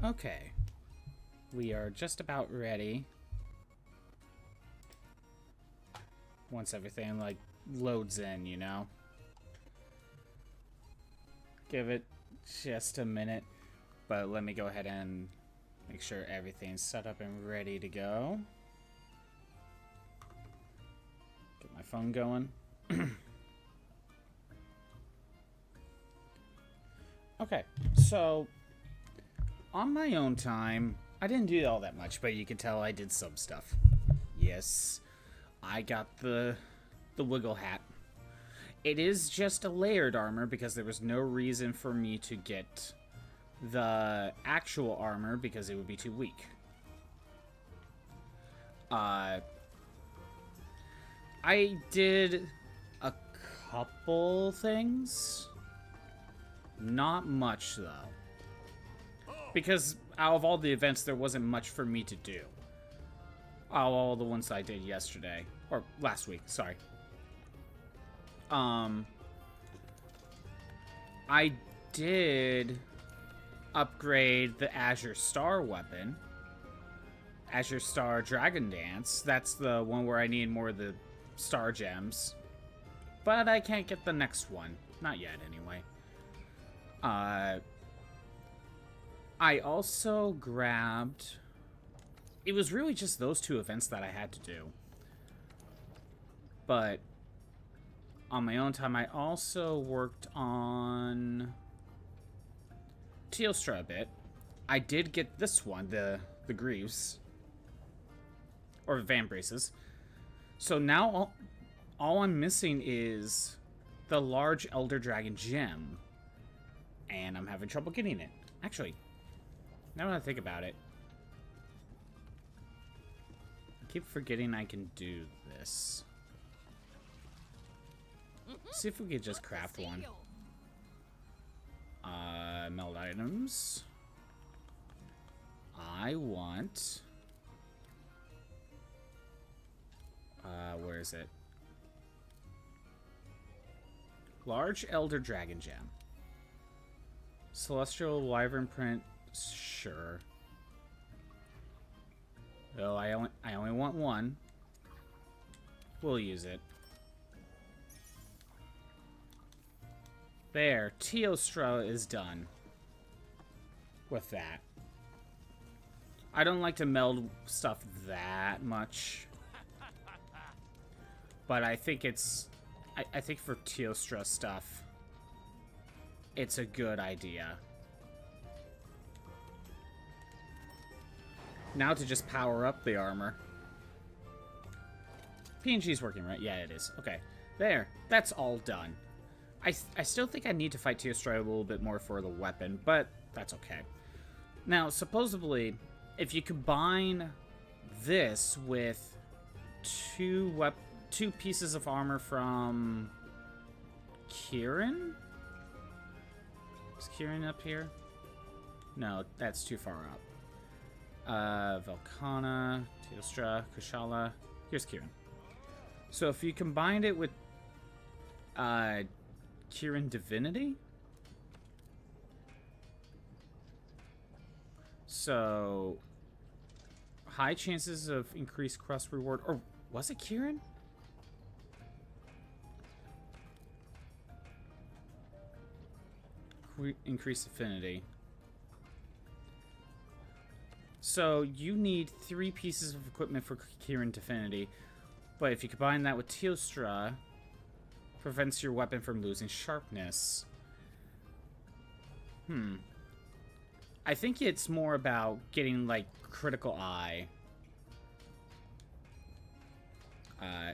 Okay. We are just about ready. Once everything, like, loads in, you know? Give it just a minute. But let me go ahead and make sure everything's set up and ready to go. Get my phone going. Okay, so on my own time, I didn't do all that much, but you can tell I did some stuff. Yes, I got the wiggle hat. It is just a layered armor because there was no reason for me to get the actual armor because it would be too weak. I did a couple things. Not much, though. Because out of all the events, there wasn't much for me to do. All the ones I did yesterday. Or last week, sorry. I did upgrade the Azure Star weapon. Azure Star Dragon Dance. That's the one where I need more of the star gems. But I can't get the next one. Not yet, anyway. I also grabbed... It was really just those two events that I had to do. But on my own time, I also worked on Teostra a bit. I did get this one, the Greaves. Or Van Braces. So now all I'm missing is the large Elder Dragon gem. And I'm having trouble getting it. Actually, now that I think about it, I keep forgetting I can do this. See if we could just craft one. Meld items. I want... where is it? Large Elder Dragon Gem. Celestial Wyvern print, sure. Though I only want one. We'll use it. There, Teostra is done with that. I don't like to meld stuff that much, but I think it's, I think for Teostra stuff, it's a good idea. Now to just power up the armor. PNG's working, right? Yeah, it is. Okay. There. That's all done. I still think I need to fight Teostra a little bit more for the weapon, but that's okay. Now, supposedly, if you combine this with two pieces of armor from Kieran? Is Kieran up here? No, that's too far up. Velkana, Teostra, Kushala. Here's Kieran. So if you combined it with Kieran Divinity? So high chances of increased quest reward. Or was it Kieran? Increased affinity. So you need 3 pieces of equipment for Kieran Divinity. But if you combine that with Teostra, prevents your weapon from losing sharpness. I think it's more about getting, like, critical eye.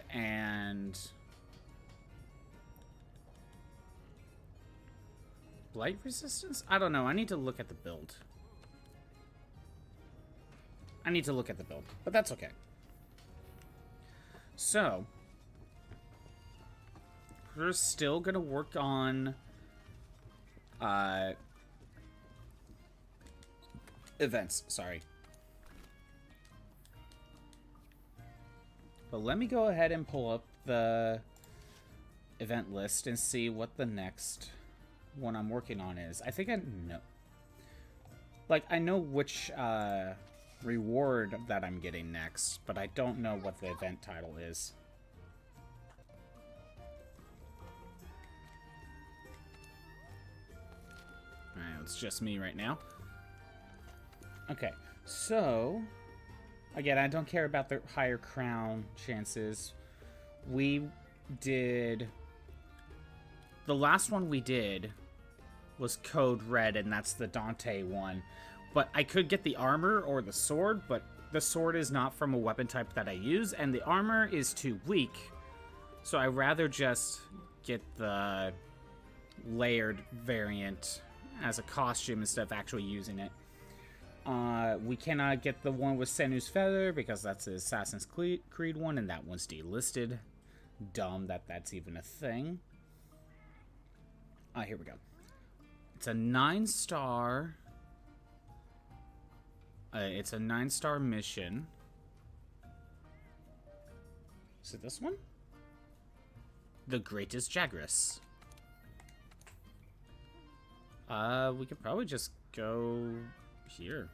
And blight resistance? I don't know. I need to look at the build. But that's okay. So, we're still gonna work on events, sorry. But let me go ahead and pull up the event list and see what the next one I'm working on is. I think I know. Like, I know which reward that I'm getting next, but I don't know what the event title is. Alright, it's just me right now. Okay, so... Again, I don't care about the higher crown chances. We did... The last one we did was Code Red, and that's the Dante one. But I could get the armor or the sword, but the sword is not from a weapon type that I use, and the armor is too weak. So I'd rather just get the layered variant as a costume instead of actually using it. We cannot get the one with Senu's Feather because that's the Assassin's Creed one, and that one's delisted. Dumb that that's even a thing. Here we go. It's a 9-star. It's a 9-star mission. Is it this one? The Greatest Jagras. We could probably just go here.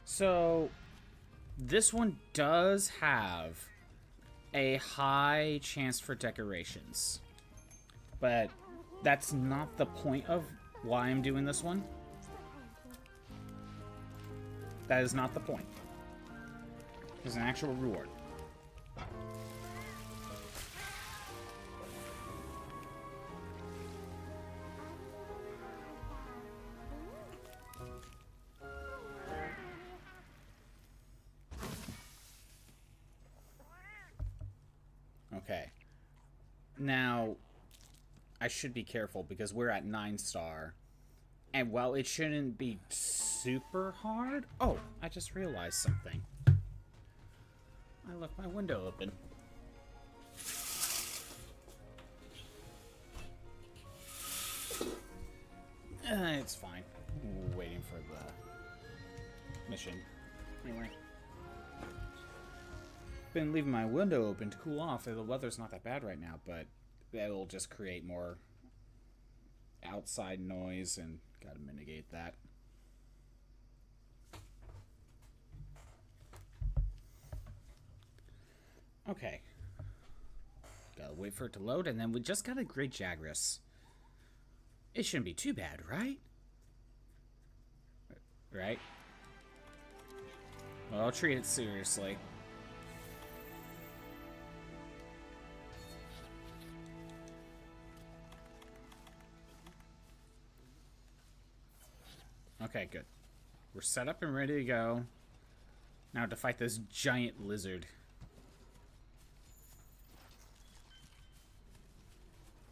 So, this one does have a high chance for decorations, but that's not the point of why I'm doing this one. That is not the point. There's an actual reward. Okay. Now, I should be careful because we're at 9-star. And while it shouldn't be super hard... Oh, I just realized something. I left my window open. It's fine. We're waiting for the mission. Anyway. Been leaving my window open to cool off. The weather's not that bad right now, but it'll just create more outside noise, and gotta mitigate that. Okay. Gotta wait for it to load, and then we just got a Great Jagras. It shouldn't be too bad, right? Right? Well, I'll treat it seriously. Okay, good. We're set up and ready to go. Now to fight this giant lizard.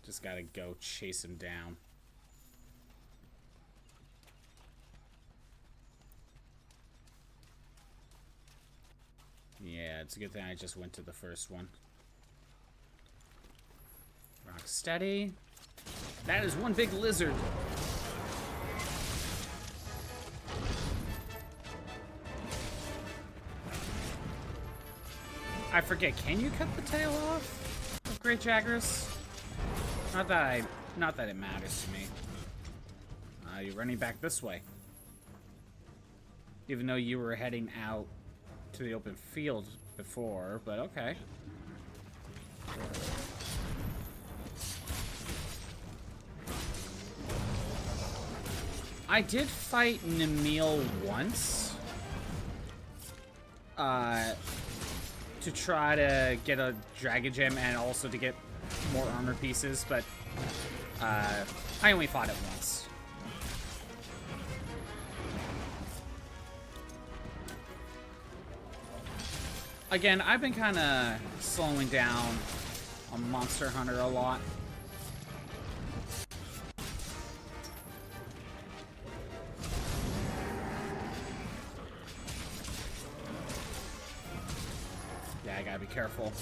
Just gotta go chase him down. Yeah, it's a good thing I just went to the first one. Rock steady. That is one big lizard. I forget, can you cut the tail off of Great Jagras? Not that it matters to me. You're running back this way. Even though you were heading out to the open field before, but okay. I did fight Namil once. To try to get a Dragon Gem and also to get more armor pieces, but I only fought it once. Again, I've been kind of slowing down on Monster Hunter a lot. Yeah, I gotta be careful.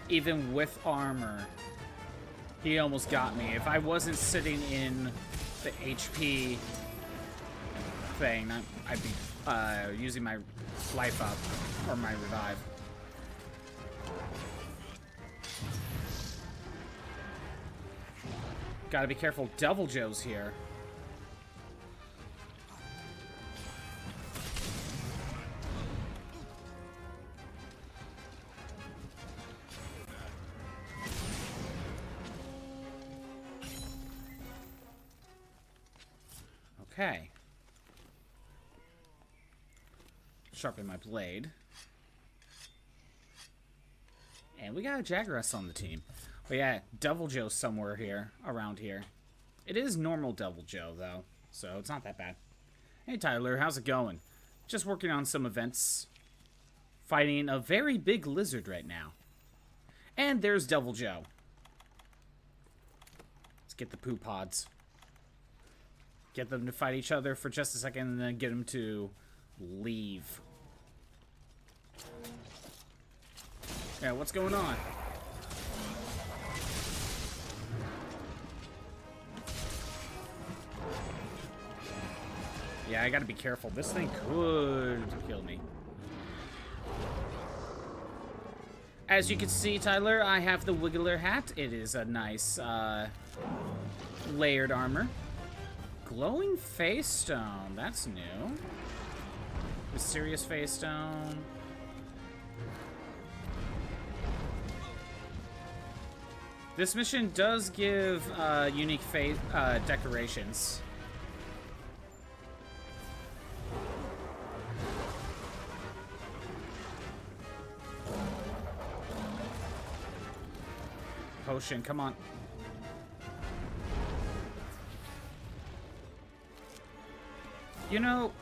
Even with armor, he almost got me. If I wasn't sitting in the HP thing, I'd be using my life up, or my revive. Gotta be careful. Devil Joe's here. Okay. Sharpen my blade. And we got a Jagras on the team. But yeah, Devil Joe's somewhere here, around here. It is normal Devil Joe, though, so it's not that bad. Hey, Tyler, how's it going? Just working on some events. Fighting a very big lizard right now. And there's Devil Joe. Let's get the poo pods. Get them to fight each other for just a second and then get them to leave. Yeah, what's going on? Yeah, I gotta be careful. This thing could kill me. As you can see, Tyler, I have the Wiggler hat. It is a nice, layered armor. Glowing Face Stone. That's new. Mysterious Face Stone. This mission does give unique face decorations. Potion, come on. You know,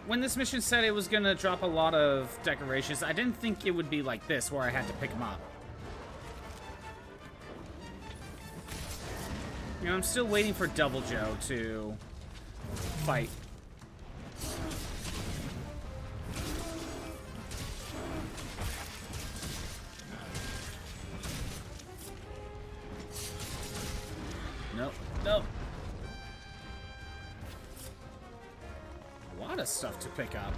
when this mission said it was gonna drop a lot of decorations, I didn't think it would be like this, where I had to pick them up. You know, I'm still waiting for Devil Joe to fight. Nope, nope. A lot of stuff to pick up.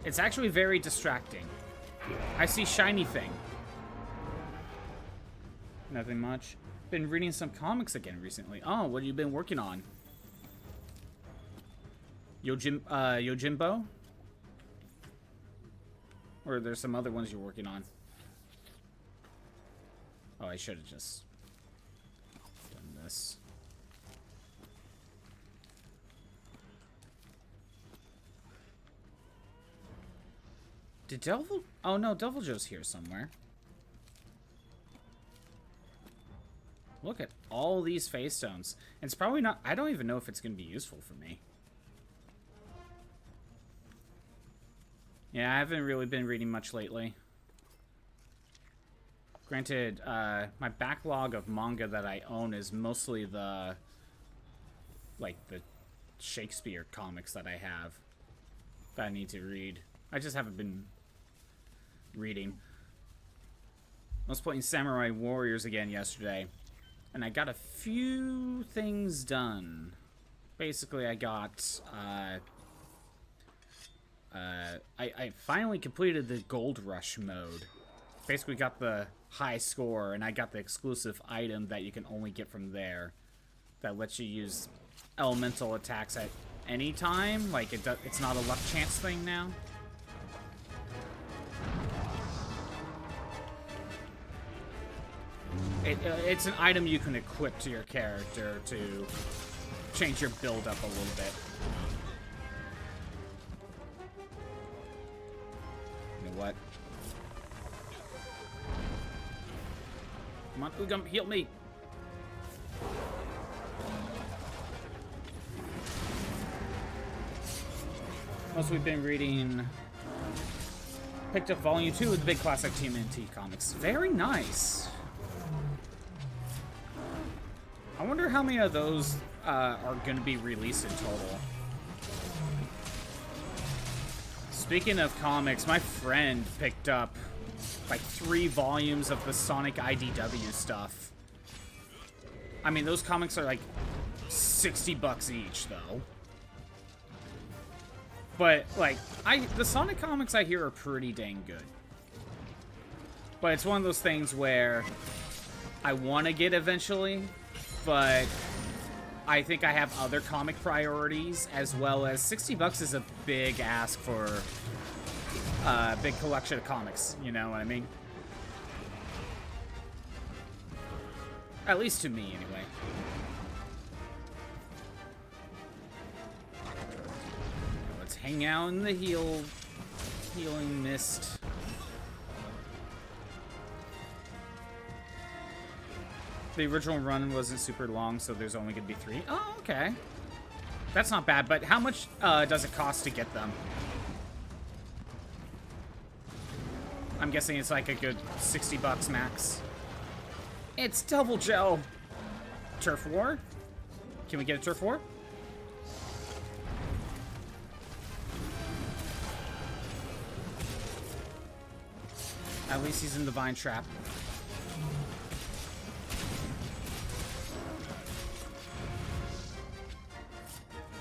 It's actually very distracting. I see shiny thing. Nothing much. Been reading some comics again recently. Oh, what have you been working on? Yojimbo? Or there's some other ones you're working on? Oh, I should have just done this. Did Devil... Oh, no, Devil Joe's here somewhere. Look at all these face stones. It's probably not... I don't even know if it's going to be useful for me. Yeah, I haven't really been reading much lately. Granted, my backlog of manga that I own is mostly the... like, the Shakespeare comics that I have. That I need to read. I just haven't been reading. I was playing Samurai Warriors again yesterday. And I got a few things done. Basically, I got, I finally completed the Gold Rush mode. Basically got the high score, and I got the exclusive item that you can only get from there. That lets you use elemental attacks at any time. Like, it's not a luck chance thing now. It's an item you can equip to your character to change your build up a little bit. You know what? Come on, Ugum, heal me! Most we've been reading... Picked up Volume 2 of the Big Classic TMNT comics. Very nice! I wonder how many of those are going to be released in total. Speaking of comics, my friend picked up like 3 volumes of the Sonic IDW stuff. I mean, those comics are like $60 each, though. But like, the Sonic comics I hear are pretty dang good. But it's one of those things where I want to get eventually, but I think I have other comic priorities, as well as 60 bucks is a big ask for a big collection of comics, you know what I mean? At least to me, anyway. Let's hang out in the healing mist. The original run wasn't super long, so there's only going to be 3. Oh, okay. That's not bad, but how much does it cost to get them? I'm guessing it's like a good 60 bucks max. It's Double Gel. Turf War? Can we get a Turf War? At least he's in the Vine Trap.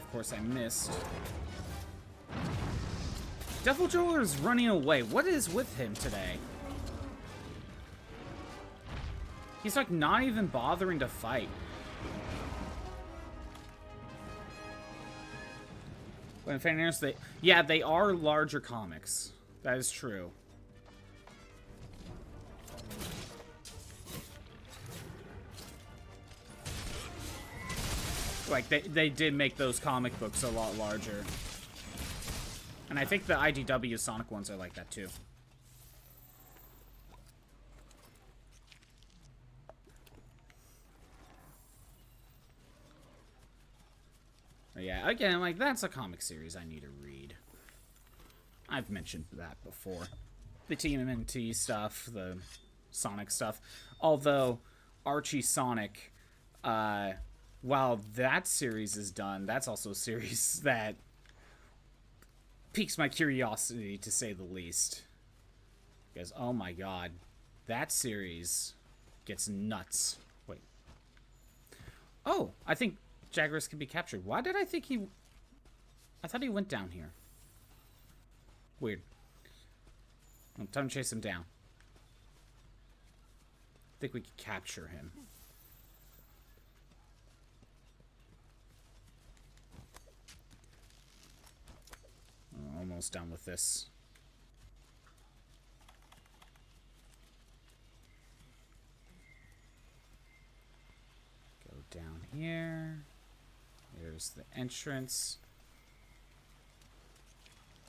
Of course, I missed. Devil Joel is running away. What is with him today? He's like not even bothering to fight. But in fairness, they are larger comics. That is true. Like, they did make those comic books a lot larger. And I think the IDW Sonic ones are like that, too. But yeah, again, like, that's a comic series I need to read. I've mentioned that before. The TMNT stuff, the Sonic stuff. Although, Archie Sonic, while that series is done, that's also a series that piques my curiosity, to say the least. Because, oh my god, that series gets nuts. Wait. Oh, I think Jagras can be captured. Why did I think he... I thought he went down here. Weird. Well, time to chase him down. I think we could capture him. Almost done with this. Go down here. Here's the entrance.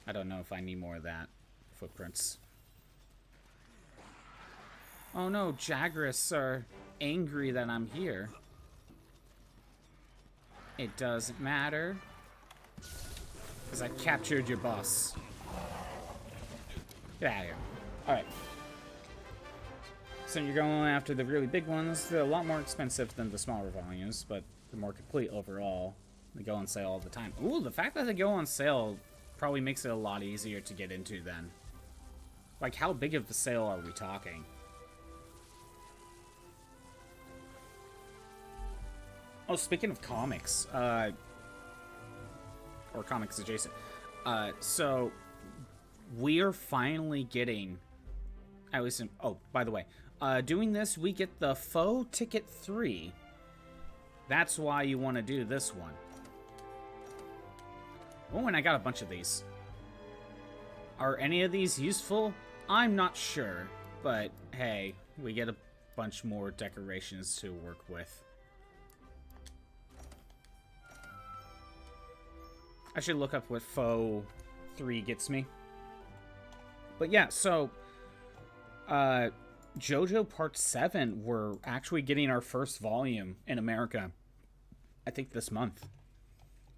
I don't know if I need more of that. Footprints. Oh no, Jagras are angry that I'm here. It doesn't matter. Because I captured your boss. Get out of here. Alright. So you're going after the really big ones. They're a lot more expensive than the smaller volumes, but they're more complete overall. They go on sale all the time. Ooh, the fact that they go on sale probably makes it a lot easier to get into then. Like, how big of a sale are we talking? Oh, speaking of comics, or comics adjacent. So we're finally getting, at least in, oh, by the way, doing this, we get the Faux Ticket 3. That's why you want to do this one. Oh, and I got a bunch of these. Are any of these useful? I'm not sure, but hey, we get a bunch more decorations to work with. I should look up what Faux 3 gets me. But yeah, so JoJo Part 7, we're actually getting our first volume in America, I think this month.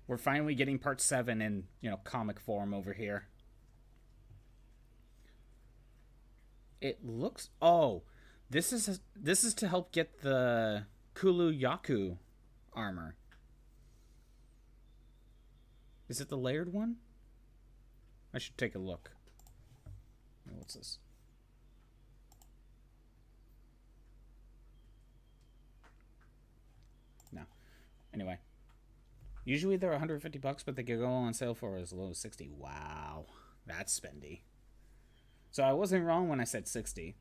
We're finally getting Part 7 in, you know, comic form over here. It looks... Oh, this is to help get the Kulu Yaku armor. Is it the layered one? I should take a look. What's this? No. Anyway. Usually they're 150 bucks, but they could go on sale for as low as 60. Wow. That's spendy. So I wasn't wrong when I said 60.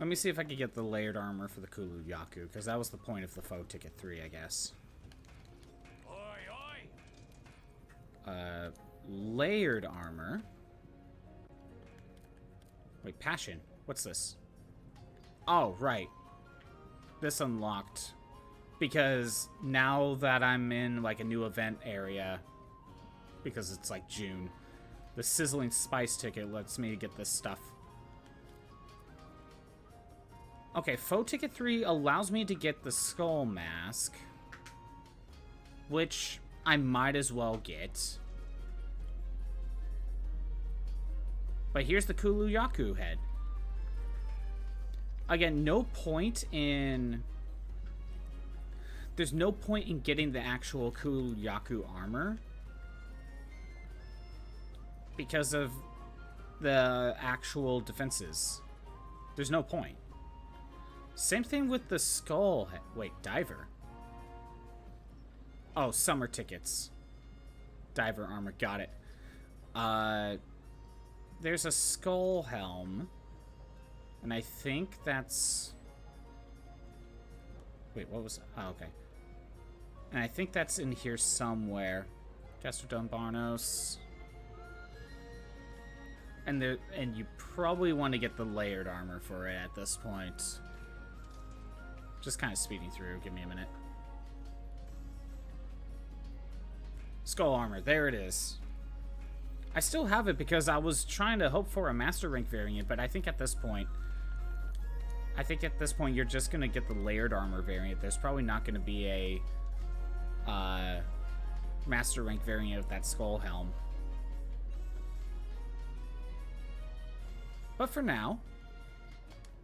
Let me see if I can get the layered armor for the Kulu Yaku, because that was the point of the Foe Ticket 3, I guess. Layered armor. Wait, passion. What's this? Oh, right. This unlocked. Because now that I'm in, like, a new event area, because it's, like, June, the Sizzling Spice ticket lets me get this stuff. Okay, Foe Ticket 3 allows me to get the Skull Mask, which I might as well get. But here's the Kulu Yaku head. Again, no point in... There's no point in getting the actual Kulu Yaku armor because of the actual defenses. There's no point. Same thing with the skull head. Wait, diver. Oh, summer tickets. Diver armor, got it. There's a skull helm. And I think that's... Wait, what was... Oh, okay. And I think that's in here somewhere. Gastrodon Barnos. And you probably want to get the layered armor for it at this point. Just kind of speeding through. Give me a minute. Skull armor. There it is. I still have it because I was trying to hope for a master rank variant, but I think at this point... you're just going to get the layered armor variant. There's probably not going to be a master rank variant of that skull helm. But for now,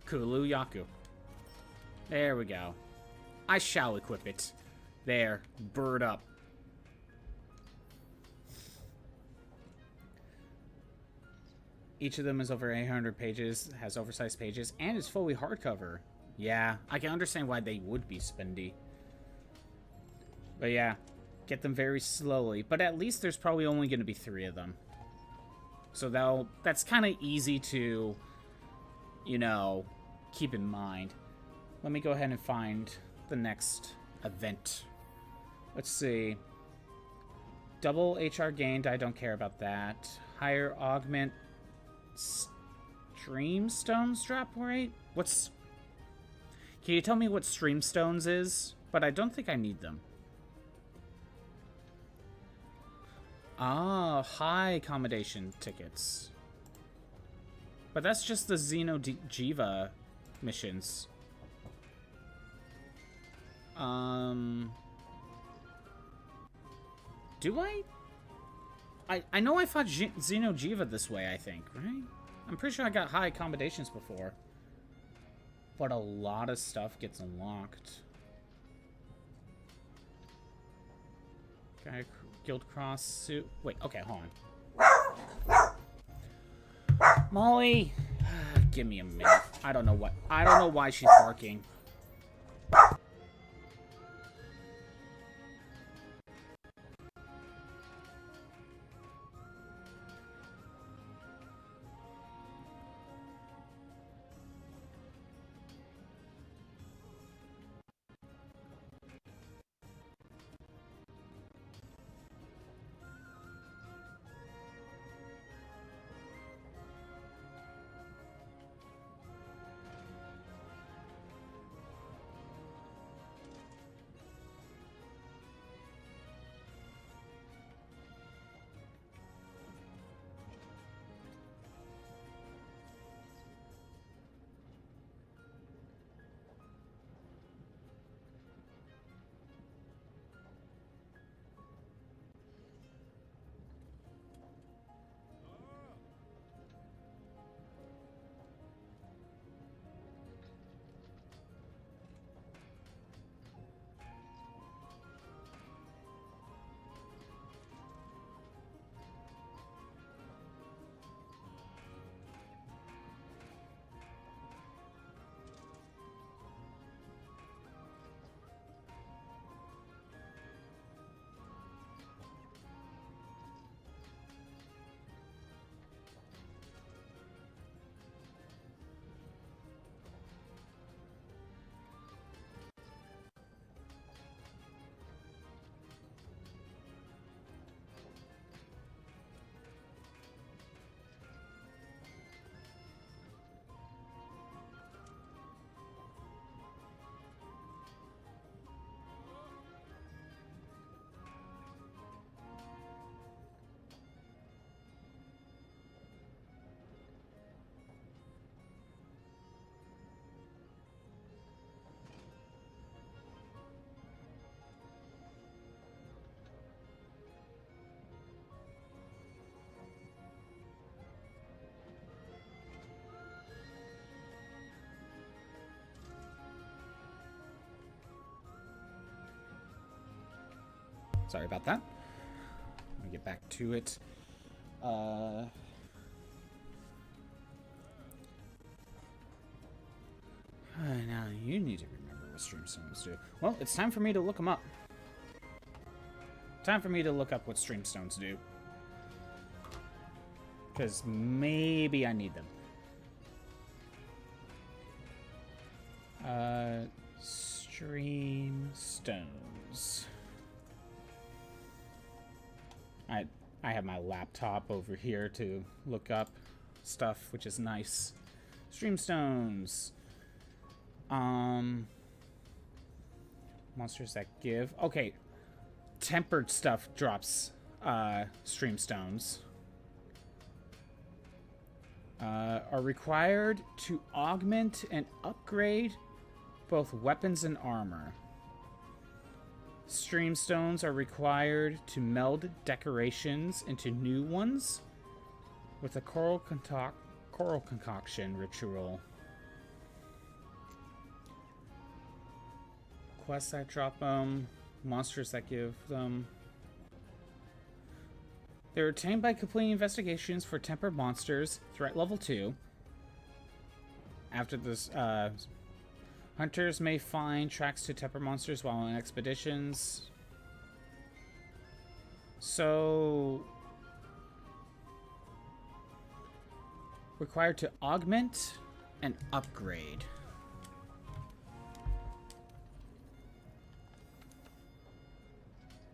Kulu Yaku. There we go. I shall equip it. There. Bird up. Each of them is over 800 pages, has oversized pages, and is fully hardcover. Yeah, I can understand why they would be spendy. But yeah, get them very slowly. But at least there's probably only going to be 3 of them. So that's kind of easy to, you know, keep in mind. Let me go ahead and find the next event. Let's see. Double HR gained, I don't care about that. Higher augment... Streamstones drop rate? What's... Can you tell me what Streamstones is? But I don't think I need them. Ah, high accommodation tickets. But that's just the Safi'jiiva missions. Do I? I know I fought Safi'jiiva this way, I think, right? I'm pretty sure I got high accommodations before. But a lot of stuff gets unlocked. Okay, Guild Cross suit. Wait, okay, hold on. Molly! Give me a minute. I don't know why she's barking. Sorry about that. Let me get back to it. Now, you need to remember what streamstones do. Well, it's time for me to look them up. Time for me to look up what streamstones do. Because maybe I need them. Streamstones. I have my laptop over here to look up stuff, which is nice. Streamstones. Monsters that give. Okay. Tempered stuff drops streamstones. Are required to augment and upgrade both weapons and armor. Streamstones are required to meld decorations into new ones with a coral concoction ritual. Quests that drop them. Monsters that give them. They're obtained by completing investigations for tempered monsters, threat level 2. After this, hunters may find tracks to tempered monsters while on expeditions. So, required to augment and upgrade.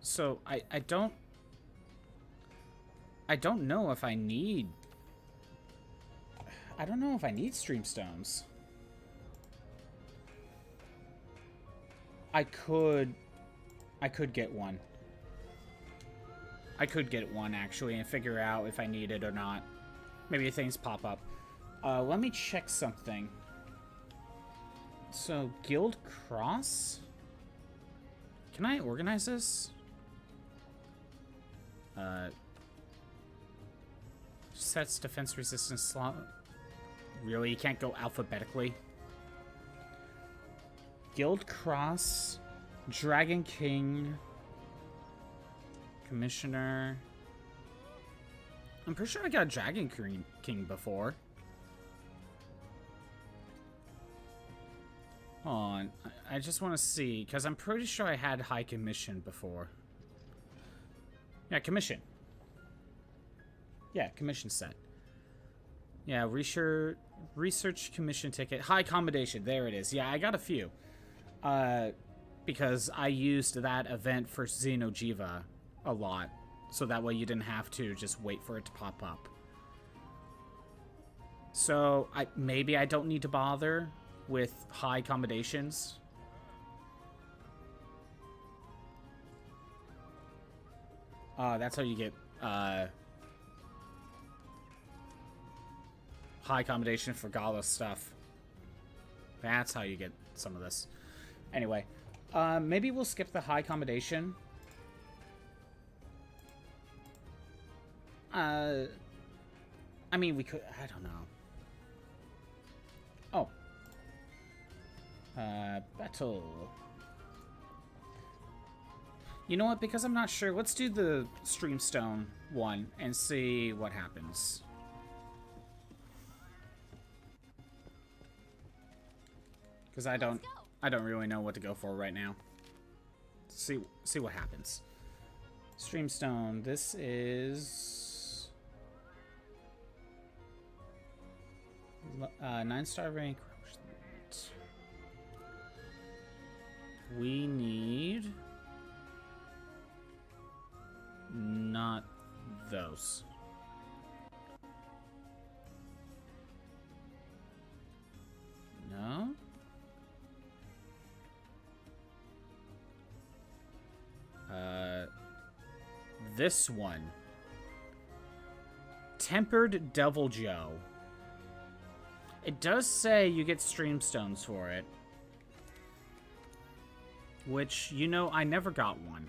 So, I don't know if I need... I don't know if I need streamstones. I could get one. I could get one, actually, and figure out if I need it or not. Maybe things pop up. Let me check something. So, Guild Cross? Can I organize this? Sets defense resistance slot. Really? You can't go alphabetically? Guild Cross, Dragon King, Commissioner. I'm pretty sure I got Dragon King before. Hold on. I just want to see, because I'm pretty sure I had High Commission before. Yeah, Commission. Yeah, Commission set. Yeah, Research Commission ticket. High Accommodation. There it is. Yeah, I got a few. Because I used that event for Safi'jiiva a lot. So that way you didn't have to just wait for it to pop up. So, maybe I don't need to bother with high accommodations. That's how you get, high accommodation for Gala stuff. That's how you get some of this. Anyway, maybe we'll skip the high accommodation. I mean, we could... I don't know. Oh. Battle. You know what? Because I'm not sure, let's do the Streamstone one and see what happens. Because I don't really know what to go for right now. See what happens. Streamstone. This is 9-star rank. We need not those. No. This one. Tempered Devil Joe. It does say you get Streamstones for it. Which, you know, I never got one.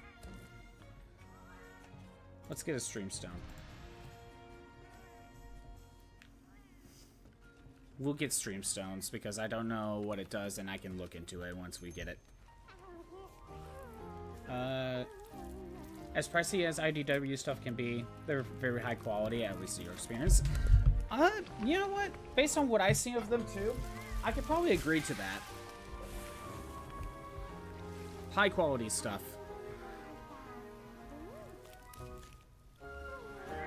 Let's get a Streamstone. We'll get Streamstones because I don't know what it does and I can look into it once we get it. As pricey as IDW stuff can be, they're very high quality, at least in your experience. You know what? Based on what I see of them too, I could probably agree to that. High quality stuff.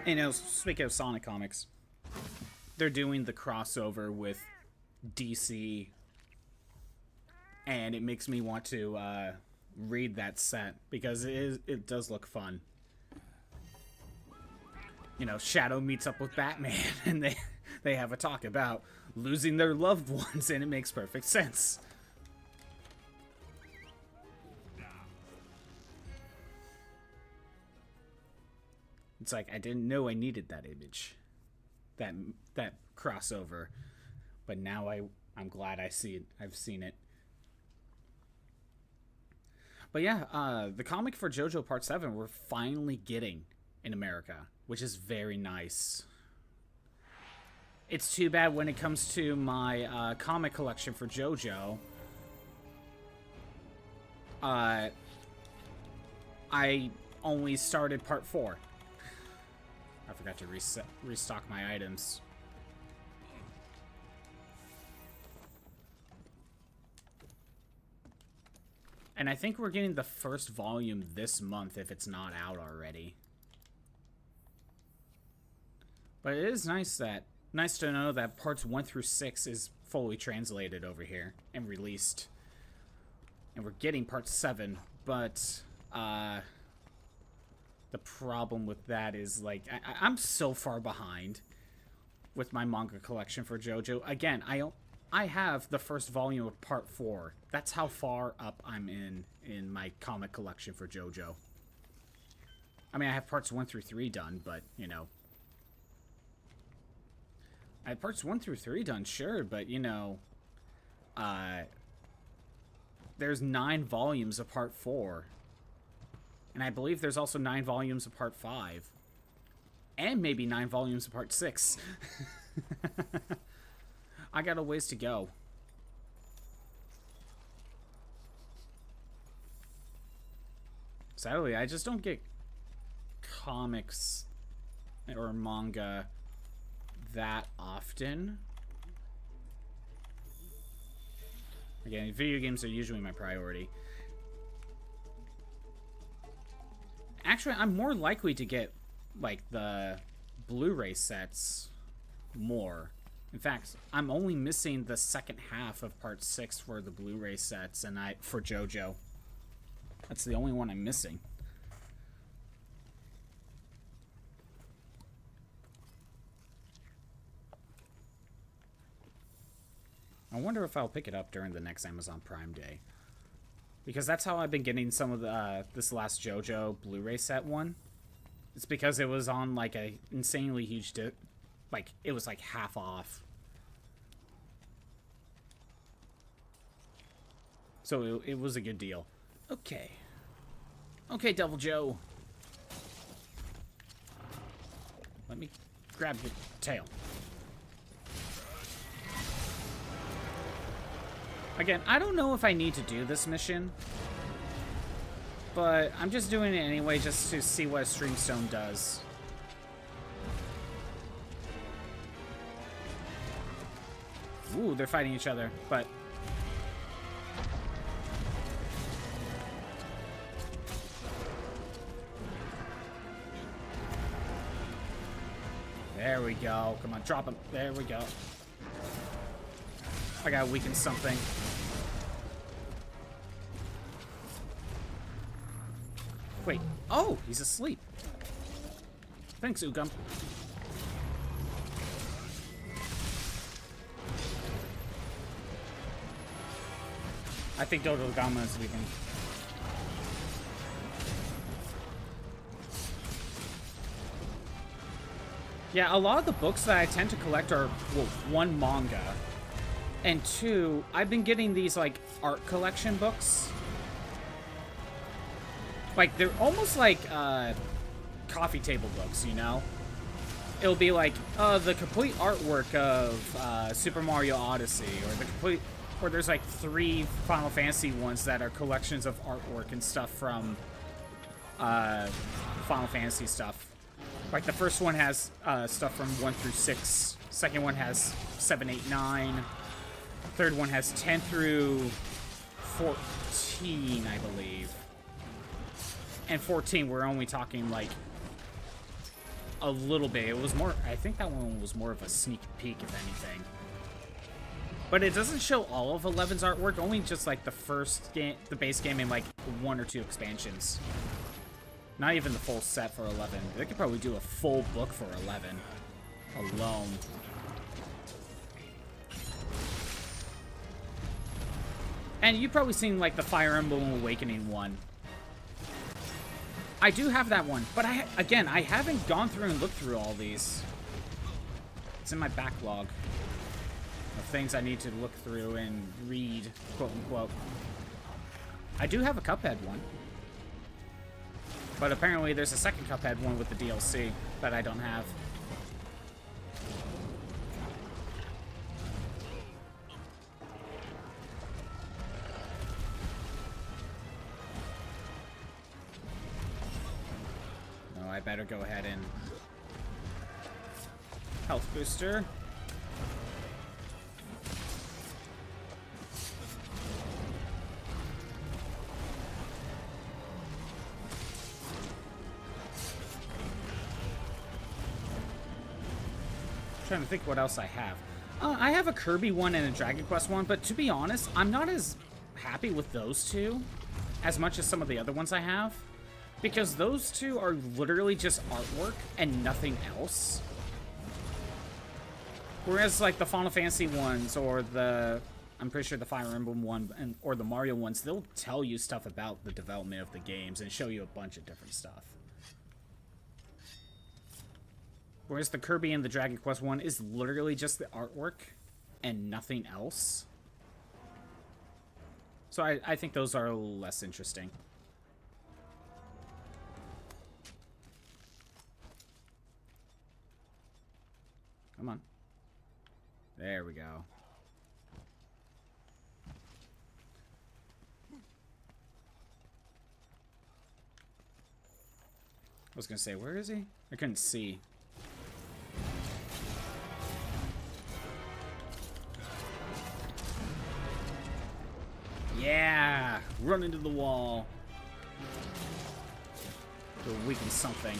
You know, speaking of Sonic comics, they're doing the crossover with DC, and it makes me want to read that set because it does look fun. You know, Shadow meets up with Batman, and they have a talk about losing their loved ones, and it makes perfect sense. It's like, I didn't know I needed that image, that crossover, but now I'm glad I see it. I've seen it. But yeah, the comic for JoJo Part 7 we're finally getting in America, which is very nice. It's too bad when it comes to my comic collection for JoJo, I only started Part 4. I forgot to restock my items. And I think we're getting the first volume this month if it's not out already. But it is nice to know that parts 1 through 6 is fully translated over here and released. And we're getting part 7, but the problem with that is, like, I'm so far behind with my manga collection for JoJo. Again, I have the first volume of part 4. That's how far up I'm in my comic collection for JoJo. I mean, I have parts 1 through 3 done, but, you know. I have parts 1 through 3 done, sure, but, you know, there's 9 volumes of part 4. And I believe there's also 9 volumes of part 5. And maybe 9 volumes of part 6. I got a ways to go. Sadly, I just don't get comics or manga that often. Again, video games are usually my priority. Actually, I'm more likely to get, like, the Blu-ray sets more. In fact, I'm only missing the second half of part 6 for the Blu-ray sets and for JoJo. That's the only one I'm missing. I wonder if I'll pick it up during the next Amazon Prime Day. Because that's how I've been getting some of the this last JoJo Blu-ray set one. It's because it was on, like, a insanely huge like, it was like half off. So it was a good deal. Okay. Okay, Devil Joe. Let me grab your tail. Again, I don't know if I need to do this mission, but I'm just doing it anyway just to see what a Streamstone does. Ooh, they're fighting each other, but... There we go. Come on, drop him. There we go. I gotta weaken something. Wait. Oh, he's asleep. Thanks, Ugum. I think Dodogama is weakened. Yeah, a lot of the books that I tend to collect are, well, 1, manga. And 2, I've been getting these, like, art collection books. Like, they're almost like, coffee table books, you know? It'll be like, the complete artwork of, Super Mario Odyssey, or there's, like, 3 Final Fantasy ones that are collections of artwork and stuff from uh, Final Fantasy stuff. Like, the first one has stuff from 1 through 6. Second one has 7, 8, 9. Third one has 10 through 14, I believe. And 14, we're only talking, like, a little bit. It was more... I think that one was more of a sneak peek, if anything. But it doesn't show all of 11's artwork, only just, like, the first game, the base game, and, like, 1 or 2 expansions. Not even the full set for 11. They could probably do a full book for 11 alone. And you've probably seen, like, the Fire Emblem Awakening one. I do have that one, but again, I haven't gone through and looked through all these. It's in my backlog of things I need to look through and read, quote unquote. I do have a Cuphead one. But apparently there's a second Cuphead one with the DLC that I don't have. No, I better go ahead and... Health booster. Trying to think what else I have. I have a Kirby one and a Dragon Quest one, but to be honest, I'm not as happy with those two as much as some of the other ones I have, because those two are literally just artwork and nothing else. Whereas like the Final Fantasy ones or the, I'm pretty sure the Fire Emblem one or the Mario ones, they'll tell you stuff about the development of the games and show you a bunch of different stuff. Whereas the Kirby and the Dragon Quest one is literally just the artwork and nothing else. So I think those are less interesting. Come on. There we go. I was gonna say, where is he? I couldn't see. Yeah! Run into the wall. To weaken something.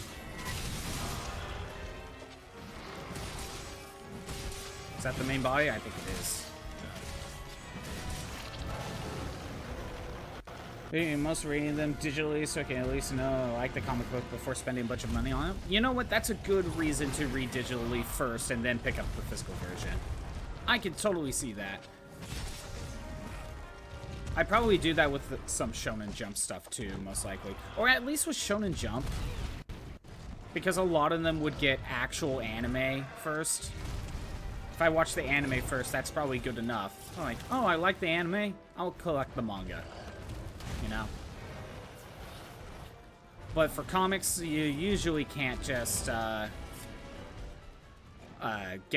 Is that the main body? I think it is. Most reading them digitally so I can at least know I like the comic book before spending a bunch of money on it. You know what? That's a good reason to read digitally first and then pick up the physical version. I can totally see that. I'd probably do that with some Shonen Jump stuff too, most likely. Or at least with Shonen Jump. Because a lot of them would get actual anime first. If I watch the anime first, that's probably good enough. I'm like, oh, I like the anime, I'll collect the manga. You know? But for comics, you usually can't just get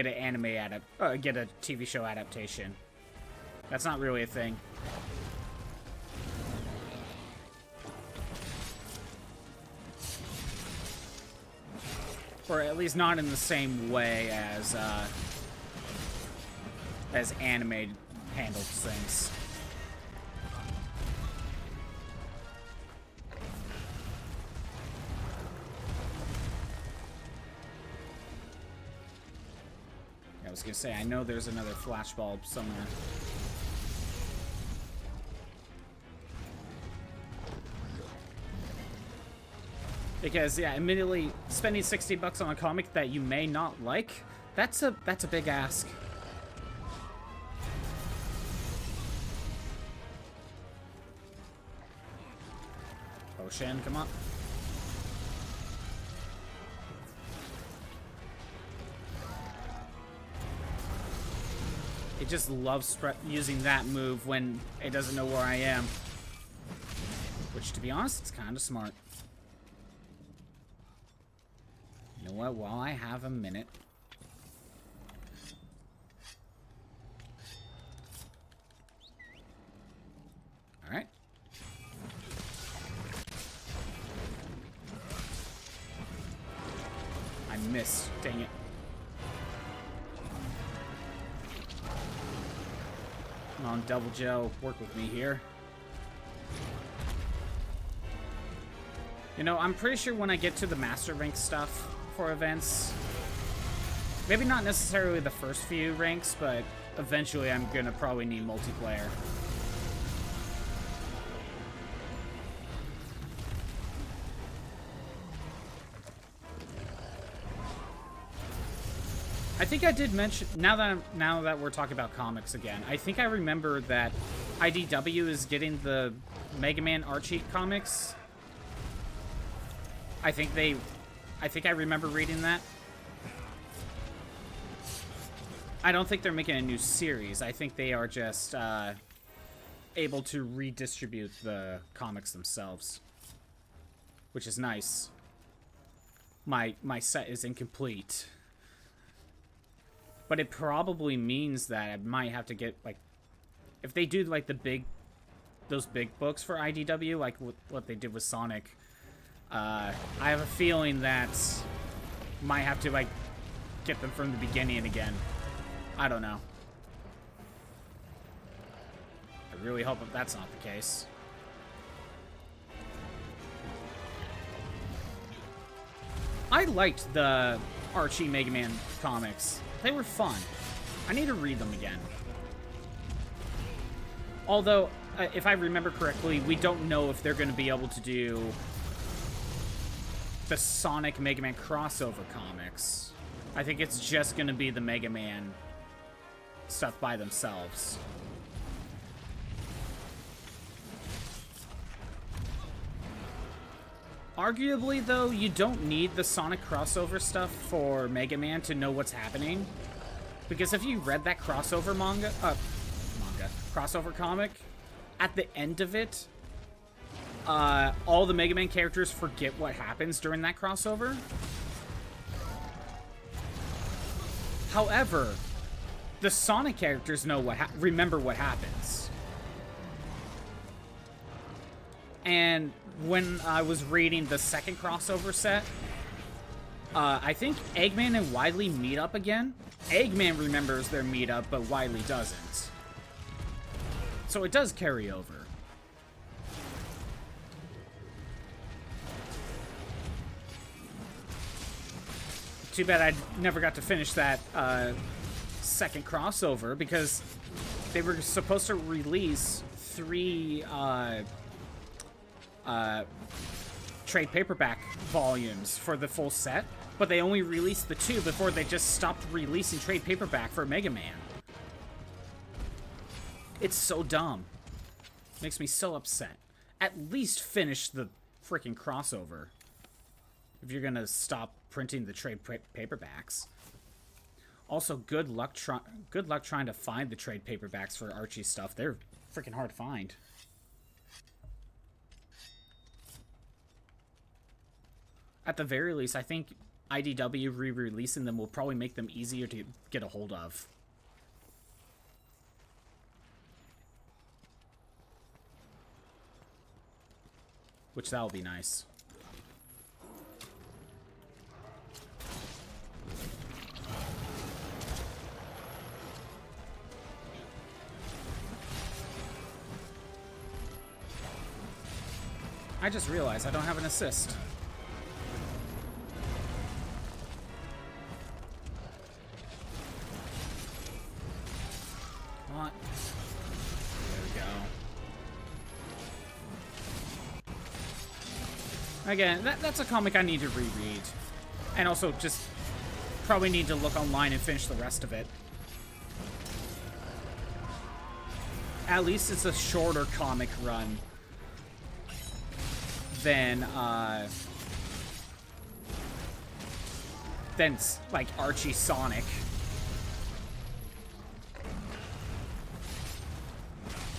an anime get a TV show adaptation. That's not really a thing. Or at least not in the same way as anime handles things. I was gonna say, I know there's another flashbulb somewhere. Because yeah, immediately spending $60 on a comic that you may not like, that's a big ask. Potion, come on. It just loves using that move when it doesn't know where I am. Which, to be honest, it's kind of smart. You know what? While I have a minute... Alright. Come on, Devil Joe, work with me here. You know, I'm pretty sure when I get to the Master Rank stuff for events, maybe not necessarily the first few ranks, but eventually I'm gonna probably need multiplayer. I think I did mention, now that we're talking about comics again, I think I remember that IDW is getting the Mega Man Archie comics. I think I remember reading that. I don't think they're making a new series. I think they are just able to redistribute the comics themselves, which is nice. My set is incomplete. But it probably means that I might have to get, like, if they do, like, those big books for IDW, like what they did with Sonic, I have a feeling that might have to, like, get them from the beginning again. I don't know. I really hope that that's not the case. I liked the Archie Mega Man comics. They were fun. I need to read them again. Although, if I remember correctly, we don't know if they're going to be able to do the Sonic Mega Man crossover comics. I think it's just going to be the Mega Man stuff by themselves. Arguably, though, you don't need the Sonic crossover stuff for Mega Man to know what's happening. Because if you read that crossover crossover comic, at the end of it, all the Mega Man characters forget what happens during that crossover. However, the Sonic characters know remember what happens. And when I was reading the second crossover set, I think Eggman and Wily meet up again. Eggman remembers their meetup, but Wily doesn't. So it does carry over. Too bad I never got to finish that second crossover, because they were supposed to release 3 trade paperback volumes for the full set, but they only released the 2 before they just stopped releasing trade paperback for Mega Man. It's so dumb. Makes me so upset. At least finish the freaking crossover if you're gonna stop printing the trade paperbacks. Also, good luck trying to find the trade paperbacks for Archie stuff. They're freaking hard to find. At the very least, I think IDW re-releasing them will probably make them easier to get a hold of. Which that'll be nice. I just realized I don't have an assist. What? There we go. Again, that's a comic I need to reread. And also just probably need to look online and finish the rest of it. At least it's a shorter comic run than like Archie Sonic.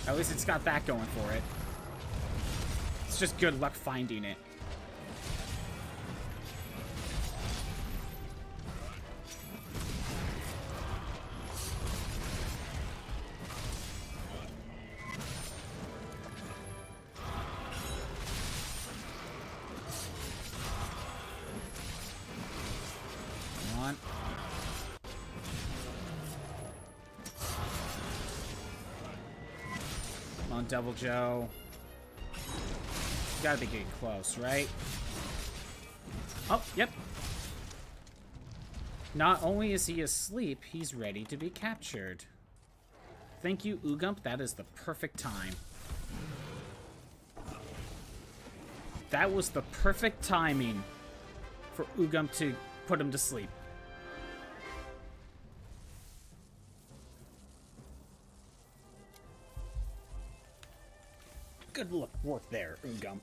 At least it's got that going for it. It's just good luck finding it. on, Devil Joe. You gotta be getting close, right? Oh, yep. Not only is he asleep, he's ready to be captured. Thank you, Ugump. That is the perfect time. That was the perfect timing for Ugump to put him to sleep. Good work there, Ugump.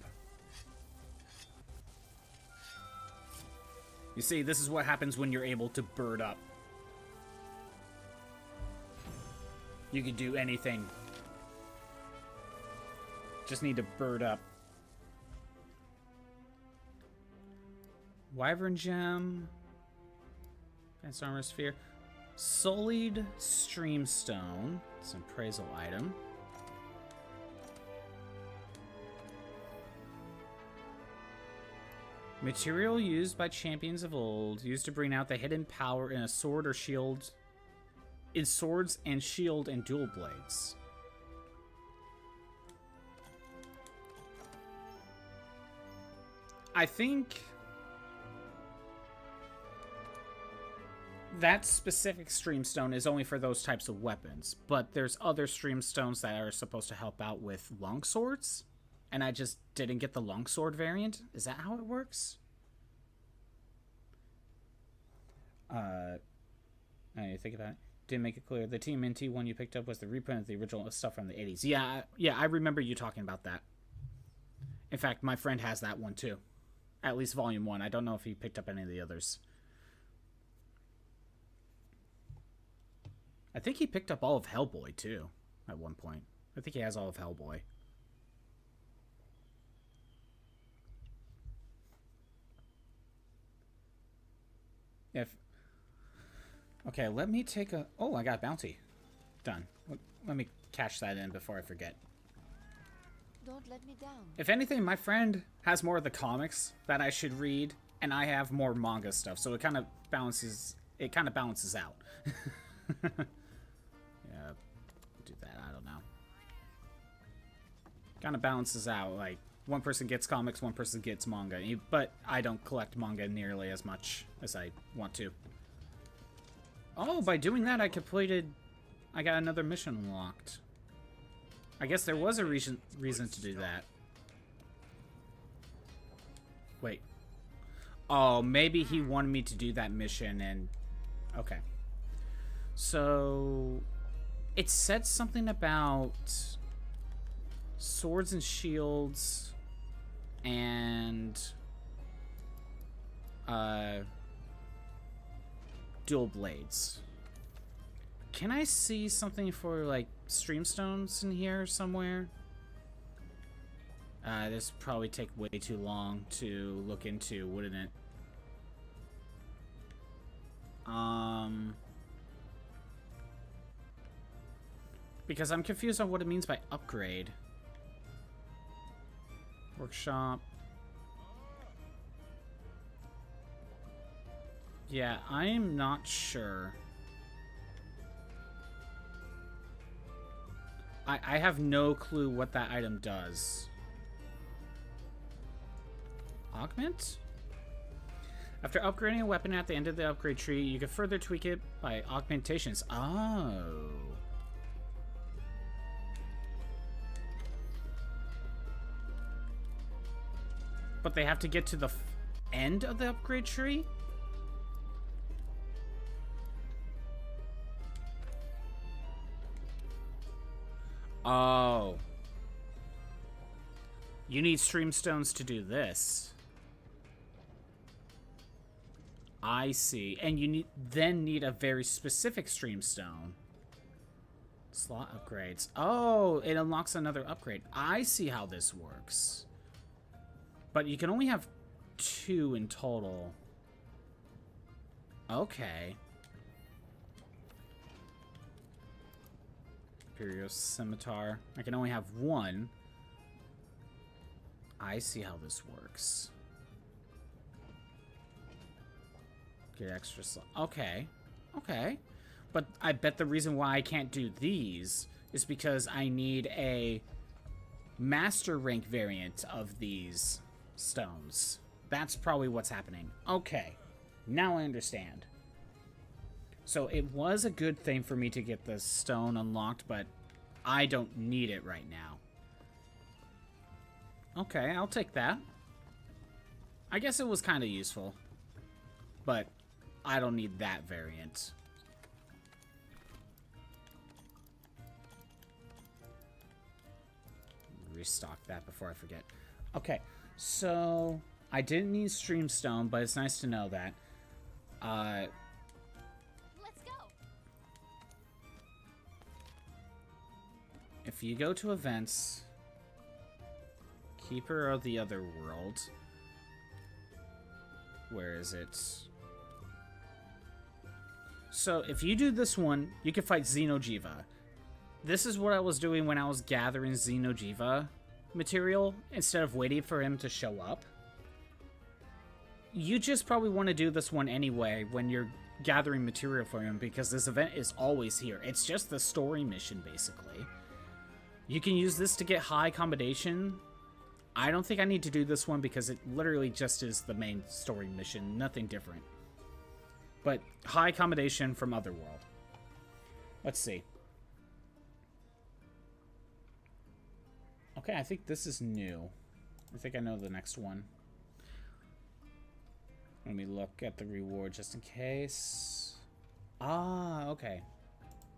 You see, this is what happens when you're able to bird up. You can do anything. Just need to bird up. Wyvern Gem. Advanced Armor Sphere. Sullied Streamstone. It's an appraisal item. Material used by champions of old, used to bring out the hidden power in a sword or shield, in swords and shield and dual blades. I think that specific streamstone is only for those types of weapons, but there's other streamstones that are supposed to help out with longswords. And I just didn't get the longsword variant? Is that how it works? I think about it. Didn't make it clear. The TMNT one you picked up was the reprint of the original stuff from the 80s. Yeah, I remember you talking about that. In fact, my friend has that one too. At least Volume 1. I don't know if he picked up any of the others. I think he picked up all of Hellboy too, at one point. I think he has all of Hellboy. Okay, let me take a... Oh, I got bounty. Done. Let me cash that in before I forget. Don't let me down. If anything, my friend has more of the comics that I should read, and I have more manga stuff, so it kind of balances... It kind of balances out. Yeah, do that. I don't know. Kind of balances out. Like, one person gets comics, one person gets manga. But I don't collect manga nearly as much as I want to. Oh, by doing that, I got another mission unlocked. I guess there was a reason to do that. Wait. Oh, maybe he wanted me to do that mission and... Okay. So... It said something about... Swords and shields... And... Dual blades. Can I see something for, like, streamstones in here somewhere? This would probably take way too long to look into, wouldn't it? Because I'm confused on what it means by upgrade. Workshop. Yeah, I am not sure. I have no clue what that item does. Augment? After upgrading a weapon at the end of the upgrade tree, you can further tweak it by augmentations. Oh. But they have to get to the end of the upgrade tree? Oh. You need streamstones to do this. I see. And you then need a very specific streamstone. Slot upgrades. Oh, it unlocks another upgrade. I see how this works. But you can only have 2 in total. Okay. Imperial Scimitar. I can only have 1. I see how this works. Get extra slot. Okay. Okay. But I bet the reason why I can't do these is because I need a master rank variant of these stones. That's probably what's happening. Okay, now I understand. So it was a good thing for me to get the stone unlocked, but I don't need it right now. Okay, I'll take that. I guess it was kind of useful, but I don't need that variant. Restock that before I forget. Okay, so I didn't need Streamstone, but it's nice to know that. Let's go. If you go to events, Keeper of the Other World, where is it? So if you do this one, you can fight Safi'jiiva. This is what I was doing when I was gathering Safi'jiiva material instead of waiting for him to show up. You just probably want to do this one anyway when you're gathering material for him, because this event is always here. It's just the story mission, basically. You can use this to get high accommodation. I don't think I need to do this one because it literally just is the main story mission, nothing different. But high accommodation from Otherworld. Let's see. Okay, I think this is new. I think I know the next one. Let me look at the reward just in case. Ah, okay.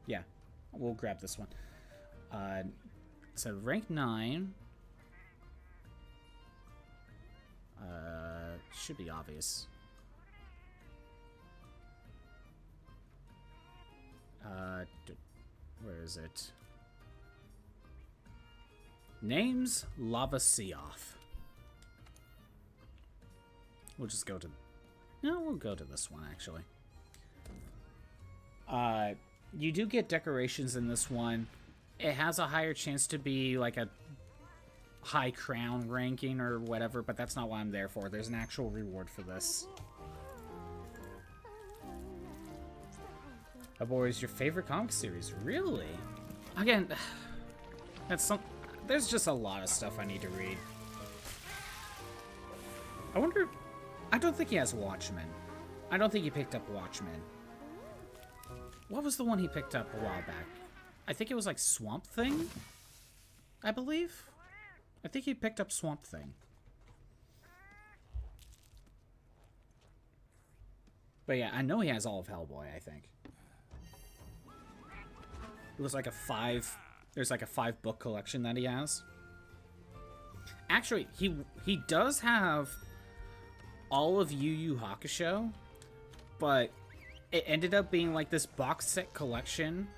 Yeah, we'll grab this one. So rank 9. Should be obvious. Where is it? Name's Lavasioth. We'll just go to... No, we'll go to this one, actually. You do get decorations in this one. It has a higher chance to be like a high crown ranking or whatever, but that's not what I'm there for. There's an actual reward for this. Abor is your favorite comic series? Really? Again, that's some... There's just a lot of stuff I need to read. I wonder... I don't think he has Watchmen. I don't think he picked up Watchmen. What was the one he picked up a while back? I think it was like Swamp Thing, I believe. I think he picked up Swamp Thing. But yeah, I know he has all of Hellboy, I think. It was like a 5... There's like a 5-book collection that he has. Actually, he does have all of Yu Yu Hakusho, but it ended up being like this box set collection,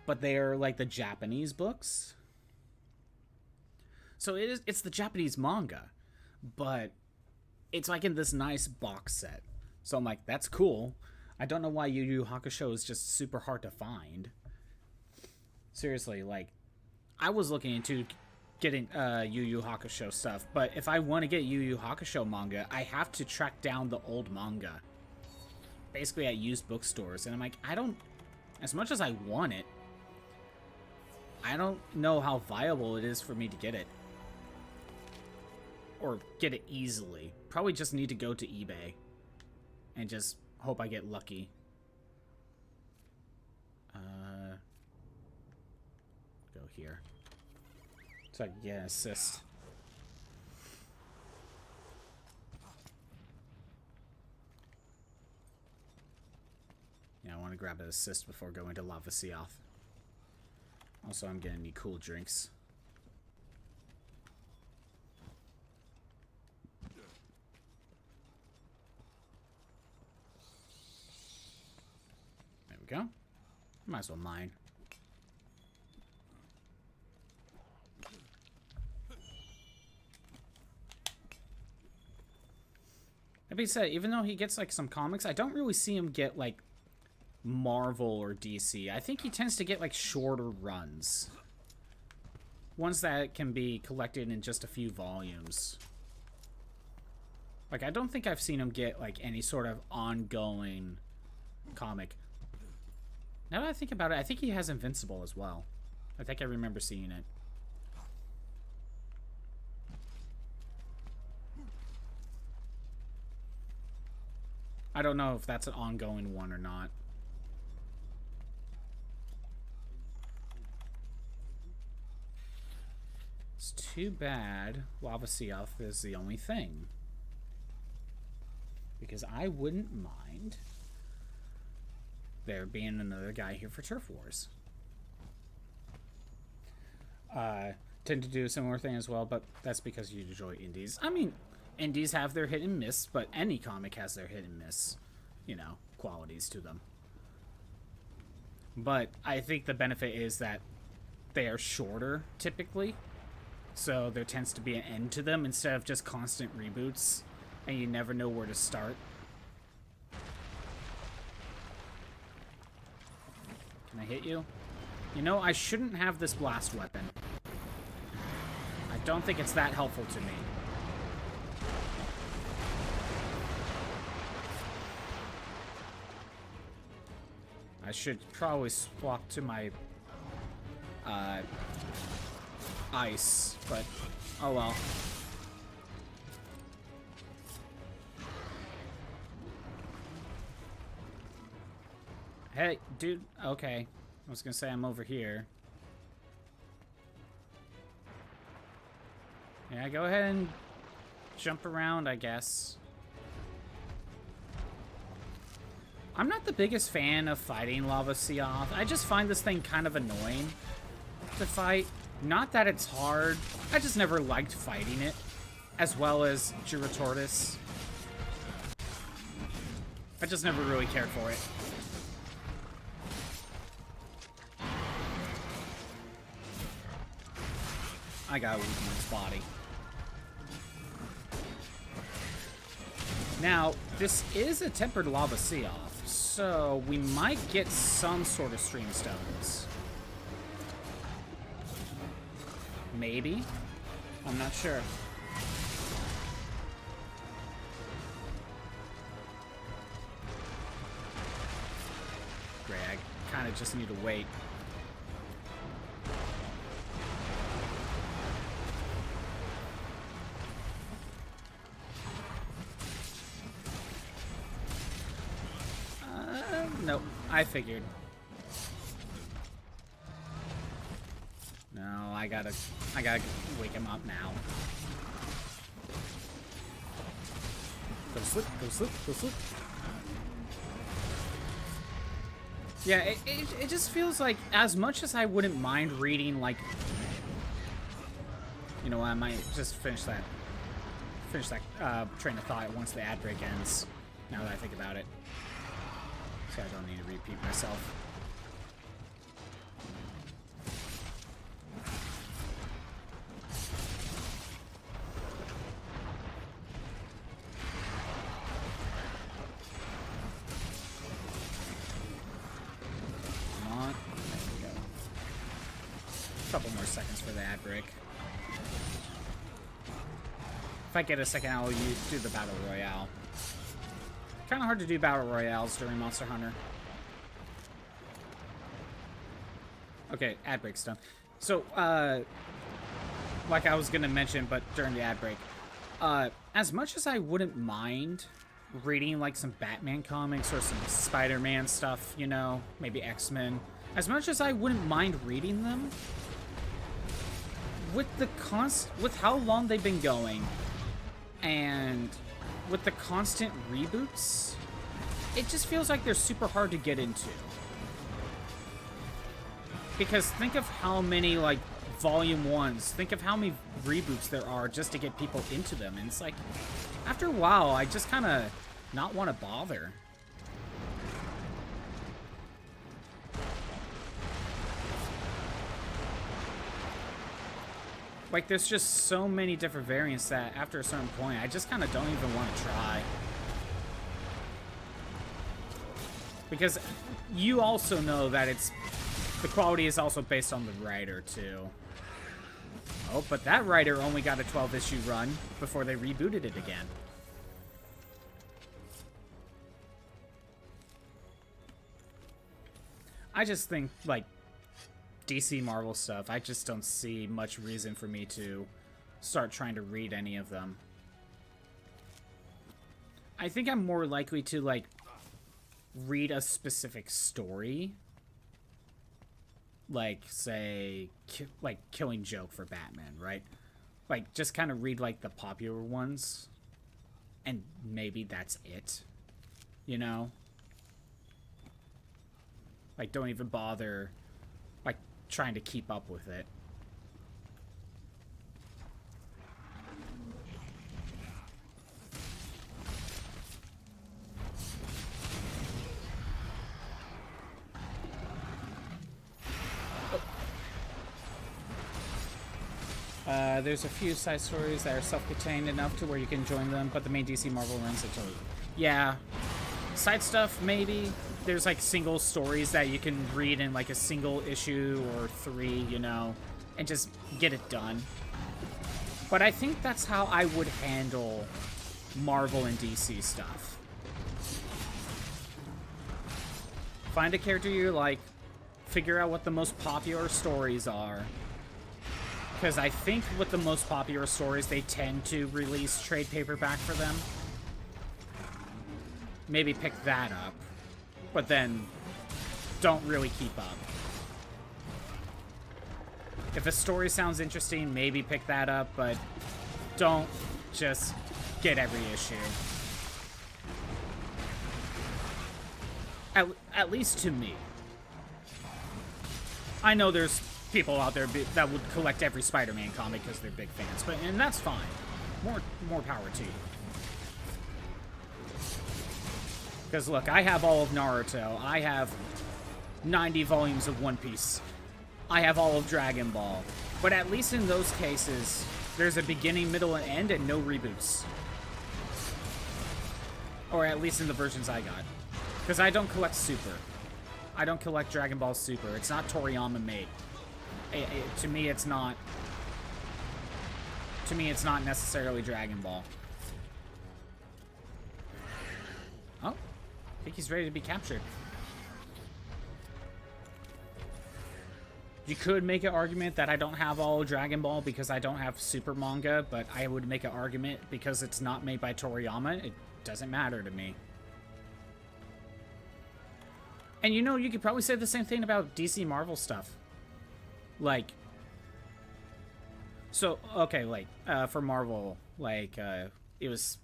but they are like the Japanese books. So it's the Japanese manga, but it's like in this nice box set. So I'm like, that's cool. I don't know why Yu Yu Hakusho is just super hard to find. Seriously, like, I was looking into getting Yu Yu Hakusho stuff, but if I want to get Yu Yu Hakusho manga, I have to track down the old manga. Basically at used bookstores, and I'm like, I don't... As much as I want it, I don't know how viable it is for me to get it. Or get it easily. Probably just need to go to eBay and just hope I get lucky. Go here. So I can get an assist. Yeah, I want to grab an assist before going to Lavasioth. Also, I'm gonna need cool drinks. There we go. Might as well mine. That being said, even though he gets like some comics, I don't really see him get like Marvel or DC. I think he tends to get like shorter runs. Ones that can be collected in just a few volumes. Like, I don't think I've seen him get like any sort of ongoing comic. Now that I think about it, I think he has Invincible as well. I think I remember seeing it. I don't know if that's an ongoing one or not. It's too bad Lavasioth is the only thing. Because I wouldn't mind there being another guy here for Turf Wars. Tend to do a similar thing as well, but that's because you enjoy indies. I mean, indies have their hit and miss, but any comic has their hit and miss, you know, qualities to them. But I think the benefit is that they are shorter, typically. So there tends to be an end to them instead of just constant reboots, and you never know where to start. Can I hit you? You know, I shouldn't have this blast weapon. I don't think it's that helpful to me. I should probably swap to my ice, but oh well. Hey, dude. Okay. I was gonna say I'm over here. Yeah, go ahead and jump around, I guess. I'm not the biggest fan of fighting Lavasioth. I just find this thing kind of annoying to fight. Not that it's hard. I just never liked fighting it. As well as Giratortis. I just never really cared for it. I got a weakness body. Now, this is a tempered Lavasioth, so we might get some sort of stream stones. Maybe? I'm not sure. Great, I kind of just need to wait. Nope, I figured. No, I gotta wake him up now. Go slip, go slip, go slip. Yeah, it just feels like, as much as I wouldn't mind reading, like, you know, I might just finish that train of thought once the ad break ends, now that I think about it. So I don't need to repeat myself. Come on. There we go. A couple more seconds for the ad break. If I get a second, I'll do the Battle Royale. Kind of hard to do Battle Royales during Monster Hunter. Okay, ad break's done. So, like I was gonna mention, but during the ad break, as much as I wouldn't mind reading, like, some Batman comics or some Spider-Man stuff, you know, maybe X-Men, as much as I wouldn't mind reading them, with how long they've been going, and with the constant reboots, it just feels like they're super hard to get into. Because think of how many, like, Volume 1s, think of how many reboots there are just to get people into them. And it's like, after a while, I just kind of not want to bother. Like, there's just so many different variants that after a certain point, I just kind of don't even want to try. Because you also know that the quality is also based on the writer, too. Oh, but that writer only got a 12-issue run before they rebooted it again. I just think, like, DC Marvel stuff, I just don't see much reason for me to start trying to read any of them. I think I'm more likely to, like, read a specific story. Like, say, like, Killing Joke for Batman, right? Like, just kind of read, like, the popular ones. And maybe that's it. You know? Like, don't even bother, like, trying to keep up with it. There's a few side stories that are self-contained enough to where you can join them, but the main DC Marvel runs are totally... Yeah. Side stuff, maybe. There's, like, single stories that you can read in, like, a single issue or 3, you know, and just get it done. But I think that's how I would handle Marvel and DC stuff. Find a character you like, figure out what the most popular stories are. Because I think with the most popular stories, they tend to release trade paperback for them. Maybe pick that up. But then, don't really keep up. If a story sounds interesting, maybe pick that up, but don't just get every issue. At least to me. I know there's people out there that would collect every Spider-Man comic because they're big fans, and that's fine. More power to you. Because look, I have all of Naruto. I have 90 volumes of One Piece. I have all of Dragon Ball. But at least in those cases, there's a beginning, middle, and end, and no reboots. Or at least in the versions I got. Because I don't collect Super. I don't collect Dragon Ball Super. It's not Toriyama made. To me, it's not. To me, it's not necessarily Dragon Ball. Oh, I think he's ready to be captured. You could make an argument that I don't have all Dragon Ball because I don't have Super manga, but I would make an argument because it's not made by Toriyama. It doesn't matter to me. And you know, you could probably say the same thing about DC Marvel stuff. Like, so, okay, like, for Marvel, like, it was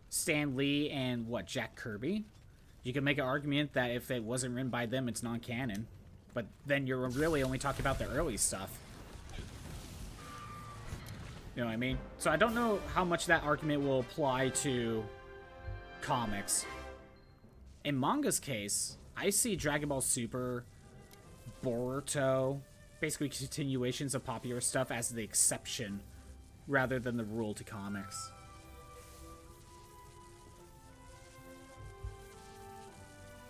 Stan Lee and, what, Jack Kirby? You could make an argument that if it wasn't written by them, it's non-canon. But then you're really only talking about the early stuff. You know what I mean? So I don't know how much that argument will apply to comics. In manga's case, I see Dragon Ball Super, Boruto, basically continuations of popular stuff as the exception rather than the rule to comics.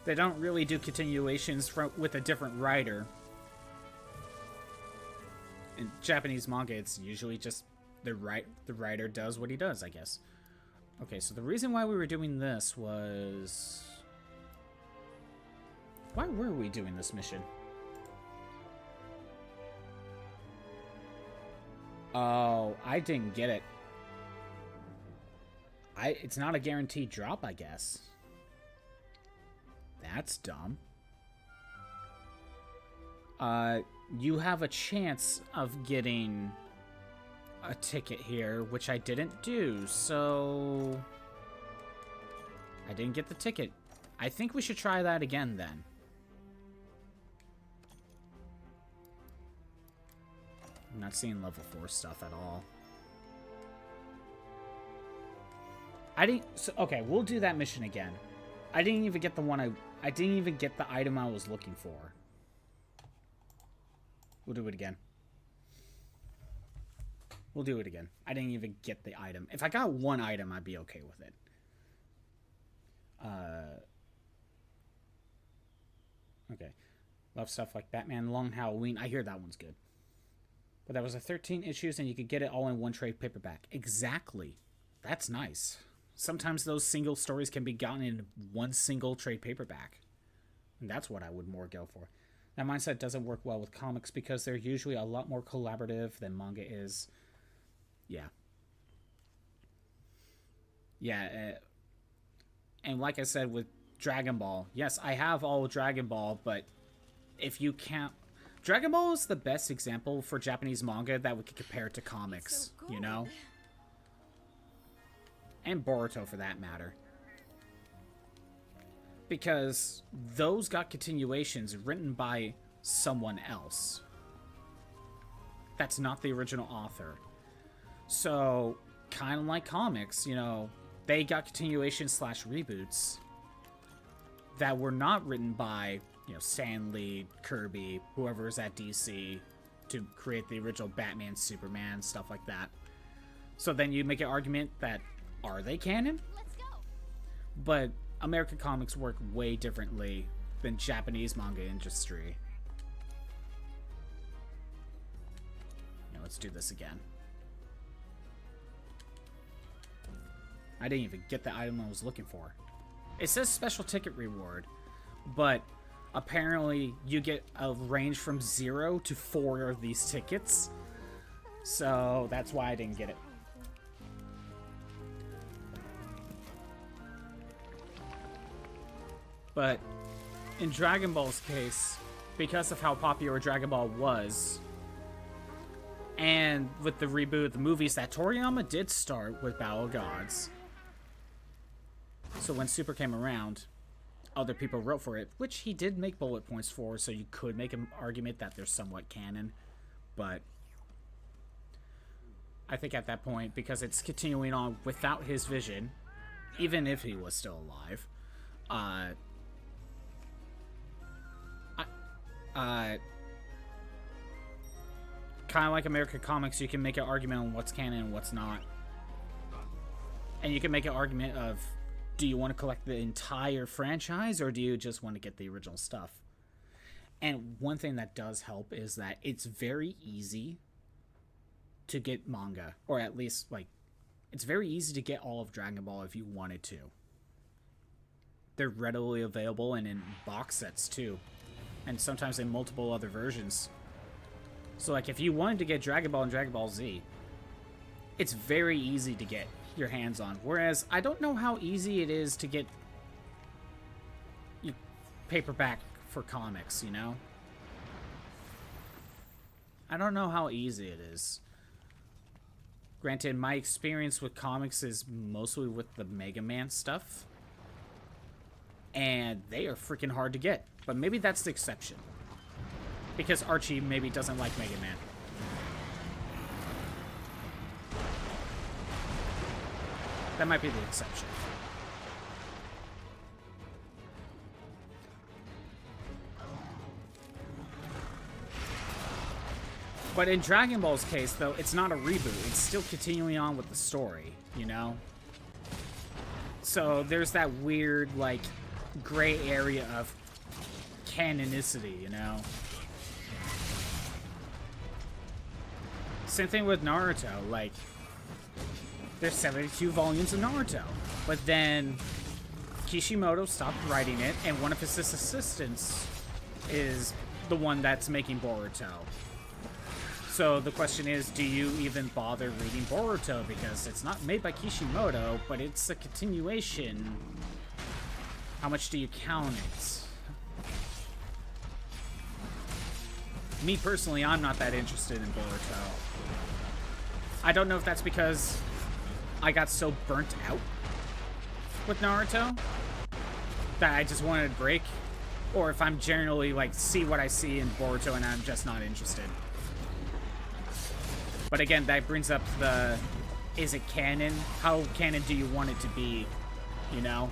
They don't really do continuations with a different writer. In Japanese manga, it's usually just the writer does what he does, I guess. Okay, so the reason why we were doing this was... Why were we doing this mission? Oh, I didn't get it. It's not a guaranteed drop, I guess. That's dumb. You have a chance of getting a ticket here, which I didn't do, so... I didn't get the ticket. I think we should try that again, then. I'm not seeing level 4 stuff at all. Okay, we'll do that mission again. I didn't even get the one I didn't even get the item I was looking for. We'll do it again. We'll do it again. I didn't even get the item. If I got one item, I'd be okay with it. Okay. Love stuff like Batman Long Halloween. I hear that one's good. But that was a 13 issues and you could get it all in one trade paperback. Exactly. That's nice. Sometimes those single stories can be gotten in one single trade paperback. And that's what I would more go for. That mindset doesn't work well with comics because they're usually a lot more collaborative than manga is. Yeah. Yeah, And like I said with Dragon Ball, yes, I have all of Dragon Ball, but if you can't... Dragon Ball is the best example for Japanese manga that we could compare to comics, so you know? And Boruto, for that matter. Because those got continuations written by someone else. That's not the original author. So, kind of like comics, you know, they got continuations slash reboots that were not written by, you know, Stan Lee, Kirby, whoever's at DC to create the original Batman, Superman, stuff like that. So then you make an argument that, are they canon? Let's go. But American comics work way differently than Japanese manga industry. Yeah, let's do this again. I didn't even get the item I was looking for. It says special ticket reward, but apparently you get a range from 0 to 4 of these tickets. So that's why I didn't get it. But in Dragon Ball's case, because of how popular Dragon Ball was, and with the reboot of the movies, that Toriyama did start with Battle of Gods. So when Super came around, other people wrote for it, which he did make bullet points for, so you could make an argument that they're somewhat canon. But I think at that point, because it's continuing on without his vision, even if he was still alive, kind of like American comics, you can make an argument on what's canon and what's not. And you can make an argument of, do you want to collect the entire franchise, or do you just want to get the original stuff? And one thing that does help is that it's very easy to get manga, or at least, like, it's very easy to get all of Dragon Ball if you wanted to. They're readily available and in box sets too, and sometimes in multiple other versions. So like if you wanted to get Dragon Ball and Dragon Ball Z, it's very easy to get your hands on. Whereas I don't know how easy it is to get paperback for comics, you know? I don't know how easy it is. Granted, my experience with comics is mostly with the Mega Man stuff, and they are freaking hard to get. But maybe that's the exception, because Archie maybe doesn't like Mega Man. That might be the exception. But in Dragon Ball's case, though, it's not a reboot. It's still continuing on with the story, you know? So there's that weird, like, gray area of canonicity, you know? Same thing with Naruto. Like, there's 72 volumes of Naruto. But then Kishimoto stopped writing it, and one of his assistants is the one that's making Boruto. So the question is, do you even bother reading Boruto? Because it's not made by Kishimoto, but it's a continuation. How much do you count it? Me personally, I'm not that interested in Boruto. I don't know if that's because I got so burnt out with Naruto that I just wanted a break, or if I'm generally like see what I see in Boruto and I'm just not interested. But again, that brings up the, is it canon? How canon do you want it to be, you know?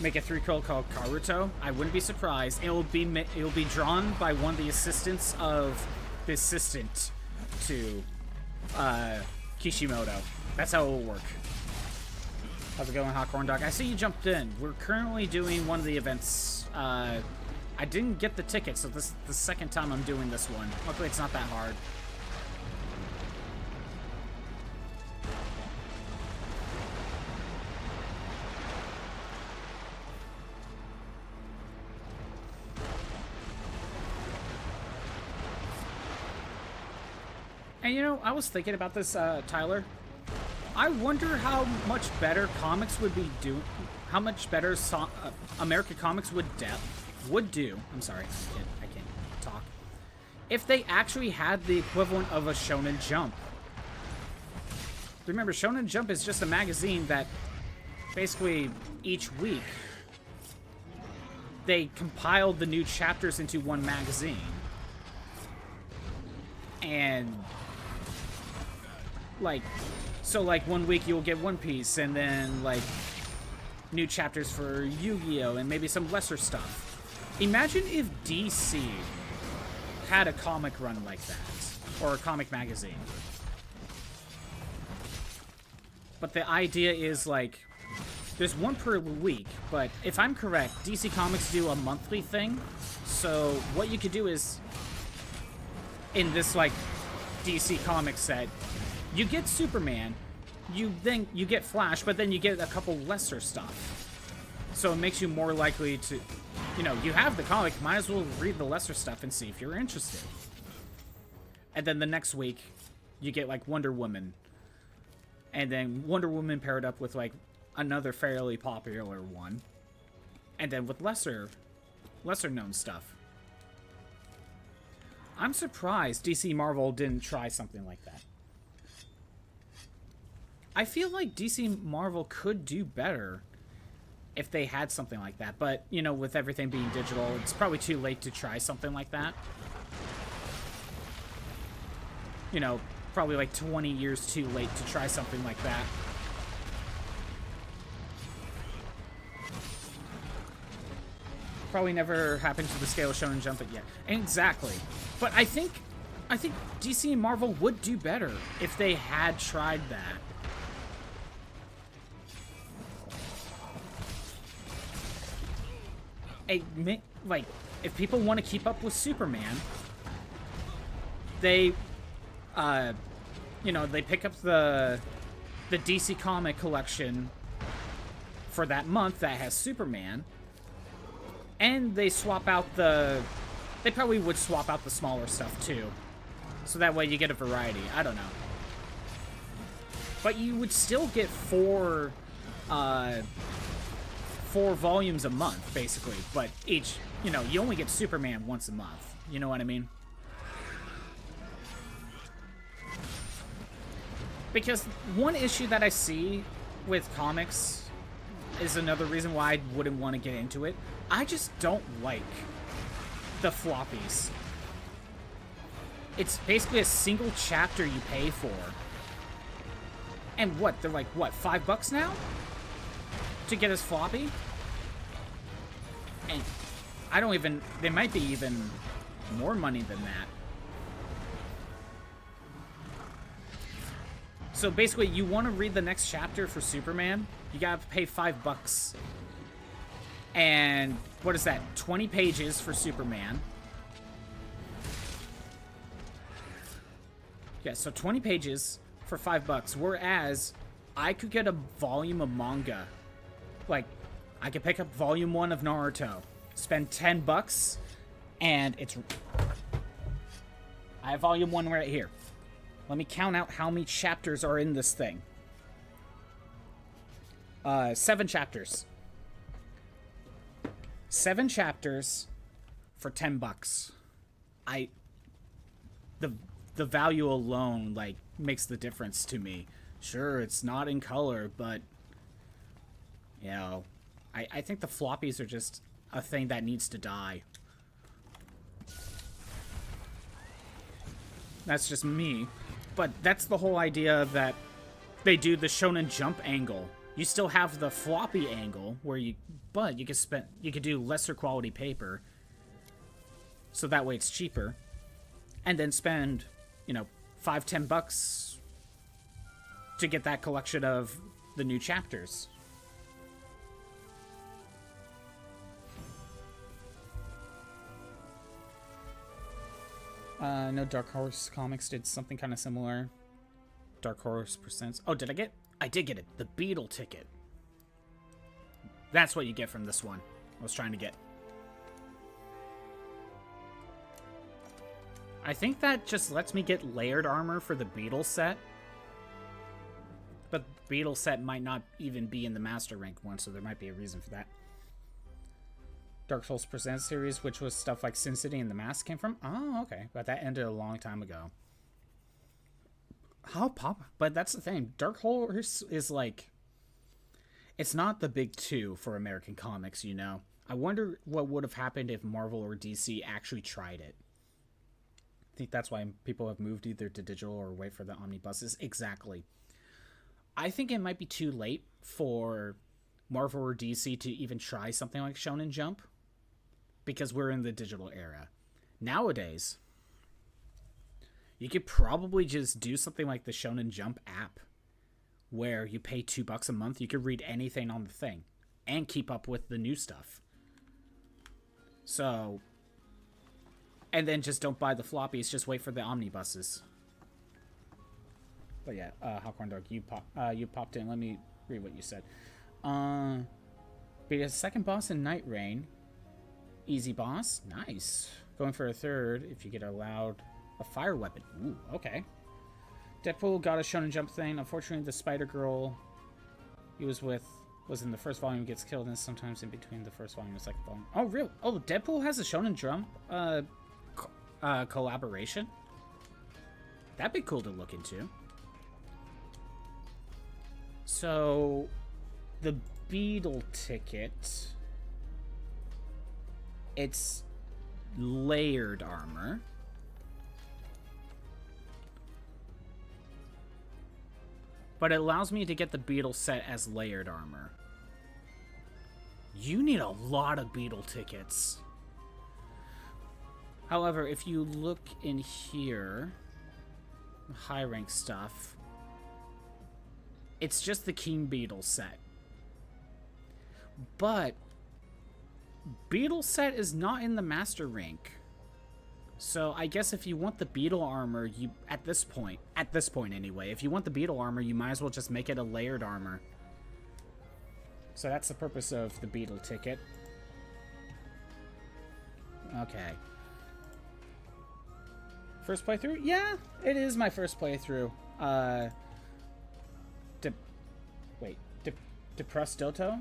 Make a 3-year-old called Karuto? I wouldn't be surprised. It'll be drawn by one of the assistants of the assistant to Kishimoto. That's how it will work. How's it going, Hot Corn Dog? I see you jumped in. We're currently doing one of the events. I didn't get the ticket, so this is the second time I'm doing this one. Luckily, it's not that hard. And you know, I was thinking about this, Tyler. I wonder how much better comics would be doing. How much better American comics would do. I'm sorry, I can't talk. If they actually had the equivalent of a Shonen Jump. Remember, Shonen Jump is just a magazine that basically each week they compiled the new chapters into one magazine. And like, so like 1 week you'll get One Piece, and then like new chapters for Yu-Gi-Oh! And maybe some lesser stuff. Imagine if DC had a comic run like that, or a comic magazine. But the idea is like, there's one per week, but if I'm correct, DC Comics do a monthly thing. So what you could do is, in this like DC Comics set, you get Superman, you get Flash, but then you get a couple lesser stuff. So it makes you more likely to, you know, you have the comic, might as well read the lesser stuff and see if you're interested. And then the next week, you get like Wonder Woman. And then Wonder Woman paired up with like another fairly popular one. And then with lesser known stuff. I'm surprised DC Marvel didn't try something like that. I feel like DC Marvel could do better if they had something like that. But, you know, with everything being digital, it's probably too late to try something like that. You know, probably like 20 years too late to try something like that. Probably never happened to the scale of Shonen Jump yet. Exactly. But I think DC and Marvel would do better if they had tried that. Like, if people want to keep up with Superman, they, you know, they pick up the DC comic collection for that month that has Superman, and they swap out they probably would swap out the smaller stuff too, so that way you get a variety. I don't know, but you would still get four volumes a month, basically, but each, you know, you only get Superman once a month. You know what I mean? Because one issue that I see with comics is another reason why I wouldn't want to get into it. I just don't like the floppies. It's basically a single chapter you pay for. And what, they're like, what, $5 now? To get his floppy? And I don't even, they might be even more money than that. So basically, you want to read the next chapter for Superman, you gotta pay $5. And what is that? 20 pages for Superman. Yeah, so 20 pages for $5. Whereas I could get a volume of manga. Like, I could pick up volume 1 of Naruto, spend $10, and it's... I have volume 1 right here. Let me count out how many chapters are in this thing. 7 chapters. 7 chapters for $10. The value alone, like, makes the difference to me. Sure, it's not in color, but, you know, I think the floppies are just a thing that needs to die. That's just me. But that's the whole idea that they do the Shonen Jump angle. You still have the floppy angle where you could do lesser quality paper, so that way it's cheaper, and then spend, you know, $5-10 to get that collection of the new chapters. No, Dark Horse Comics did something kind of similar. Dark Horse Presents. Oh, I did get it. The Beetle ticket. That's what you get from this one. I was trying to get. I think that just lets me get layered armor for the Beetle set. But beetle set might not even be in the Master Rank one, so there might be a reason for that. Dark Souls Presents series, which was stuff like Sin City and The Mask came from? Oh, okay. But that ended a long time ago. How pop? But that's the thing. Dark Horse is like... It's not the big two for American comics, you know? I wonder what would have happened if Marvel or DC actually tried it. I think that's why people have moved either to digital or wait for the omnibuses. Exactly. I think it might be too late for Marvel or DC to even try something like Shonen Jump, because we're in the digital era. Nowadays, you could probably just do something like the Shonen Jump app, where you pay $2 a month, you could read anything on the thing, and keep up with the new stuff. So, and then just don't buy the floppies, just wait for the omnibuses. But yeah, Hawkhorn Dog, you popped in. Let me read what you said. Beat a second boss in Night Rain. Easy boss. Nice. Going for a third if you get allowed a fire weapon. Ooh, okay. Deadpool got a Shonen Jump thing. Unfortunately, the Spider-Girl he was with was in the first volume, gets killed, and sometimes in between the first volume and the second volume. Oh, real? Oh, Deadpool has a Shonen Jump collaboration? That'd be cool to look into. So, the Beetle ticket, it's layered armor. But it allows me to get the Beetle set as layered armor. You need a lot of Beetle tickets. However, if you look in here, high rank stuff, it's just the King Beetle set. But Beetle set is not in the Master Rank. So I guess if you want the Beetle armor, you at this point anyway, if you want the Beetle armor, you might as well just make it a layered armor. So that's the purpose of the Beetle ticket. Okay. First playthrough? Yeah, it is my first playthrough. Depressed Doto?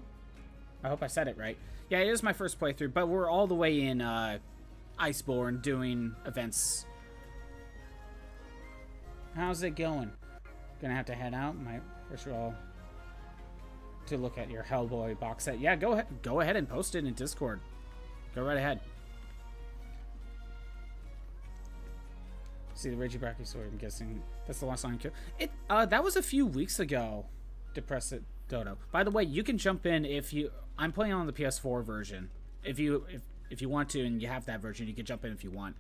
I hope I said it right. Yeah, it is my first playthrough, but we're all the way in Iceborne doing events. How's it going? Gonna have to head out. First of all, to look at your Hellboy box set. Yeah, go ahead and post it in Discord. Go right ahead. See the Reggie Bracky sword. I'm guessing that's the last line. That was a few weeks ago. Depress it, Dodo. By the way, you can jump in if you. I'm playing on the PS4 version. If you want to and you have that version, you can jump in if you want.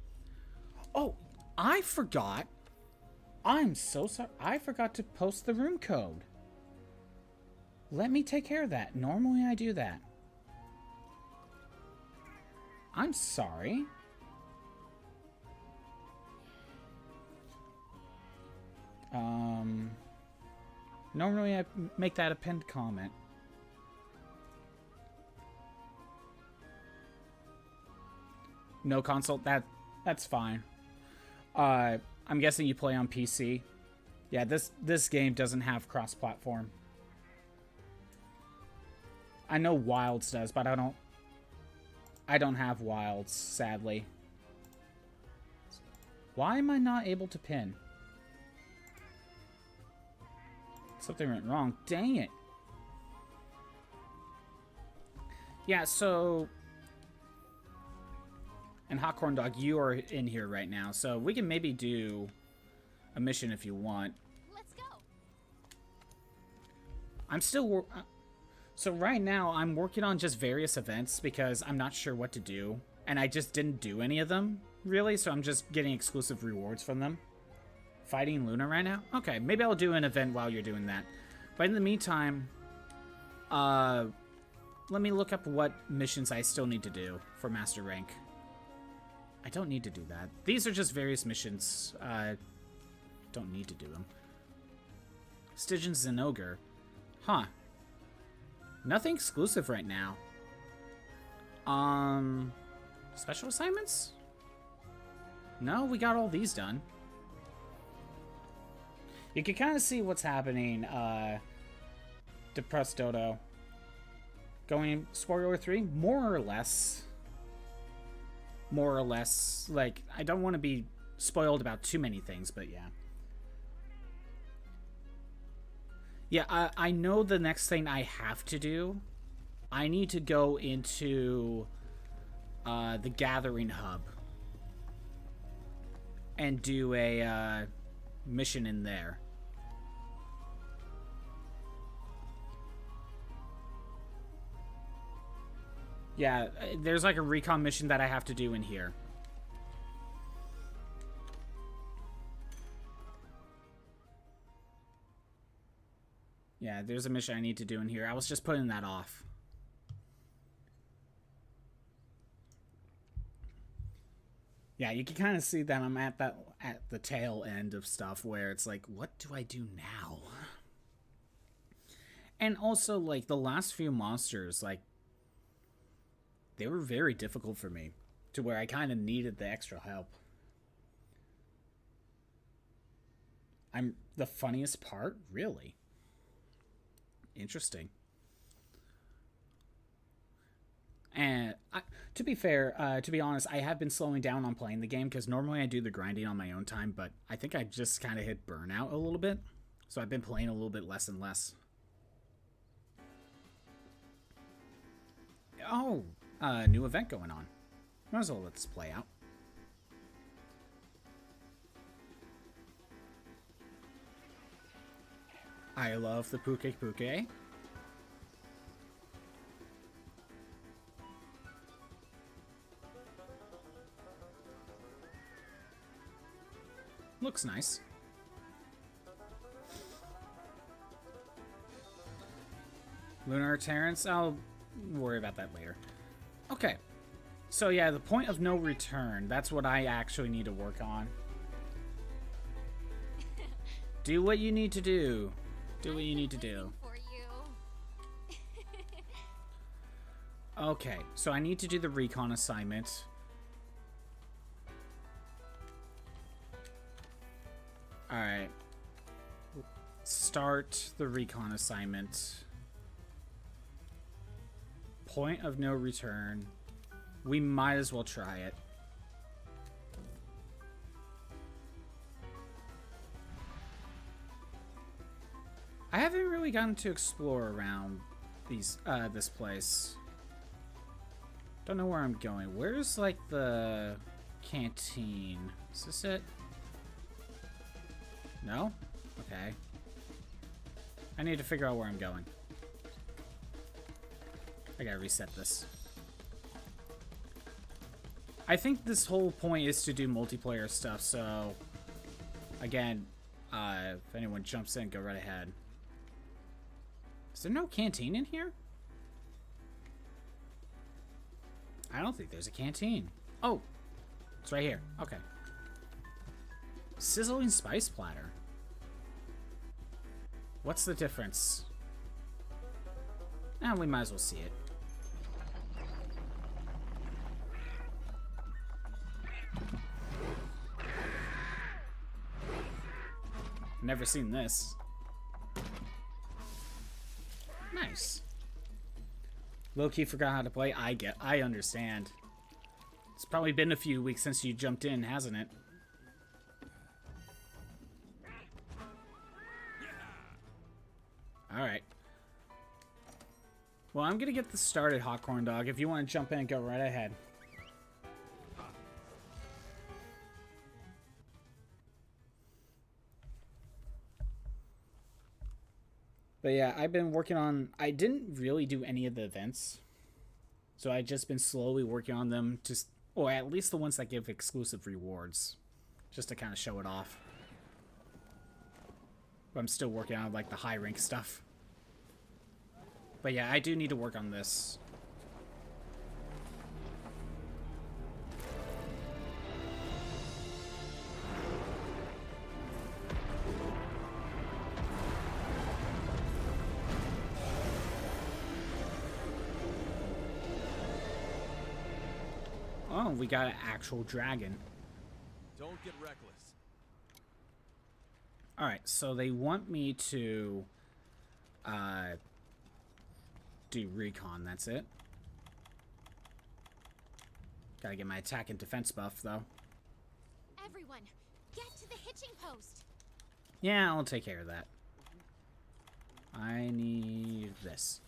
Oh, I forgot. I'm so sorry. I forgot to post the room code. Let me take care of that. Normally I do that. I'm sorry. Normally I make that a pinned comment. No console? That's fine. I'm guessing you play on PC. Yeah, this game doesn't have cross-platform. I know Wilds does, but I don't have Wilds, sadly. Why am I not able to pin? Something went wrong. Dang it. Yeah, so... And Hawkhorn Dog, you are in here right now, so we can maybe do a mission if you want. Let's go. I'm still... So right now, I'm working on just various events because I'm not sure what to do. And I just didn't do any of them, really, so I'm just getting exclusive rewards from them. Fighting Luna right now? Okay, maybe I'll do an event while you're doing that. But in the meantime, let me look up what missions I still need to do for Master Rank. I don't need to do that. These are just various missions. Don't need to do them. Stygian's an ogre. Huh. Nothing exclusive right now. Special assignments? No, we got all these done. You can kind of see what's happening Depressed Dodo. Going spoiler 3? More or less. More or less. Like, I don't want to be spoiled about too many things, but yeah. Yeah, I know the next thing I have to do. I need to go into the Gathering Hub and do a mission in there. Yeah, there's like a recon mission that I have to do in here. Yeah, there's a mission I need to do in here. I was just putting that off. Yeah, you can kind of see that I'm at the tail end of stuff where it's like, what do I do now? And also, like, the last few monsters, like, they were very difficult for me to where I kind of needed the extra help. I'm the funniest part? Really? Interesting. And to be fair, to be honest, I have been slowing down on playing the game because normally I do the grinding on my own time, but I think I just kind of hit burnout a little bit. So I've been playing a little bit less and less. Oh, new event going on. Might as well let this play out. I love the Puke Puke. Looks nice. Lunar Terrence? I'll worry about that later. Okay. So yeah, the point of no return. That's what I actually need to work on. Do what you need to do. Do what you need to do. Okay, so I need to do the recon assignment. Alright. Start the recon assignment. Point of no return. We might as well try it. I haven't really gotten to explore around these this place. Don't know where I'm going. Where's like the canteen? Is this it? No? Okay. I need to figure out where I'm going. I gotta reset this. I think this whole point is to do multiplayer stuff, so again, if anyone jumps in, go right ahead. Is there no canteen in here? I don't think there's a canteen. Oh, it's right here. Okay. Sizzling spice platter. What's the difference? We might as well see it. Never seen this. Nice. Low-key forgot how to play. I understand. It's probably been a few weeks since you jumped in, hasn't it? Alright. Well, I'm gonna get this started, Hot Corn Dog. If you want to jump in, go right ahead. But yeah, I've been working on... I didn't really do any of the events. So I've just been slowly working on them. Or at least the ones that give exclusive rewards. Just to kind of show it off. But I'm still working on like the high rank stuff. But yeah, I do need to work on this. Oh, we got an actual dragon. Don't get reckless. Alright, so they want me to do Recon, that's it. Gotta get my attack and defense buff, though. Everyone, get to the hitching post. Yeah, I'll take care of that. I need this.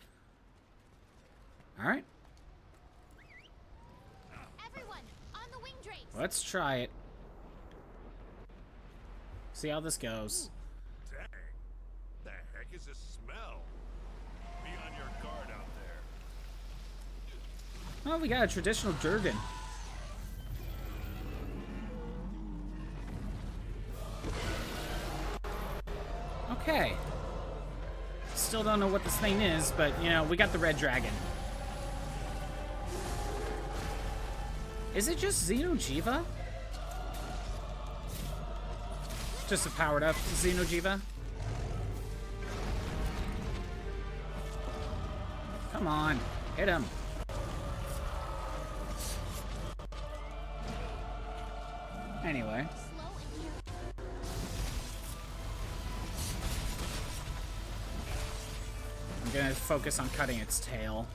Alright. Everyone, on the wing drapes. Let's try it. See how this goes. Dang. The heck is this smell? Be on your guard out there. Oh, we got a traditional Durgan. Okay. Still don't know what this thing is, but, you know, we got the red dragon. Is it just Safi'jiiva? Just a powered up Safi'jiiva? Come on, hit him. Anyway. Slow and careful. I'm gonna focus on cutting its tail.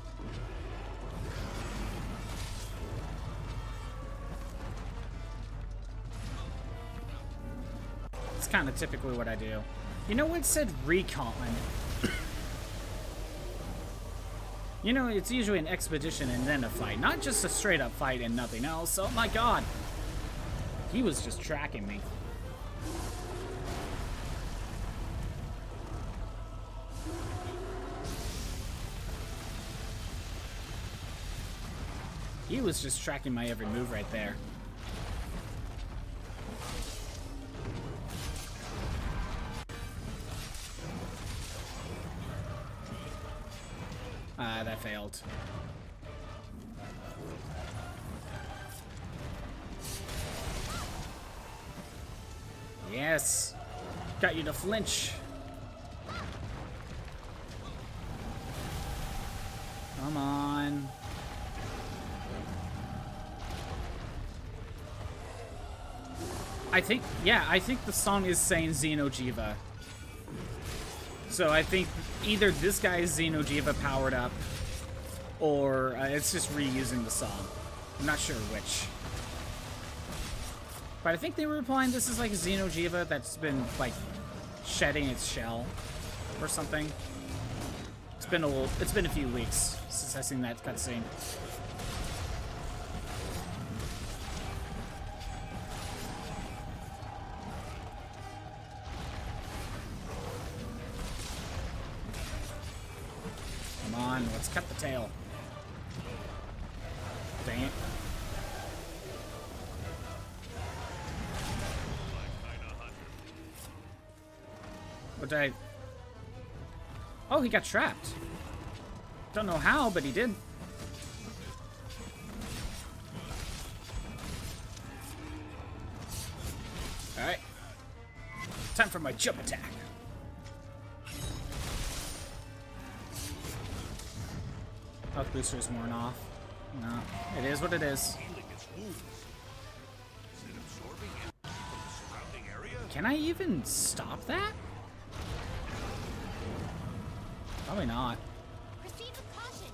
It's kind of typically what I do. You know what said Recon? You know, it's usually an expedition and then a fight, not just a straight up fight and nothing else. Oh my god. He was just tracking me. He was just tracking my every move right there. That failed. Yes. Got you to flinch. Come on. I think the song is saying Safi'jiiva. So I think either this guy is Safi'jiiva powered up, or it's just reusing the song. I'm not sure which. But I think they were implying this is like a Safi'jiiva that's been, like, shedding its shell or something. It's been a few weeks since I've seen that cutscene. Come on, let's cut the tail. Dang it. What did I... Oh, he got trapped. Don't know how, but he did. Alright. Time for my jump attack. Health booster is worn off. No, it is what it is. Can I even stop that? Probably not. Proceed with caution.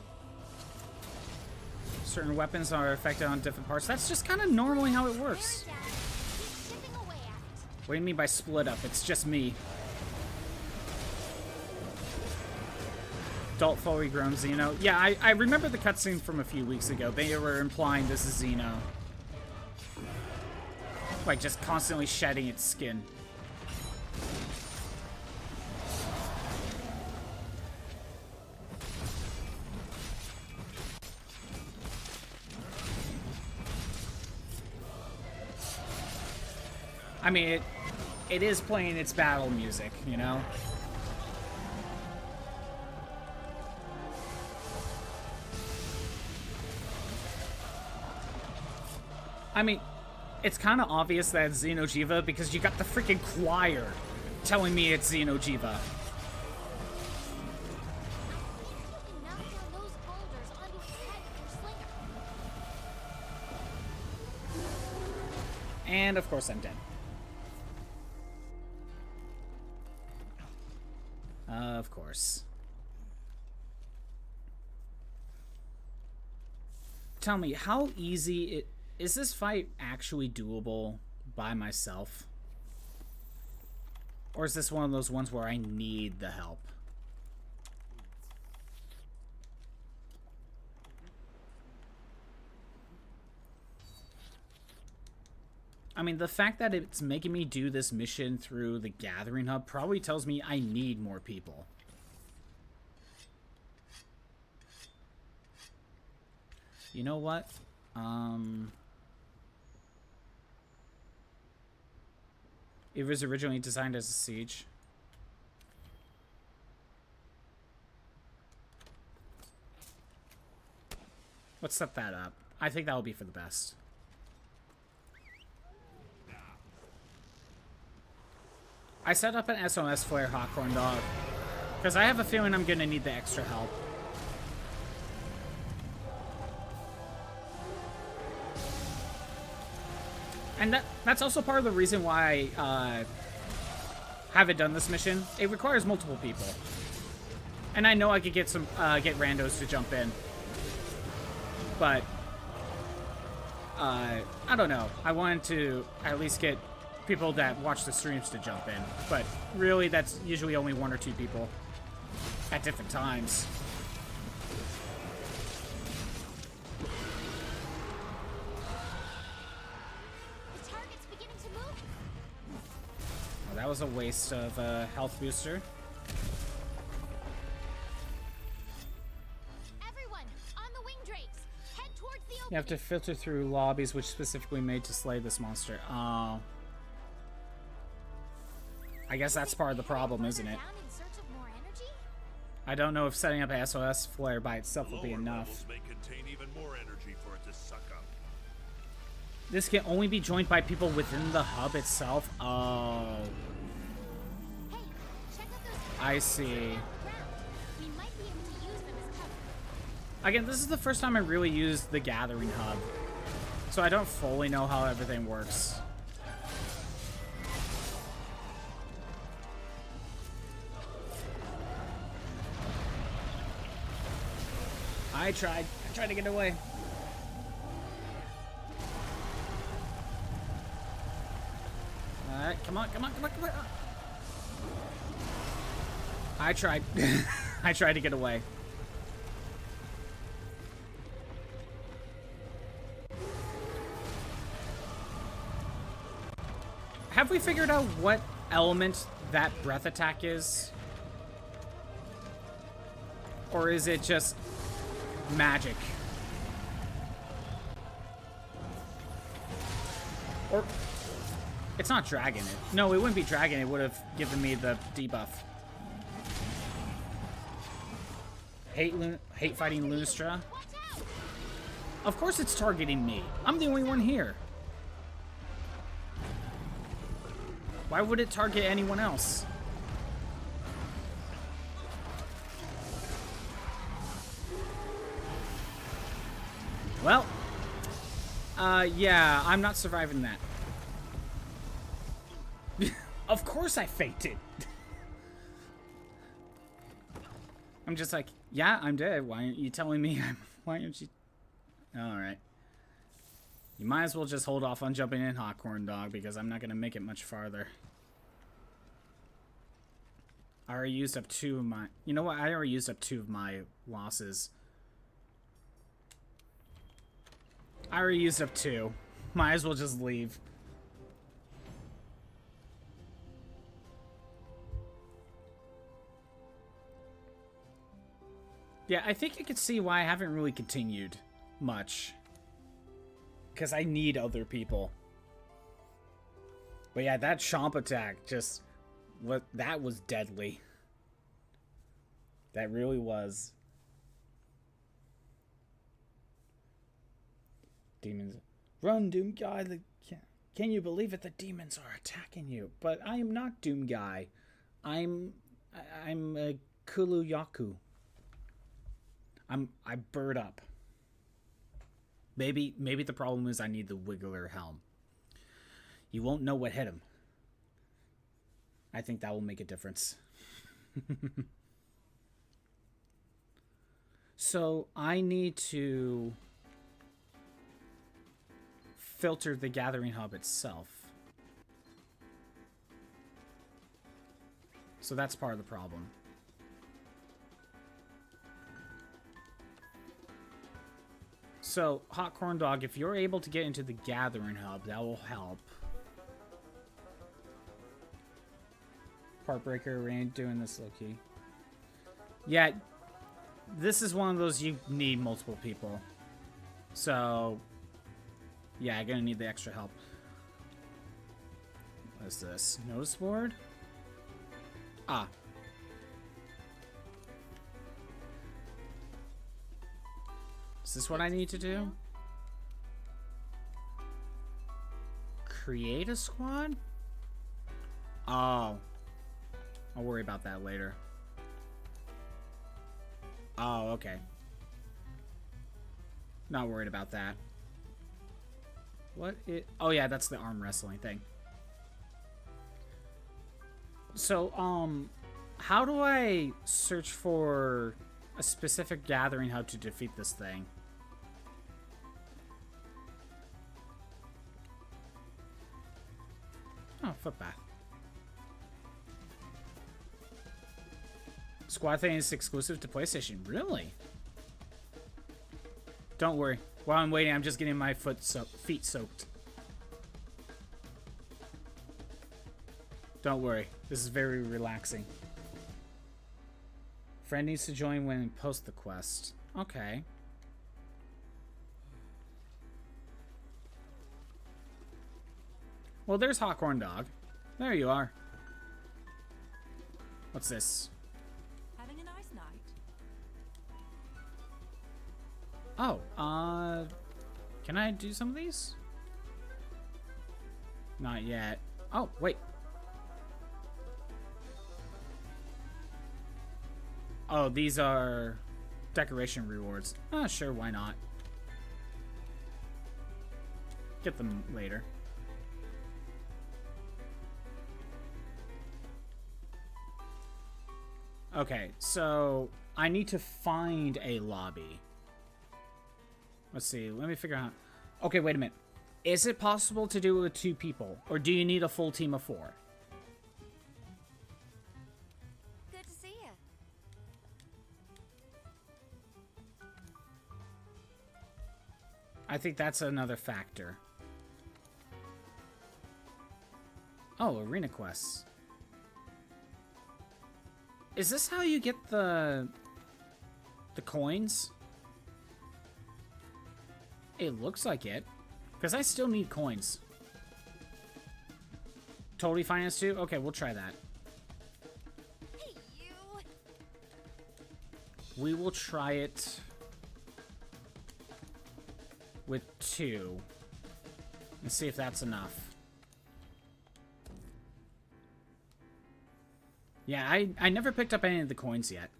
Certain weapons are affected on different parts. That's just kind of normally how it works. Bear down. Keep chipping away at it. What do you mean by split up? It's just me. Adult fully grown Xeno. Yeah, I remember the cutscene from a few weeks ago. They were implying this is Xeno. Like, just constantly shedding its skin. I mean, it is playing its battle music, you know? I mean, it's kind of obvious that it's Safi'jiiva because you got the freaking choir telling me it's Safi'jiiva. You can knock down those boulders onto its head with your slinger. And of course I'm dead. Of course. tell me, how easy is this fight actually doable by myself? Or is this one of those ones where I need the help? I mean, the fact that it's making me do this mission through the Gathering Hub probably tells me I need more people. You know what? It was originally designed as a siege. Let's set that up. I think that will be for the best. I set up an SOS flare Hawkhorn Dog because I have a feeling I'm gonna need the extra help. And that's also part of the reason why I haven't done this mission. It requires multiple people. And I know I could get some get randos to jump in. But I don't know. I wanted to at least get people that watch the streams to jump in. But really that's usually only 1 or 2 people at different times. That was a waste of a health booster. Everyone, on the wing drakes, head towards the opening. You have to filter through lobbies which specifically made to slay this monster. Oh. I guess that's part of the problem, isn't it? Down in search of more energy? I don't know if setting up an SOS flare by itself will be enough. May contain even more energy for it to suck up. This can only be joined by people within the hub itself. Oh. Hey, check out those I see. ground. We might be able to use them as cover. Again, this is the first time I really used the Gathering Hub. So I don't fully know how everything works. I tried to get away. Alright, come on. I tried. I tried to get away. Have we figured out what element that breath attack is? Or is it just magic? Or it's not dragon it. No, it wouldn't be dragon. It would have given me the debuff. Hate fighting Lustra. Of course it's targeting me. I'm the only one here. Why would it target anyone else? Well, yeah, I'm not surviving that. Of course I faked it. I'm just like, yeah, I'm dead. Why aren't you telling me? Why aren't you? All right. You might as well just hold off on jumping in, Hawkhorn Dog, because I'm not going to make it much farther. I already used up 2 of my... You know what? I already used up 2 of my losses. I already used up 2. Might as well just leave. Yeah, I think you can see why I haven't really continued much. Because I need other people. But yeah, that chomp attack just... that was deadly. That really was. Demons. Run, Doom Guy. Can you believe it? The demons are attacking you. But I am not Doom Guy. I'm a Kuluyaku. I bird up. Maybe the problem is I need the Wiggler helm. You won't know what hit him. I think that will make a difference. So I need to filter the gathering hub itself. So that's part of the problem. So, Hot Corn Dog, if you're able to get into the gathering hub, that will help. Partbreaker, we ain't doing this low-key. Yeah, this is one of those you need multiple people. So, yeah, I'm gonna need the extra help. What is this? Notice board? Ah. Is this what I need to do? Create a squad? Oh. I'll worry about that later. Oh, okay. Not worried about that. What it? Oh yeah, that's the arm wrestling thing. So, how do I search for a specific gathering hub to defeat this thing? Oh, footpath. Squad thing is exclusive to PlayStation. Really? Don't worry. While I'm waiting, I'm just getting my feet soaked. Don't worry. This is very relaxing. Friend needs to join when post the quest. Okay. Well, there's Hot Corn Dog. There you are. What's this? Having a nice night. Oh, can I do some of these? Not yet. Oh, wait. Oh, these are decoration rewards. Ah, sure, why not? Get them later. Okay, so I need to find a lobby. Let's see, let me figure out. Okay, wait a minute. Is it possible to do it with 2 people? Or do you need a full team of 4? Good to see you. I think that's another factor. Oh, arena quests. Is this how you get the coins? It looks like it. Because I still need coins. Totally finance too? Okay, we'll try that. Hey, you. We will try it with 2. And see if that's enough. Yeah, I never picked up any of the coins yet.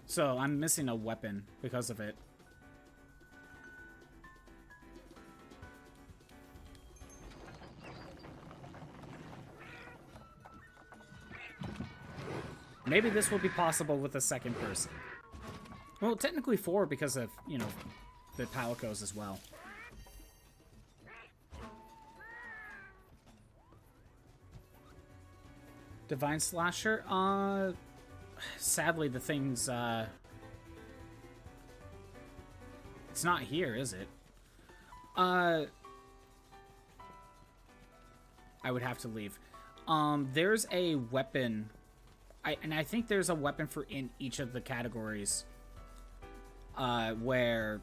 So I'm missing a weapon because of it. Maybe this will be possible with a second person. Well, technically 4 because of, you know, the Palicos as well. Divine Slasher? Sadly the thing's, it's not here, is it? I would have to leave. There's a weapon... I think there's a weapon for in each of the categories where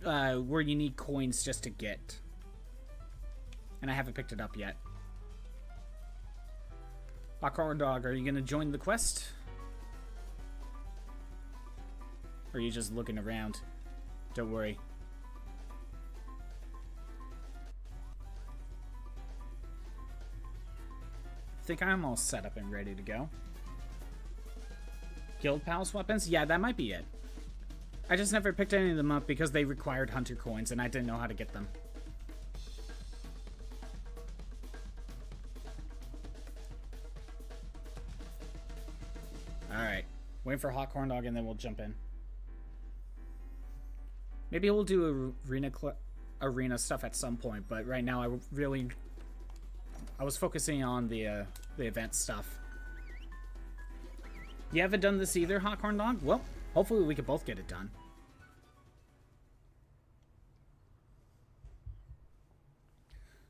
you need coins just to get. And I haven't picked it up yet. Popcorn Dog, are you going to join the quest? Or are you just looking around? Don't worry. I think I'm all set up and ready to go. Guild Palace weapons? Yeah, that might be it. I just never picked any of them up because they required hunter coins and I didn't know how to get them. Alright. Waiting for Hot Corn Dog and then we'll jump in. Maybe we'll do arena stuff at some point, but right now I was focusing on the event stuff. You haven't done this either, Hot Corn Dog? Well, hopefully we can both get it done.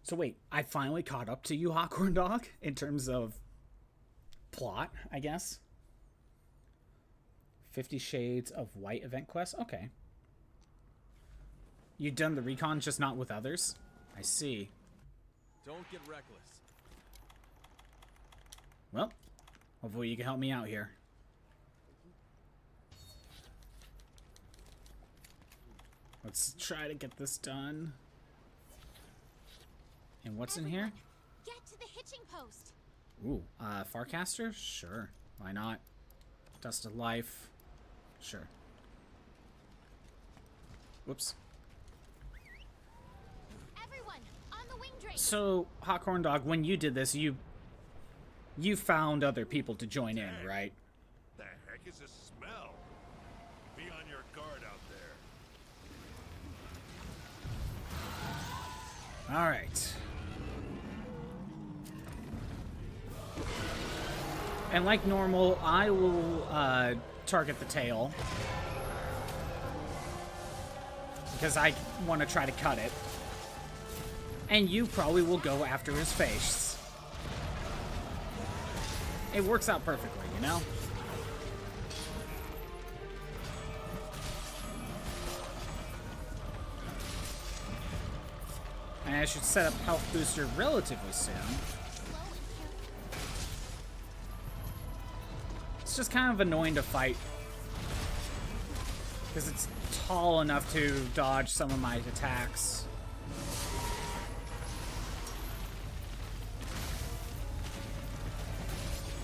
So wait, I finally caught up to you, Hot Corn Dog, in terms of plot, I guess. 50 Shades of White event quest? Okay. You've done the recon, just not with others? I see. Don't get reckless. Well, hopefully you can help me out here. Let's try to get this done. And what's in here? Get to the hitching post. Ooh, Farcaster? Sure. Why not? Dust of Life. Sure. Whoops. Everyone, on the wing drain. So, Hot Corn Dog, when you did this, you found other people to join in, right? The heck is this smell? Be on your guard out there. All right. And like normal, I will target the tail. Because I want to try to cut it. And you probably will go after his face. It works out perfectly, you know? And I should set up health booster relatively soon. It's just kind of annoying to fight. Because it's tall enough to dodge some of my attacks.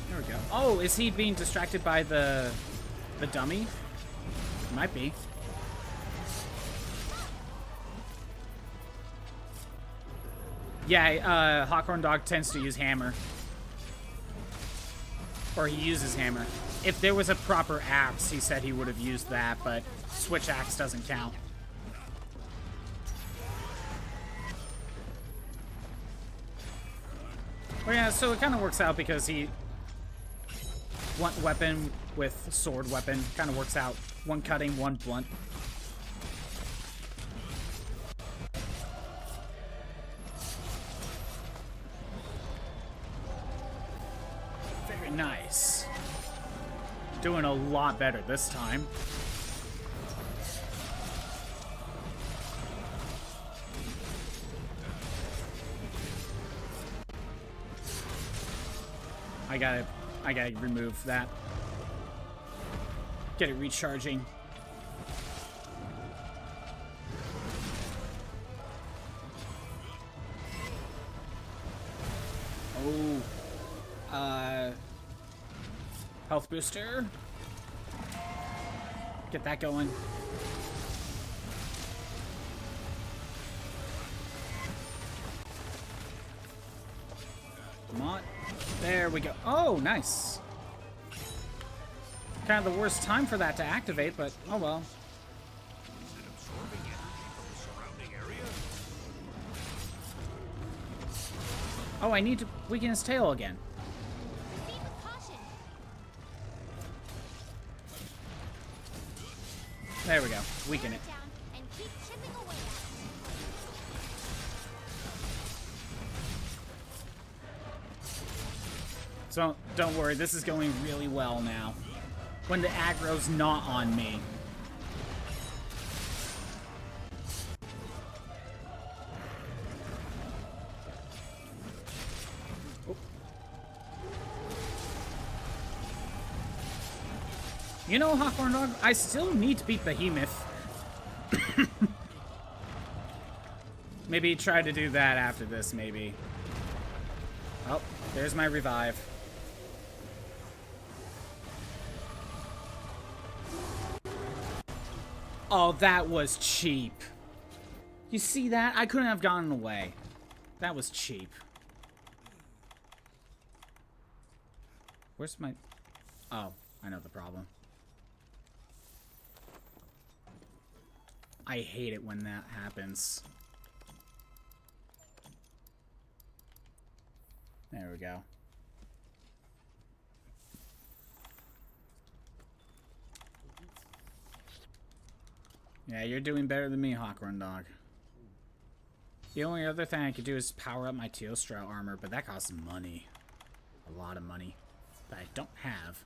There we go. Oh, is he being distracted by the dummy? Might be. Yeah, Hot Corn Dog tends to use hammer. Or he uses hammer. If there was a proper axe, he said he would have used that, but switch axe doesn't count. Well, yeah, so it kind of works out because he... Blunt weapon with sword weapon kind of works out. One cutting, one blunt. Very nice. Doing a lot better this time. I gotta remove that. Get it recharging. Oh. Health booster. Get that going. Come on. There we go. Oh, nice. Kind of the worst time for that to activate, but oh well. Is it absorbing energy from the surrounding area? Oh, I need to weaken his tail again. Proceed with caution. There we go. Weaken it. Down and keep chipping away at it. So don't worry, this is going really well now. When the aggro's not on me. Oh. You know, Hot Corn Dog, I still need to beat Behemoth. Maybe try to do that after this, maybe. Oh, there's my revive. Oh, that was cheap. You see that? I couldn't have gotten away. That was cheap. Where's my... Oh, I know the problem. I hate it when that happens. There we go. Yeah, you're doing better than me, Hawkhorn Dog. The only other thing I could do is power up my Teostra armor, but that costs money. A lot of money. That I don't have.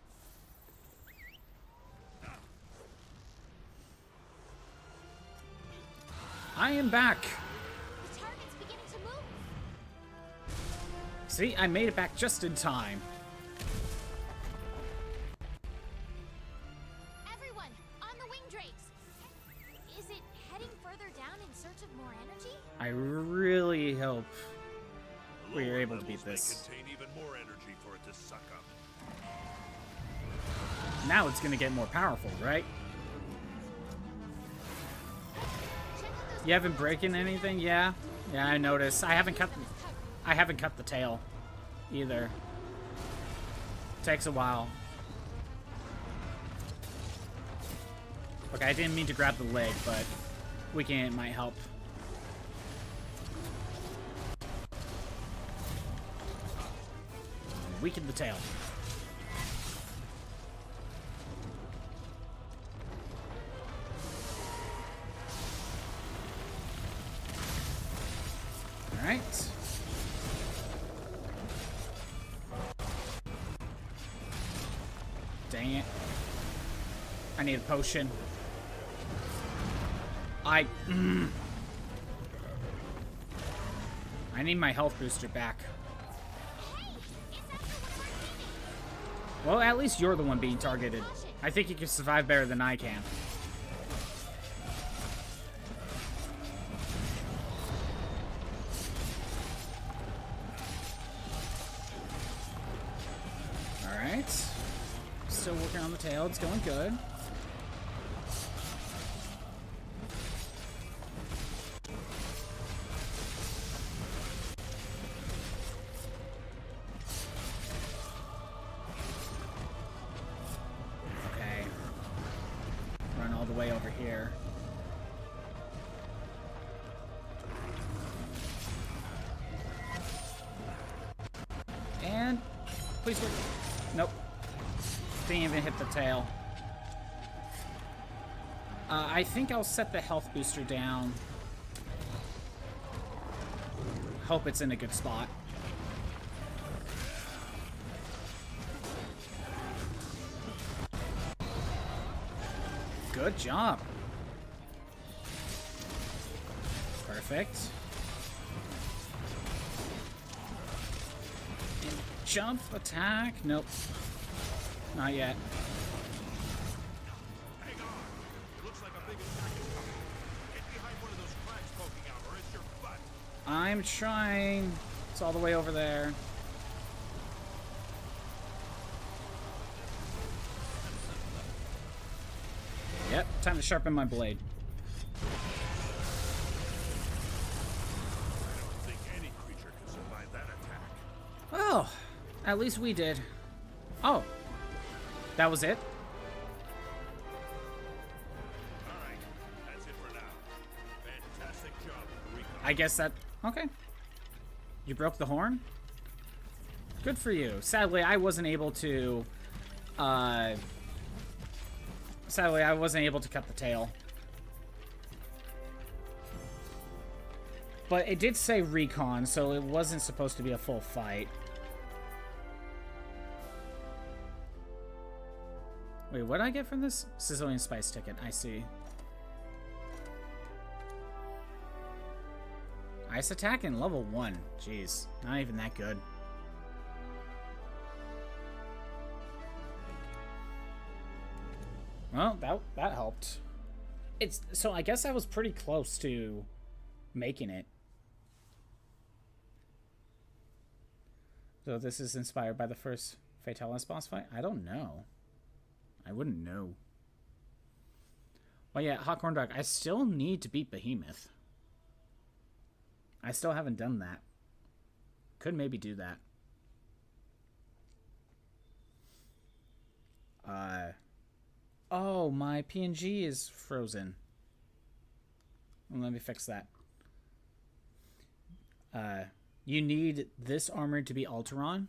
I am back! The target's beginning to move. See, I made it back just in time. Everyone, on the wing drakes. Is it heading further down in search of more energy? I really hope we are Lower able to levels beat may this. contain even more energy for it to suck up. Now it's gonna get more powerful, right? Check out those You haven't broken anything? Yeah. Yeah, I noticed. I haven't cut the tail either. Takes a while. Okay, I didn't mean to grab the leg, but weakening it might help. Weaken the tail. Alright. Dang it. I need a potion. I need my health booster back. Hey, it's actually one of our teammates. Well, at least you're the one being targeted. I think you can survive better than I can. Alright. Still working on the tail. It's going good. Okay. Run all the way over here. And please work. Nope. Didn't even hit the tail. I think I'll set the health booster down. Hope it's in a good spot. Good job. Perfect. And jump, attack. Nope. Not yet. Hang on! It looks like a big attack is coming. Get behind one of those cracks poking out, or it's your butt. I'm trying. It's all the way over there. Yep, time to sharpen my blade. I don't think any creature can survive that attack. Well, at least we did. Oh, that was it? Alright, that's it for now. Fantastic job, Recon. I guess that... Okay. You broke the horn? Good for you. Sadly, I wasn't able to... Sadly, I wasn't able to cut the tail. But it did say Recon, so it wasn't supposed to be a full fight. Wait, what did I get from this? Sicilian Spice ticket, I see. Ice attack in level 1. Jeez, not even that good. Well, that helped. So I guess I was pretty close to making it. So this is inspired by the first Fatalis boss fight? I don't know. I wouldn't know. Well, yeah, Hawkhorn Dog, I still need to beat Behemoth. I still haven't done that. Could maybe do that. Oh, my PNG is frozen. Let me fix that. You need this armor to be Alteron.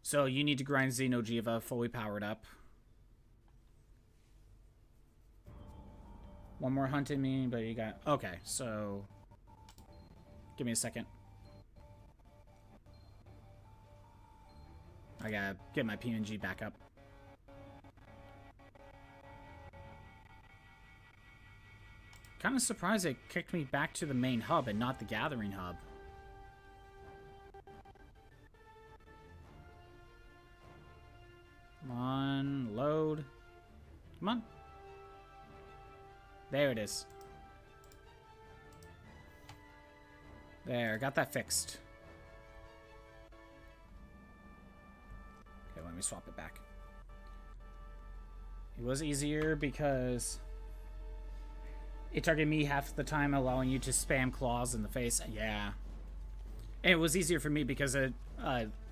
So you need to grind Safi'jiiva fully powered up. One more hunting me, but you got... Okay, so... Give me a second. I gotta get my PNG back up. Kind of surprised it kicked me back to the main hub and not the gathering hub. Come on, load. Come on. There it is. There, got that fixed. Okay, let me swap it back. It was easier because it targeted me half the time, allowing you to spam claws in the face. Yeah. And it was easier for me because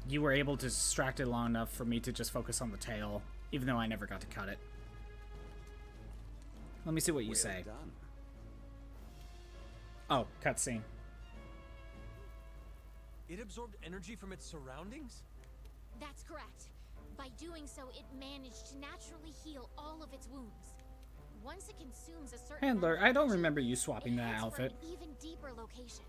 you were able to distract it long enough for me to just focus on the tail, even though I never got to cut it. Let me see what you say. Done. Oh, cutscene. It absorbed energy from its surroundings? That's correct. By doing so, it managed to naturally heal all of its wounds. Once it consumes a certain Handler, amount of I don't energy, remember you swapping it that heads for outfit. an even deeper location.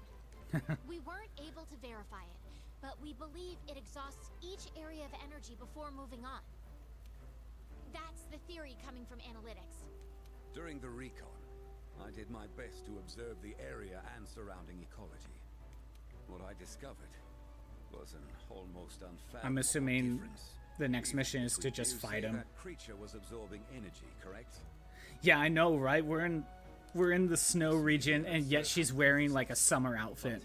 We weren't able to verify it, but we believe it exhausts each area of energy before moving on. That's the theory coming from analytics. During the Recon, I did my best to observe the area and surrounding ecology. What I discovered was an almost unfathomable I'm assuming difference. the next Even mission is if to we just do fight say him. That creature was absorbing energy, correct? Yeah, I know, right? We're in the snow region, and yet she's wearing like a summer outfit.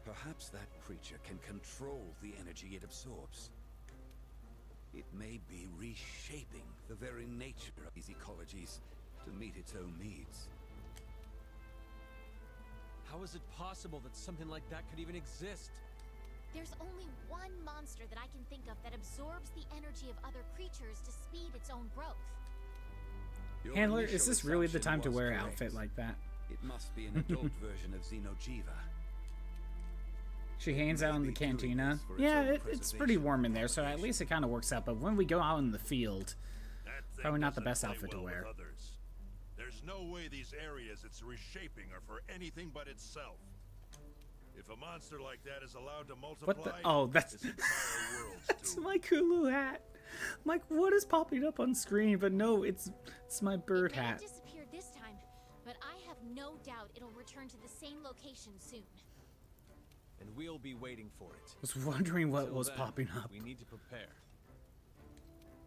Perhaps that creature can control the energy it absorbs. It may be reshaping the very nature of these ecologies to meet its own needs. How is it possible that something like that could even exist? There's only one monster that I can think of that absorbs the energy of other creatures to speed its own growth. Your Handler, initial is this really the assumption time to was wear an correct. outfit like that? It must be an adult version of Safi'jiiva. She hangs out in the Maybe doing cantina. this for its Yeah, own it's pretty preservation warm in and there, so at least it kind of works out. But when we go out in the field, That thing probably not the doesn't best play outfit to well with wear. others. There's no way these areas it's reshaping are for anything but itself. If a monster like that is allowed to multiply, What the? Oh, that's this entire world's that's doomed. my Kulu hat. I'm like, what is popping up on screen? But no, it's my bird It may have hat. disappeared this time, but I have no doubt it'll return to the same location soon. And we'll be waiting for it. I was wondering what Till was then, popping up. We need to prepare.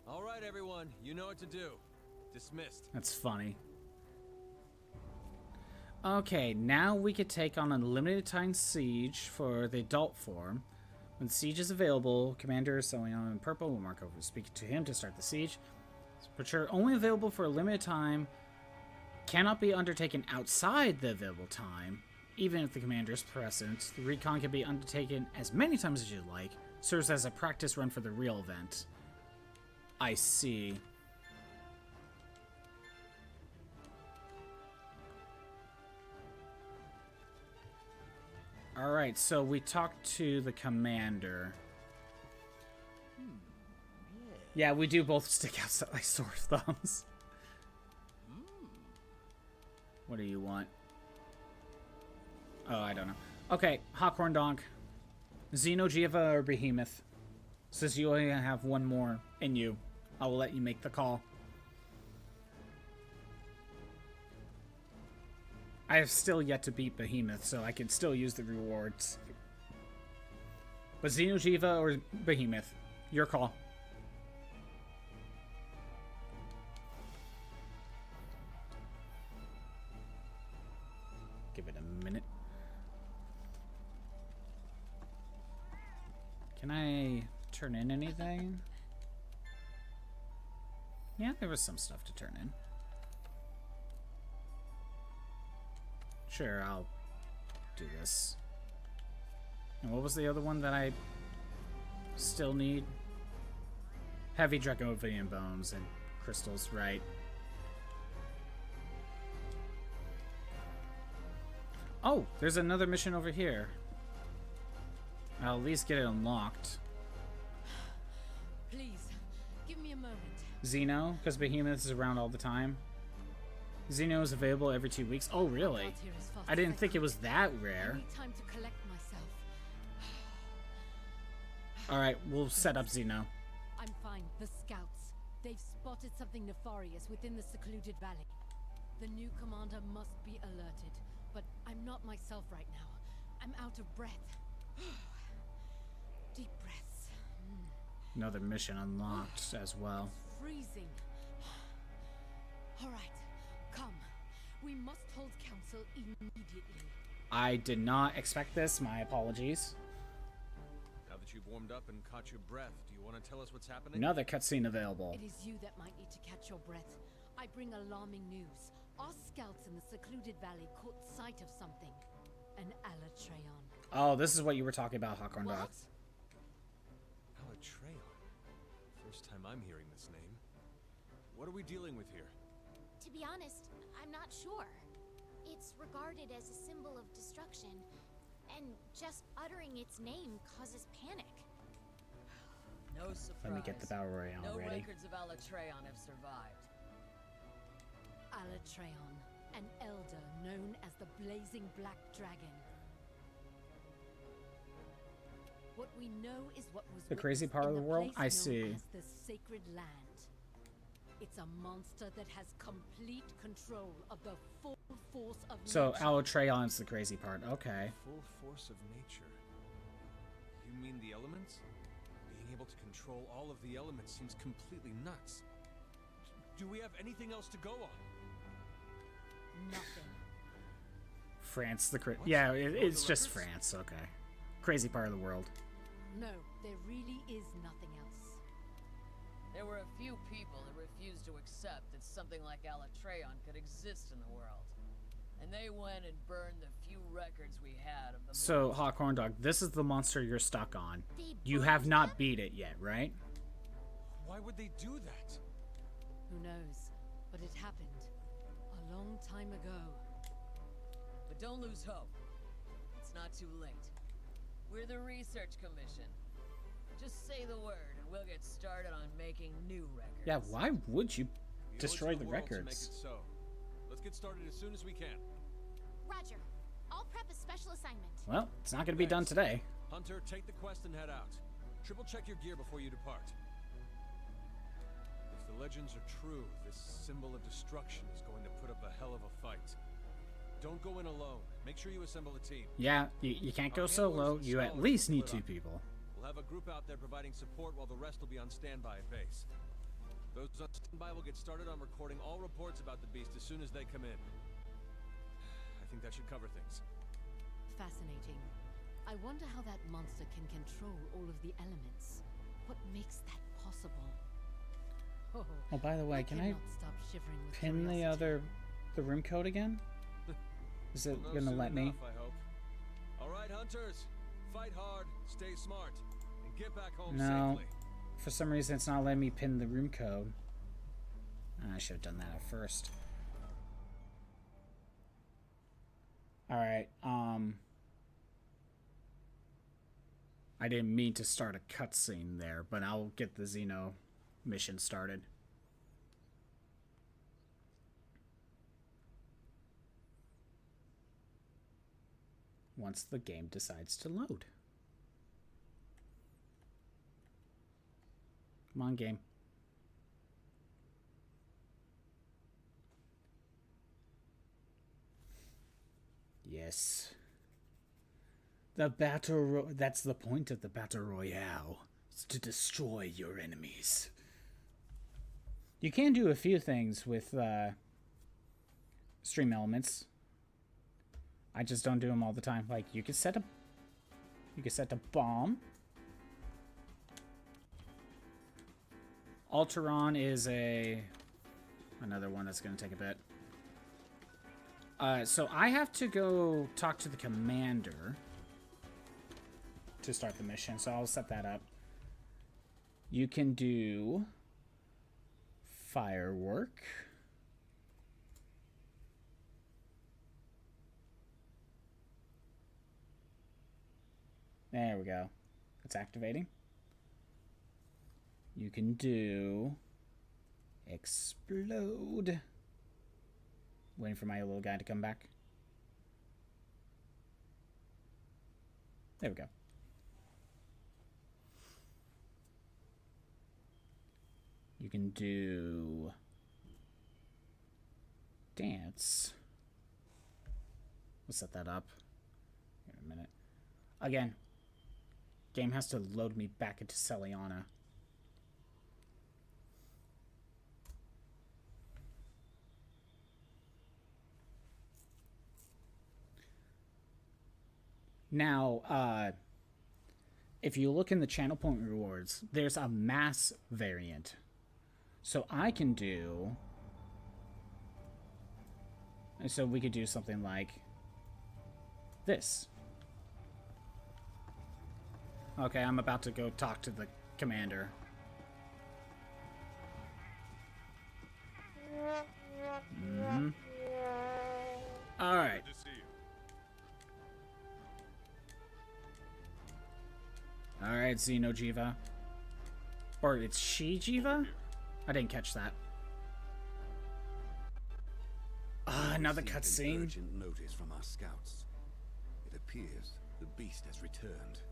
All right, everyone. You know what to do. Dismissed. That's funny. Okay, now we could take on a limited time siege for the adult form. When siege is available, Commander Selion in purple will mark over speaking to him to start the siege. Patrol only available for a limited time. Cannot be undertaken outside the available time. Even if the commander is present, the recon can be undertaken as many times as you like. Serves as a practice run for the real event. I see. Alright, so we talked to the commander. Yeah, we do both stick out like sore thumbs. What do you want? Oh, I don't know. Okay, Hawkhorn Donk. Safi'jiiva or Behemoth? Since you only have one more in you, I will let you make the call. I have still yet to beat Behemoth, so I can still use the rewards. But Safi'jiiva or Behemoth? Your call. Give it a minute. Can I turn in anything? Yeah, there was some stuff to turn in. Sure, I'll do this. And what was the other one that I still need? Heavy Dracovian bones and crystals, right. Oh, there's another mission over here. I'll at least get it unlocked. Please, give me a moment. Xeno, because Behemoth is around all the time. Xeno is available every 2 weeks. Oh, really? Out here as fast I as didn't think can. it was that I rare. need time to collect myself. Alright, we'll set up Xeno. I'm fine. The scouts. They've spotted something nefarious within the secluded valley. The new commander must be alerted, but I'm not myself right now. I'm out of breath. Deep breaths. Another mission unlocked as well. Freezing. All right, come. We must hold council immediately. I did not expect this. My apologies. Now that you've warmed up and caught your breath, do you want to tell us what's happening? Another cutscene available. It is you that might need to catch your breath. I bring alarming news. Our scouts in the secluded valley caught sight of something. An Alatreon. Oh, this is what you were talking about, Hawkhorn Dog. What? Alatreon. First time I'm hearing this name. What are we dealing with here? To be honest, I'm not sure. It's regarded as a symbol of destruction, and just uttering its name causes panic. No surprise. Let me get the Battle Royale no ready. records of Alatreon have survived. Alatreon, an elder known as the Blazing Black Dragon. What we know is what was The crazy witnessed part in of the world? place I known see. as the Sacred Land. It's a monster that has complete control of the full force of So nature. Alatreon's the crazy part. Okay. Full force of nature. You mean the elements? Being able to control all of the elements seems completely nuts. Do we have anything else to go on? Nothing. France, the What? yeah, Oh, it's the just records? France. Okay. Crazy part of the world. No, there really is nothing else. There were a few people that refused to accept that something like Alatreon could exist in the world. And they went and burned the few records we had of the So, Hawkhorn Dog, this is the monster you're stuck on. They You burned have not them? beat it yet, right? Why would they do that? Who knows? But it happened a long time ago. But don't lose hope. It's not too late. We're the Research Commission. Just say the word and we'll get started on making new records. Yeah, why would you We owe it destroy to the world to make records? it so. Let's get started as soon as we can. Roger. I'll prep a special assignment. Well, it's not going to be done Thanks. today. Hunter, take the quest and head out. Triple check your gear before you depart. If the legends are true, this symbol of destruction is going to put up a hell of a fight. Don't go in alone. Make sure you assemble a team. Yeah, you can't go Our solo. handlers and You at scholars least will need split 2 up. people. We'll have a group out there providing support while the rest will be on standby at base. Those on standby will get started on recording all reports about the beast as soon as they come in. I think that should cover things. Fascinating. I wonder how that monster can control all of the elements. What makes that possible? Oh, Oh, by the way, can I cannot stop shivering with pin curiosity. the room code again? Is it We'll know gonna soon let me? enough, I hope. All right, hunters, fight hard, stay smart, and get back home No. safely. For some reason, it's not letting me pin the room code. I should have done that at first. Alright, I didn't mean to start a cutscene there, but I'll get the Xeno mission started. Once the game decides to load. Come on, game. Yes. The that's the point of the battle royale. It's to destroy your enemies. You can do a few things with stream elements. I just don't do them all the time. Like you can set a bomb. Alteron is another one that's going to take a bit. So I have to go talk to the commander to start the mission, so I'll set that up. You can do fire work. There we go. It's activating. You can do... Explode. Waiting for my little guy to come back. There we go. You can do... Dance. We'll set that up. Here in a minute. Again, game has to load me back into Celiana. Now, if you look in the channel point rewards, there's a mass variant. So I can do... So we could do something like this. Okay, I'm about to go talk to the commander. Mm-hmm. Alright. Good to see you. Alright, Safi'jiiva. Or it's Safi'jiiva? I didn't catch that. Another Received an cutscene. urgent notice from our scouts. It appears the beast has returned.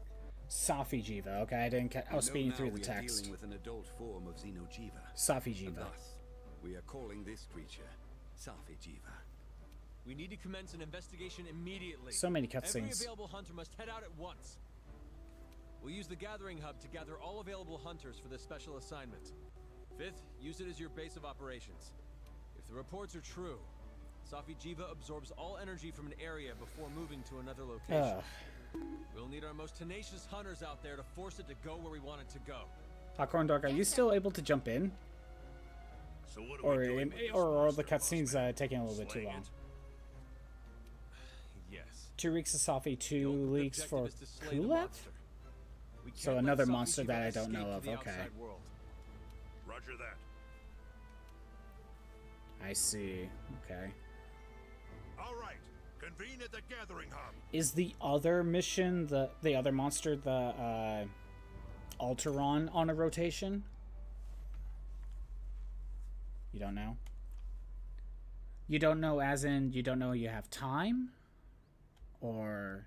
Safi'jiiva. Okay, I didn't catch. I was We know speeding now through the we are text. dealing with an adult form of Xeno'jiiva. And Safi'jiiva. thus, we are calling this creature Safi'jiiva. We need to commence an investigation immediately. So many Every cutscenes. available hunter must head out at once. We'll use the gathering hub to gather all available hunters for this special assignment. Fifth, use it as your base of operations. If the reports are true, Safi'jiiva absorbs all energy from an area before moving to another location. We'll need our most tenacious hunters out there to force it to go where we want it to go. Popcorn Dog, are you still able to jump in? So what are we doing with this Or are the monster, cutscenes boss man? taking a little bit too Slaying long? it? Yes. 2 weeks of Safi, The 2 ultimate leaks objective for is to slay the Kulep? monster. We So can't let another monster Safi'jiiva that I don't know escape of, to the okay. outside world. Roger that. I see. Okay. All right. Convene at the gathering hub. Is the other mission, the other monster, the Alteron, on a rotation? You don't know? You don't know as in you don't know you have time? Or...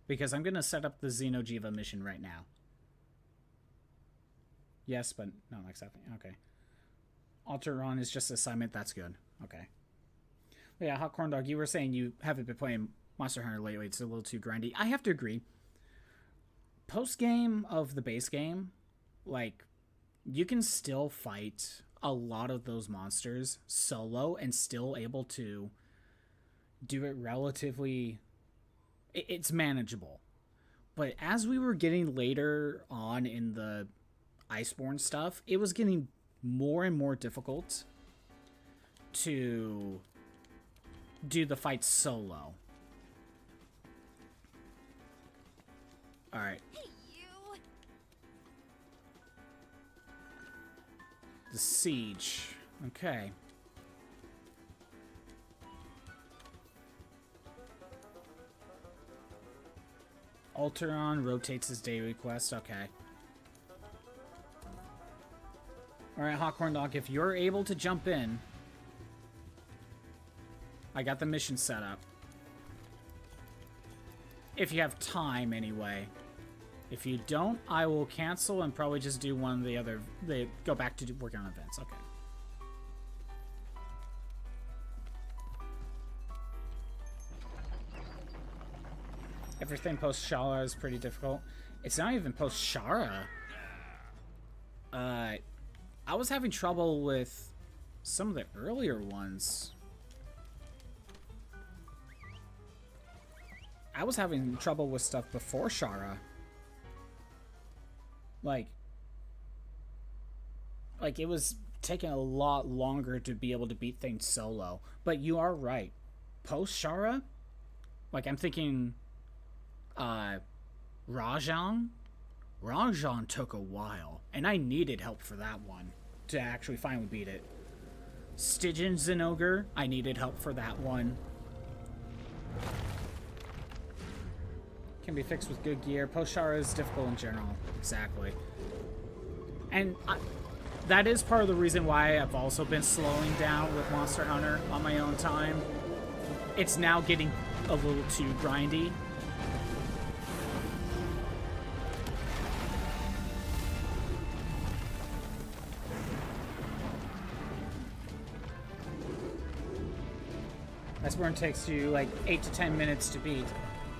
Because I'm going to set up the Xeno'jiiva mission right now. Yes, but not like something. Okay. Alteron is just assignment. That's good. Okay. Yeah, Hot Corn Dog, you were saying you haven't been playing Monster Hunter lately. It's a little too grindy. I have to agree. Post-game of the base game, like, you can still fight a lot of those monsters solo and still able to do it relatively... It's manageable. But as we were getting later on in the Iceborne stuff, it was getting more and more difficult to do the fight solo. Alright. Hey, you! The Siege. Okay. Alteron rotates his daily quest. Okay. Alright, Hawkhorn Dog, if you're able to jump in, I got the mission set up. If you have time, anyway. If you don't, I will cancel and probably just do one of the other... go back to working on events. Okay. Everything post-Shara is pretty difficult. It's not even post-Shara. I was having trouble with some of the earlier ones. I was having trouble with stuff before Shara. Like it was taking a lot longer to be able to beat things solo. But you are right. Post-Shara, like I'm thinking Rajan took a while, and I needed help for that one to actually finally beat it. Stygian Zinogre, I needed help for that one. can be fixed with good gear. Post-Shara is difficult in general. Exactly. And that is part of the reason why I've also been slowing down with Monster Hunter on my own time. It's now getting a little too grindy. Iceborne takes you like 8 to 10 minutes to beat.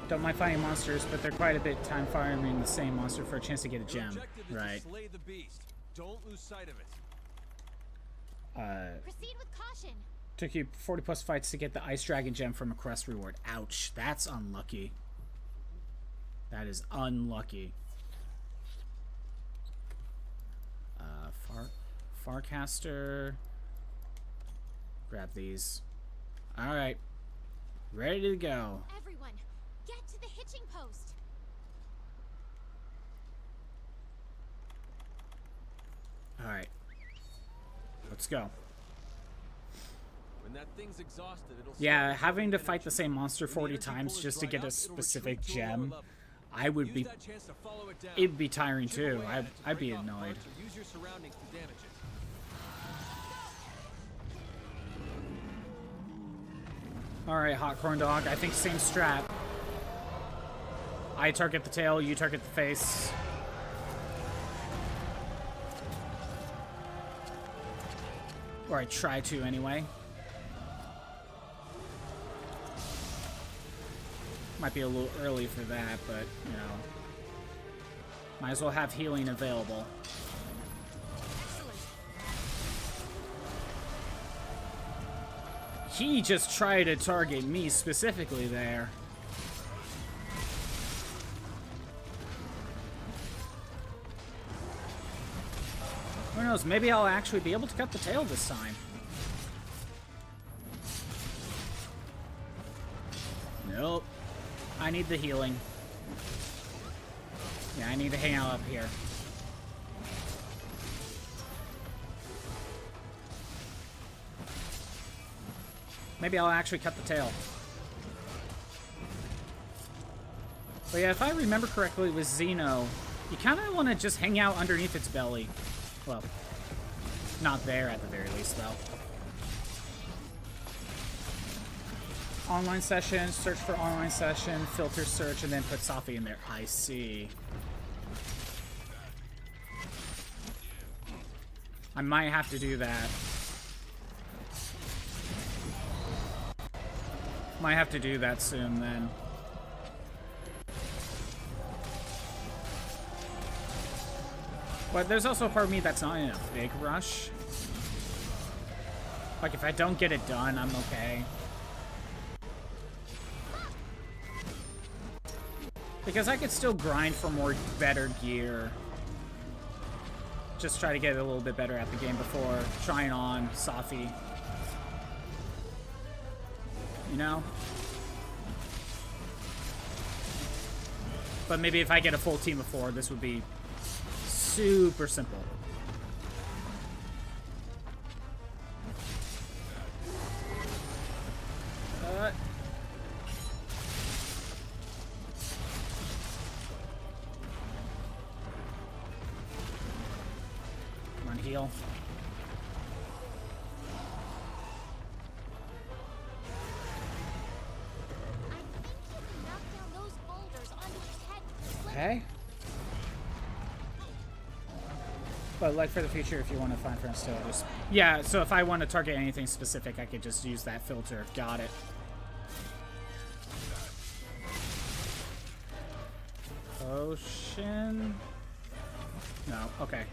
Don't mind fighting monsters, but they're quite a bit time farming the same monster for a chance to get a gem. Right. Slay the beast. Don't lose sight of it. Proceed with caution. Took you 40 plus fights to get the Ice Dragon gem from a quest reward. Ouch, that's unlucky. That is unlucky. Farcaster. Grab these. Alright. Ready to go. Everyone, get to the hitching post. Alright. Let's go. When that thing's exhausted, it'll Yeah, having to fight the same monster 40 times just to get a specific gem, I would be... It'd be tiring too. I'd be annoyed. Use your surroundings to damage it. Alright, Hot Corn Dog. I think same strat. I target the tail, you target the face. Or I try to anyway. Might be a little early for that, but, you know. Might as well have healing available. He just tried to target me specifically there. Who knows? Maybe I'll actually be able to cut the tail this time. Nope. I need the healing. Yeah, I need to hang out up here. Maybe I'll actually cut the tail. But yeah, if I remember correctly with Xeno, you kind of want to just hang out underneath its belly. Well, not there at the very least, though. Online session, search for online session, filter search, and then put Safi in there. I see. I might have to do that. Might have to do that soon, then. But there's also a part of me that's not in a big rush. Like, if I don't get it done, I'm okay. Because I could still grind for more better gear. Just try to get a little bit better at the game before trying on Safi. You know? But maybe if I get a full team of 4, this would be super simple. Come on, heal. Okay. But like for the future, if you want to find friends still, just... Yeah, so if I want to target anything specific, I could just use that filter. Got it. Potion... No, okay.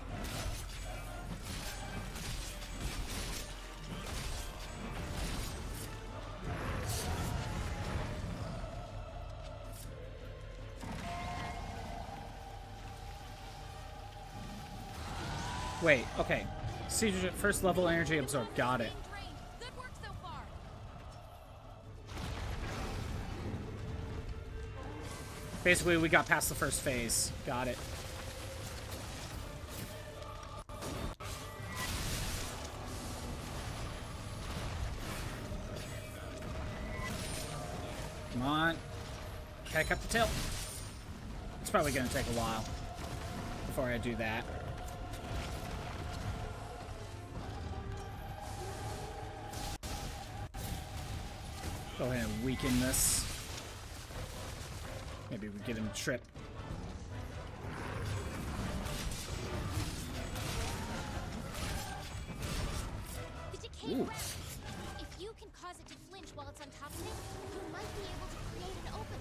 Wait, okay. Siege first level energy absorb. Got it. Good work so far. Basically, we got past the first phase. Got it. Come on. Okay, cut the tail. It's probably going to take a while before I do that. Go ahead and weaken this. Maybe we get him a trip. The decayed weapon. If you can cause it to flinch while it's on top of it, you might be able to create an opening.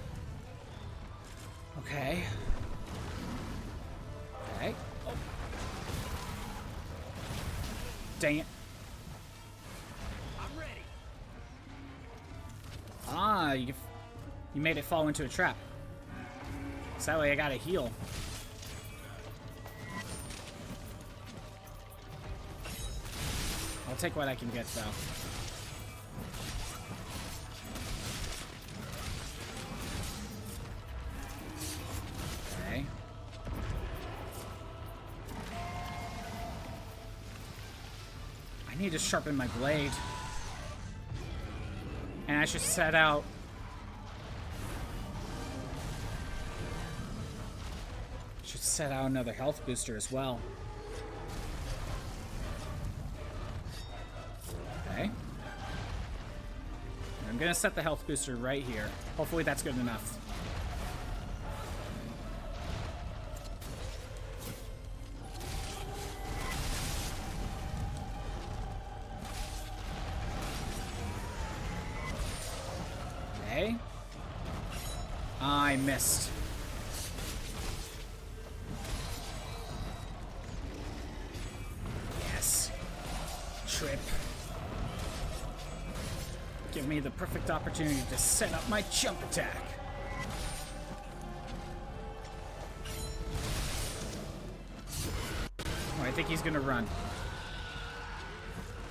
Okay. Okay. Oh. Dang it. I'm ready. Ah, you made it fall into a trap. So that way I gotta heal. I'll take what I can get, though. Okay. I need to sharpen my blade. And I should set out... set out another health booster as well. Okay. I'm gonna set the health booster right here. Hopefully that's good enough. Okay. I missed. Trip. Give me the perfect opportunity to set up my jump attack. Oh, I think he's gonna run.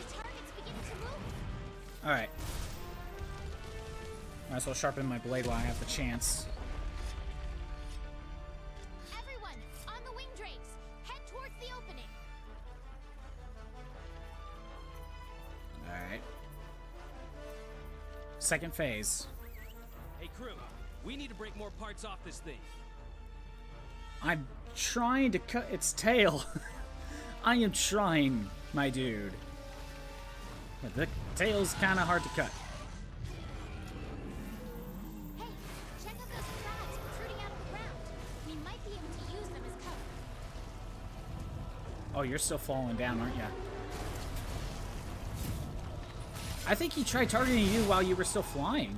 The target's beginning to move. Alright. Might as well sharpen my blade while I have the chance. Everyone, on the wing drakes, head towards the opening. Alright. Second phase. Hey crew, we need to break more parts off this thing. I'm trying to cut its tail. I am trying, my dude. But the tail's kind of hard to cut. Hey, check out those crabs protruding out of the ground. We might be able to use them as cover. Oh, you're still falling down, aren't you? I think he tried targeting you while you were still flying.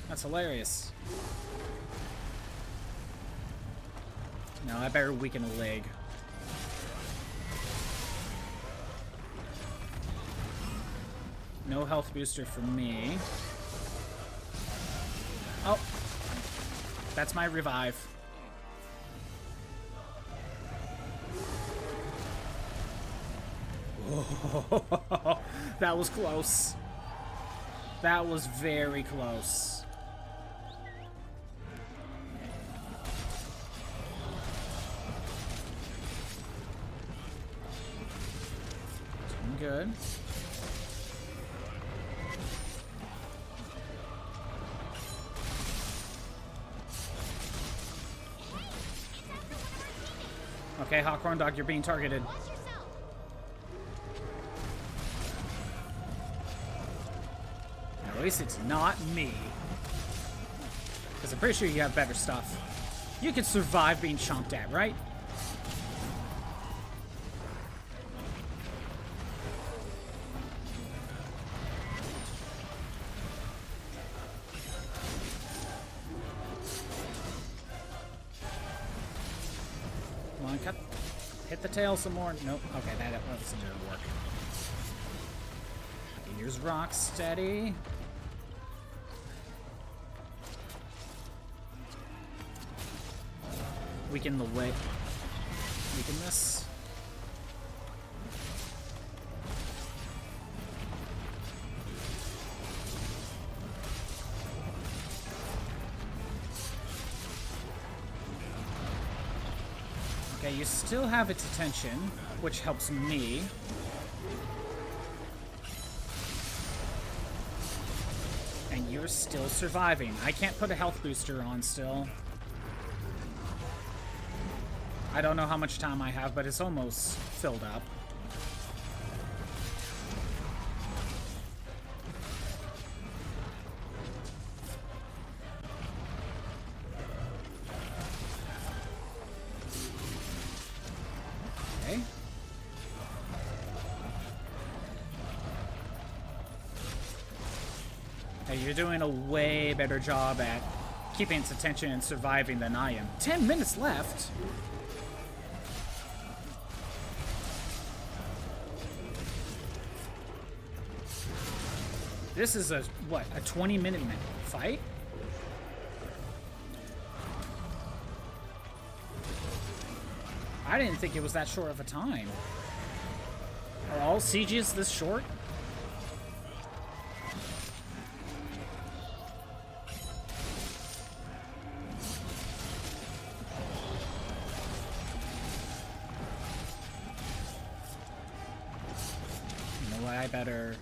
That's hilarious. No, I better weaken a leg. No health booster for me. Oh. That's my revive. Oh, that was close. That was very close. Doing good. Okay, Hawkhorn Dog, you're being targeted. Watch yourself. At least it's not me. Because I'm pretty sure you have better stuff. You could survive being chomped at, right? Come on, cut. Hit the tail some more. Nope. Okay, that wasn't gonna work. Okay, here's Rocksteady. Weaken the way. Weaken this. Okay, you still have its attention, which helps me. And you're still surviving. I can't put a health booster on still. I don't know how much time I have, but it's almost filled up. Okay. Hey, you're doing a way better job at keeping its attention and surviving than I am. 10 minutes left. This is a, what, a 20-minute fight? I didn't think it was that short of a time. Are all sieges this short? You know what, I better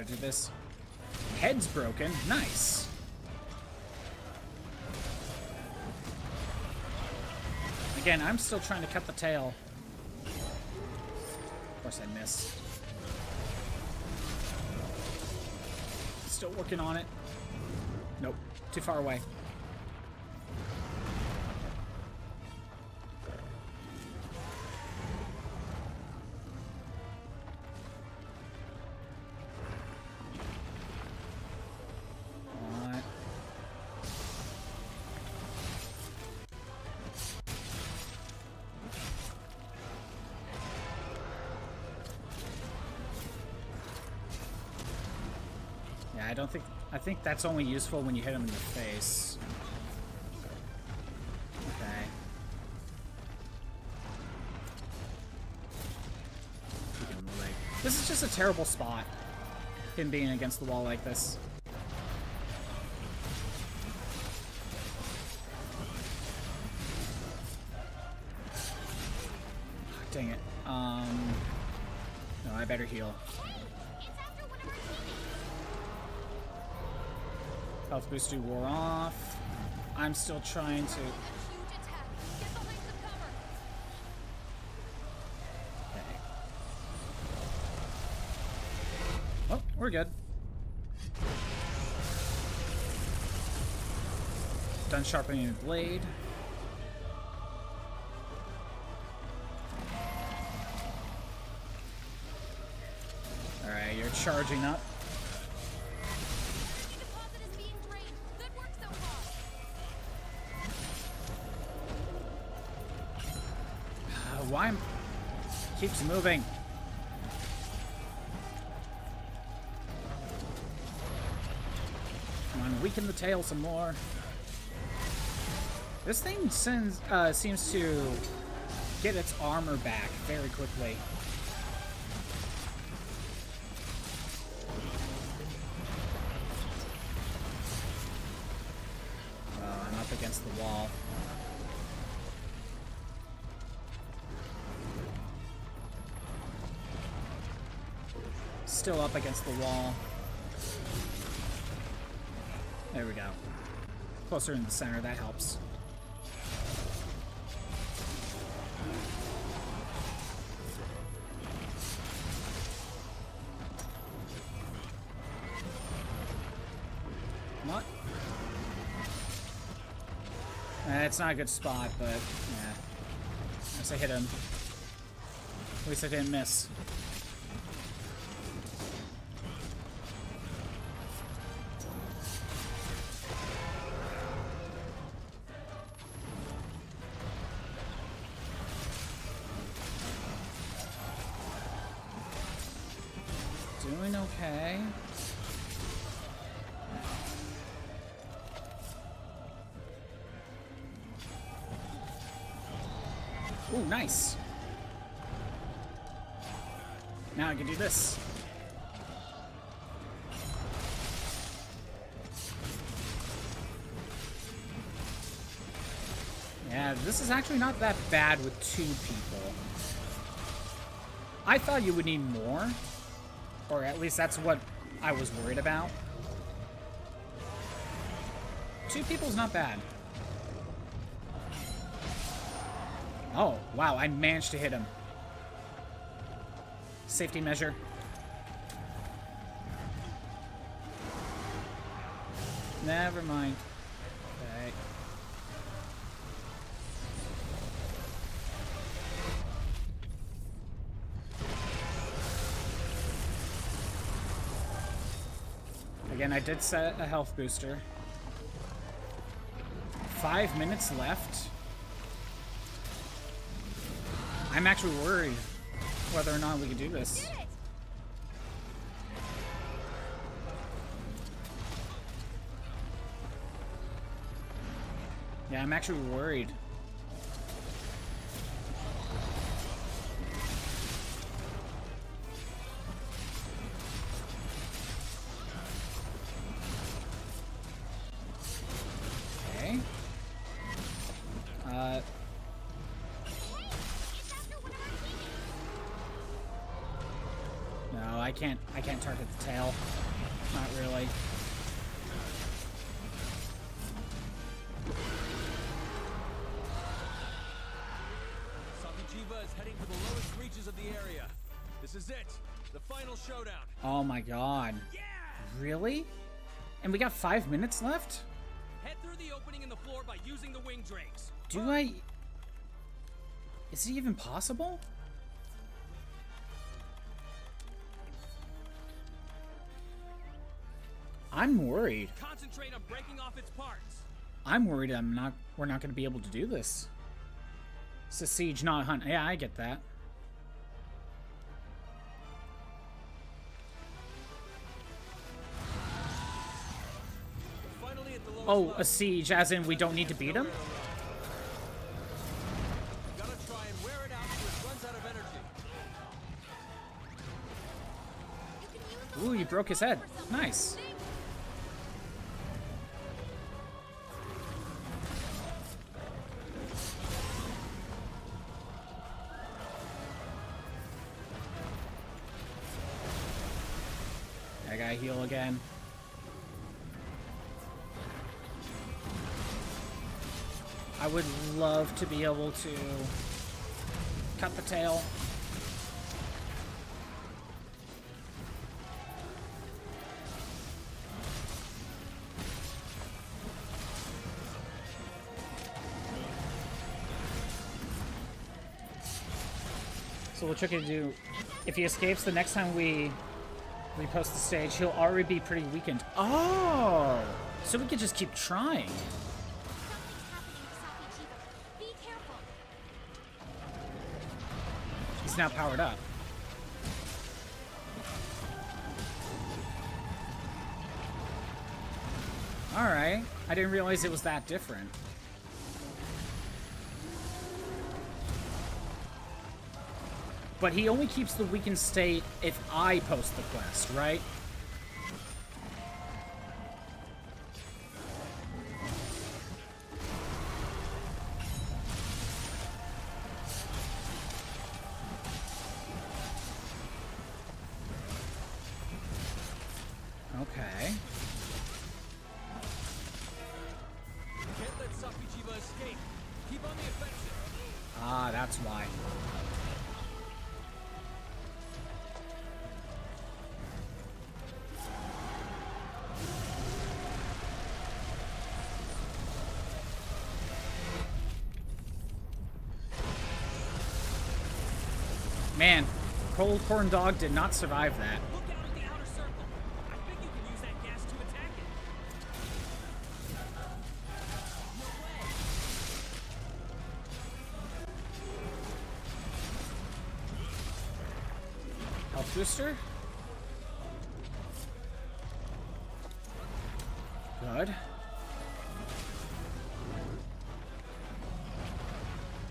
do this. Head's broken. Nice. Again, I'm still trying to cut the tail. Of course I missed. Still working on it. Nope. Too far away. I think that's only useful when you hit him in the face. Okay. This is just a terrible spot. Him being against the wall like this. Dang it. No, I better heal. Health booster wore off. I'm still trying to... Okay. Oh, we're good. Done sharpening the blade. Alright, you're charging up. Why keeps moving? Come on, weaken the tail some more. This thing seems to get its armor back very quickly. I'm up against the wall. Still up against the wall. There we go. Closer in the center, that helps. What? It's not a good spot, but yeah. At least I hit him. At least I didn't miss. Doing okay. Ooh, nice. Now I can do this. Yeah, this is actually not that bad with 2 people. I thought you would need more. Or at least that's what I was worried about. 2 people's not bad. Oh, wow, I managed to hit him. Safety measure. Never mind. Okay. Again, I did set a health booster. 5 minutes left. I'm actually worried whether or not we can do this. Yeah, I'm actually worried. Okay. No, I can't target the tail. Not really. Safi'jiiva is heading for the lowest reaches of the area. This is it. The final showdown. Oh my god. Yeah! Really? And we got 5 minutes left? Head through the opening in the floor by using the wing drakes. Do I... Is it even possible? I'm worried. Concentrate on breaking off its parts. I'm worried we're not going to be able to do this. It's a siege, not a hunt. Yeah, I get that. Finally at the lowest Oh, level. a siege, as in we don't need to beat him? Gotta try and wear it out so it runs out of energy. Ooh, you broke his head. Nice. I gotta heal again. I would love to be able to cut the tail. So we'll tricky to do. If he escapes the next time we repost the stage, he'll already be pretty weakened. Oh! So we could just keep trying. Be careful. He's now powered up. Alright. I didn't realize it was that different. But he only keeps the weakened state if I post the quest, right? Okay. Can't let Safi'jiiva escape. Keep on the offensive. Ah, that's why. Man, Cold Corn Dog did not survive that. Look out at the outer circle. I think you can use that gas to attack it. No way. Health booster. Good.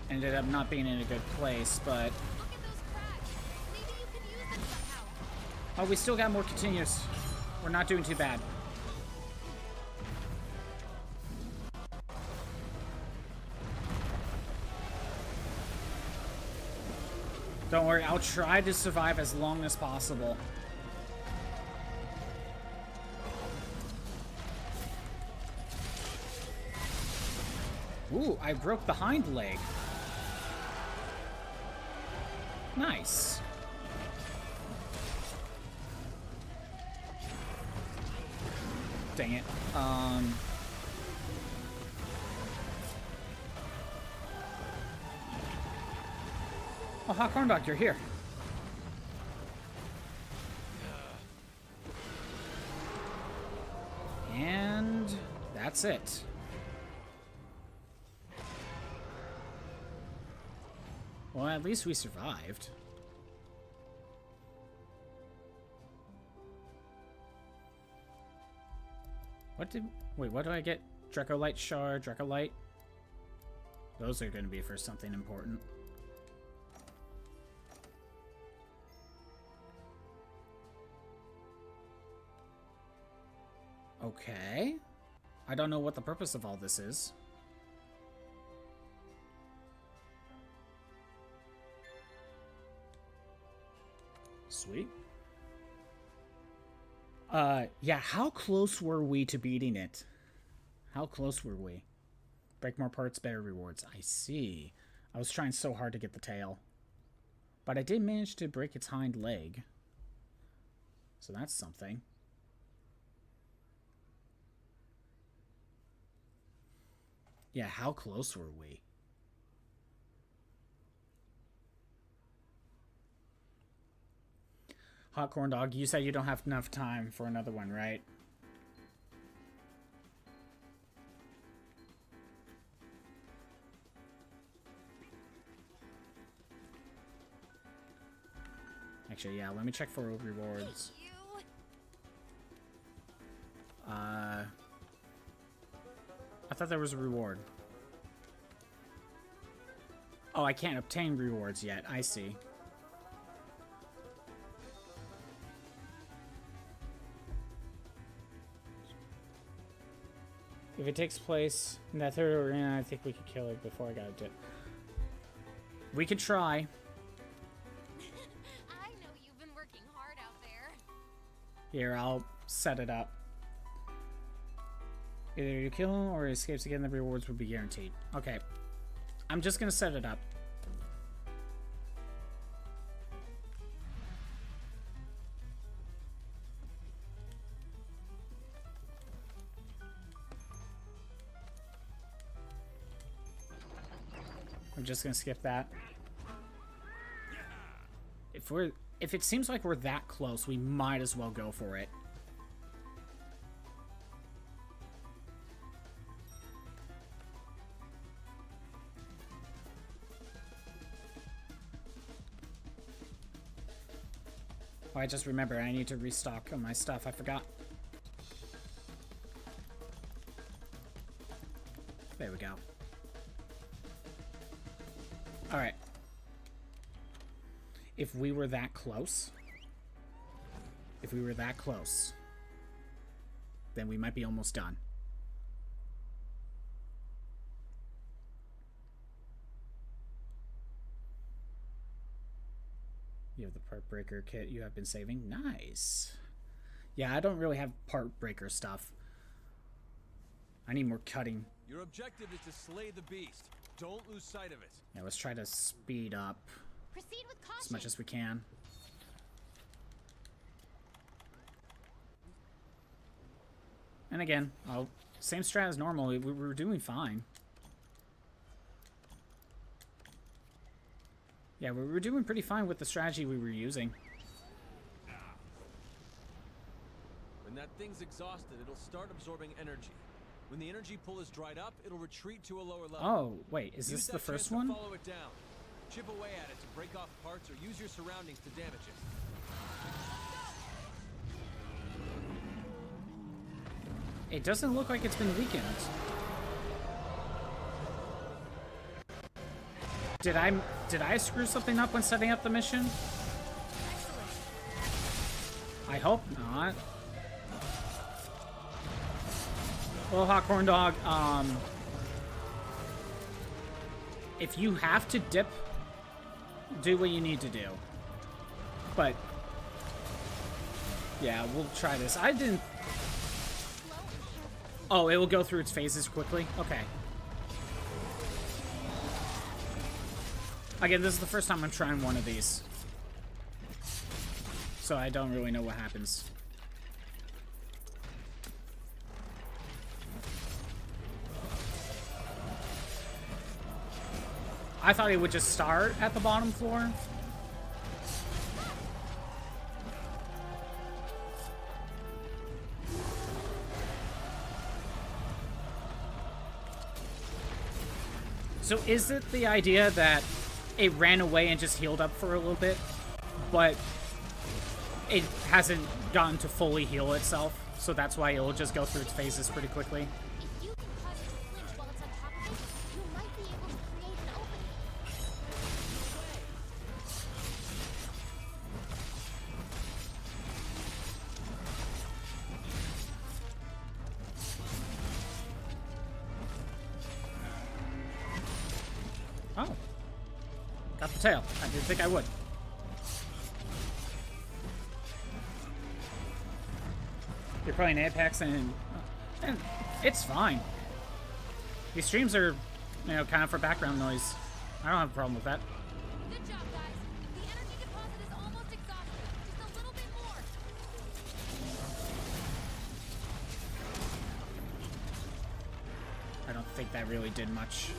Ended up not being in a good place, but... Look at those cracks. Maybe you can use them somehow. Oh, we still got more continuous. We're not doing too bad. Don't worry, I'll try to survive as long as possible. Ooh, I broke the hind leg. Nice. Dang it. Oh, Hot Corn Dog, you're here. And that's it. Well, at least we survived. Wait, what do I get? Dracolite Shard, Dracolite? Those are going to be for something important. Okay. I don't know what the purpose of all this is. Sweet. Yeah, how close were we to beating it? How close were we? Break more parts, better rewards. I see. I was trying so hard to get the tail. But I did manage to break its hind leg. So that's something. Yeah, how close were we? Hot Corn Dog, you said you don't have enough time for another one, right? Actually, yeah, let me check for rewards. Hey, you. I thought there was a reward. Oh, I can't obtain rewards yet. I see. If it takes place in that third arena, I think we could kill it before I got a dip. We could try. I know you've been working hard out there. Here, I'll set it up. Either you kill him or he escapes again, the rewards will be guaranteed. Okay. I'm just gonna set it up. I'm just gonna skip that. If it seems like we're that close, we might as well go for it. Oh, I just remember I need to restock on my stuff. I forgot. There we go. Alright. If we were that close, then we might be almost done. You have the part breaker kit you have been saving. Nice. Yeah, I don't really have part breaker stuff. I need more cutting. Your objective is to slay the beast. Don't lose sight of it. Yeah, let's try to speed up Proceed with caution. as much as we can. And again, same strat as normal. We were doing fine. Yeah, we were doing pretty fine with the strategy we were using. When that thing's exhausted, it'll start absorbing energy. When the energy pool is dried up, it'll retreat to a lower level. Oh, wait, is Use this that the first chance to one? Follow it down. Chip away at it to break off parts or use your surroundings to damage it. It doesn't look like it's been weakened. Did I screw something up when setting up the mission? I hope not. Well, Hot Corn Dog, if you have to dip, do what you need to do. But, yeah, we'll try this. I didn't... Oh, it will go through its phases quickly? Okay. Again, this is the first time I'm trying one of these. So I don't really know what happens. I thought it would just start at the bottom floor. So is it the idea that it ran away and just healed up for a little bit, but it hasn't gotten to fully heal itself, so that's why it'll just go through its phases pretty quickly? If you can cause it to flinch while it's on top of it, you might be able to create an opening. Oh. Got the tail. I didn't think I would. You're playing Apex and it's fine. These streams are, you know, kind of for background noise. I don't have a problem with that. Good job, guys. The energy deposit is almost exhausted. Just a little bit more. I don't think that really did much.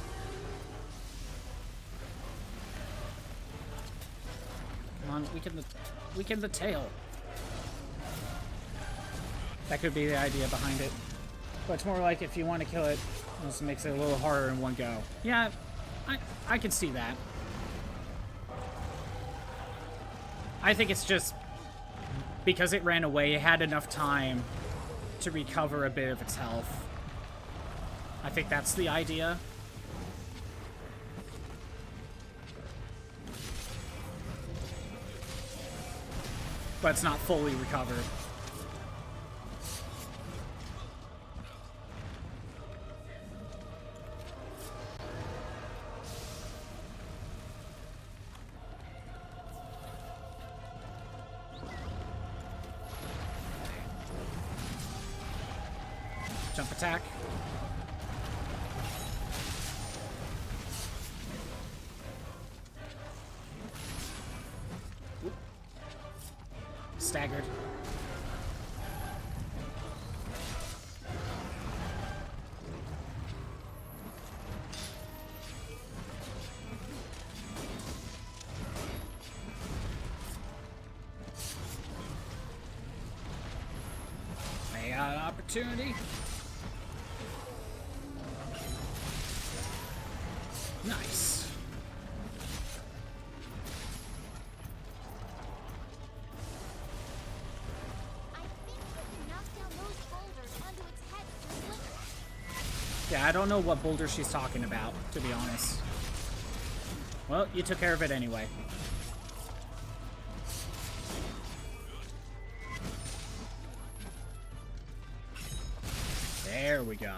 Come on, weaken the tail. That could be the idea behind it. But it's more like if you want to kill it, it just makes it a little harder in one go. Yeah, I can see that. I think it's just because it ran away, it had enough time to recover a bit of its health. I think that's the idea. But it's not fully recovered. Jump attack. Oop. Staggered. I got an opportunity. Nice. I think you can knock down those boulders onto its head with your slinger. Yeah, I don't know what boulder she's talking about, to be honest. Well, you took care of it anyway. There we go.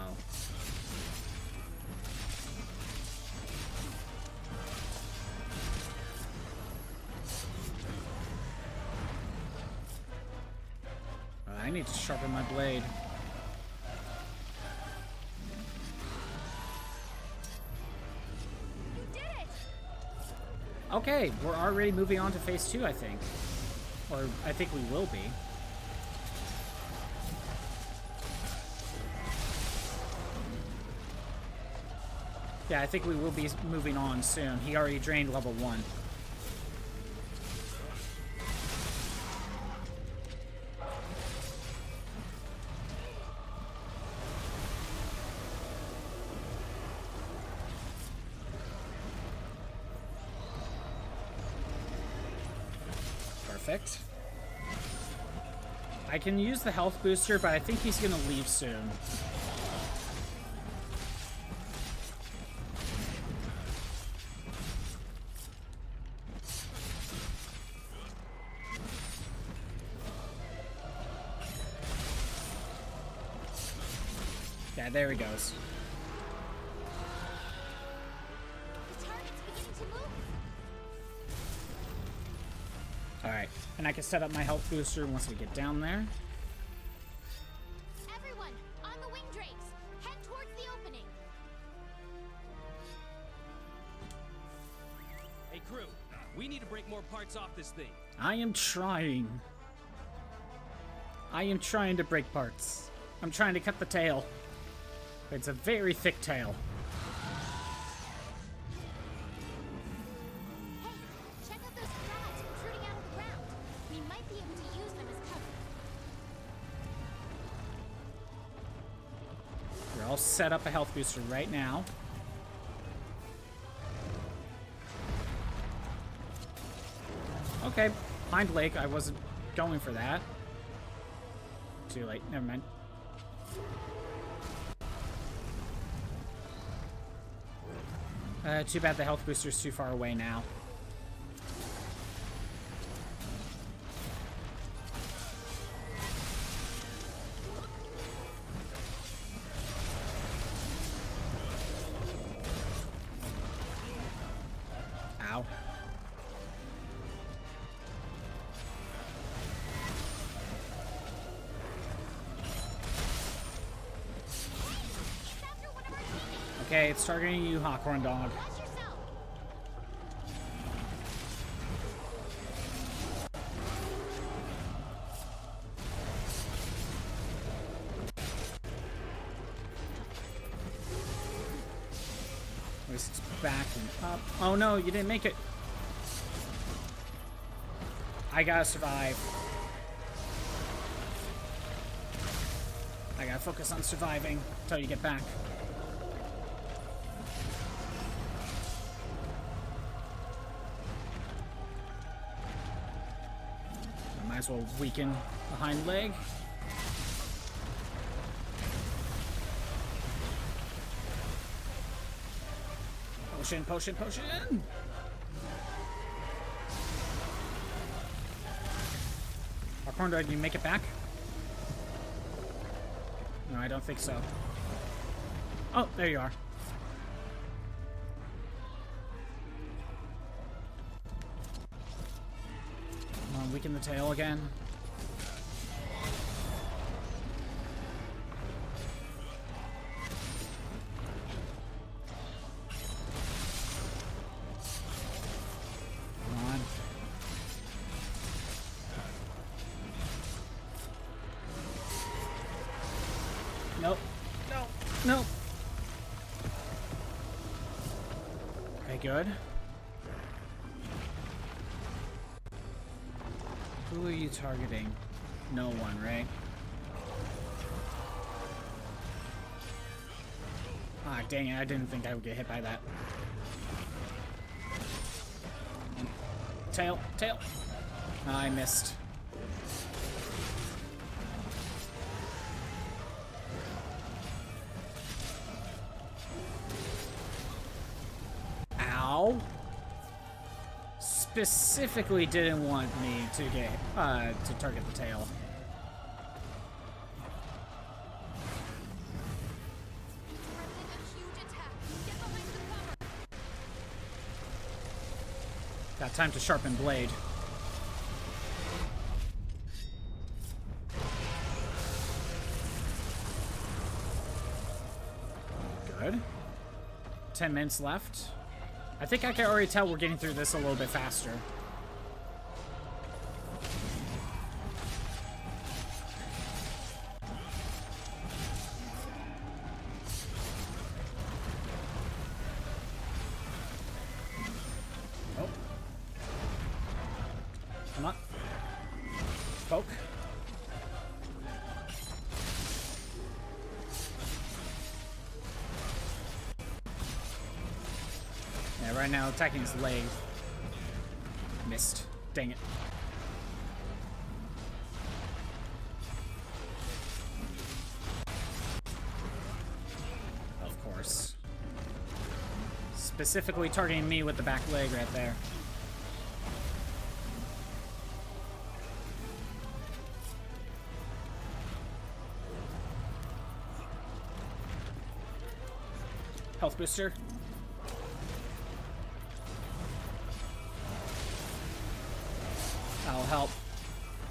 I need to sharpen my blade. You did it! Okay, we're already moving on to phase 2, I think. Or I think we will be. Yeah, I think we will be moving on soon. He already drained level 1. Perfect. I can use the health booster, but I think he's gonna leave soon. Yeah, there he goes. The target's beginning to move. Alright, and I can set up my health booster once we get down there. Everyone, on the wing drapes, head towards the opening. Hey, parts off this thing. I am trying. I am trying to break parts. I'm trying to cut the tail. It's a very thick tail. Hey, check out those crabs protruding out of the ground. We might be able to use them as cover. We're all set up a health booster right now. Okay, hind leg. I wasn't going for that. Too late. Never mind. Too bad the health booster's too far away now. Ow. Okay, it's targeting you, Hawkhorn Dog. Watch yourself. At least it's backing up. Oh no, you didn't make it. I gotta survive. I gotta focus on surviving until you get back. Might as well weaken the hind leg. Potion, potion, potion! Hawkhorn, did you make it back? No, I don't think so. Oh, there you are. Weaken the tail again. Come on. Nope. No. No. Okay, good. Who are you targeting? No one, right? Ah, dang it, I didn't think I would get hit by that. Tail, tail. Ah, I missed. Ow. Specifically didn't want me to get to target the tail. Got time to sharpen blade. Good. 10 minutes left. I think I can already tell we're getting through this a little bit faster. Oh. Come on. Poke. Yeah, right now attacking his leg. Missed. Dang it. Of course. Specifically targeting me with the back leg right there. Health booster. That'll help.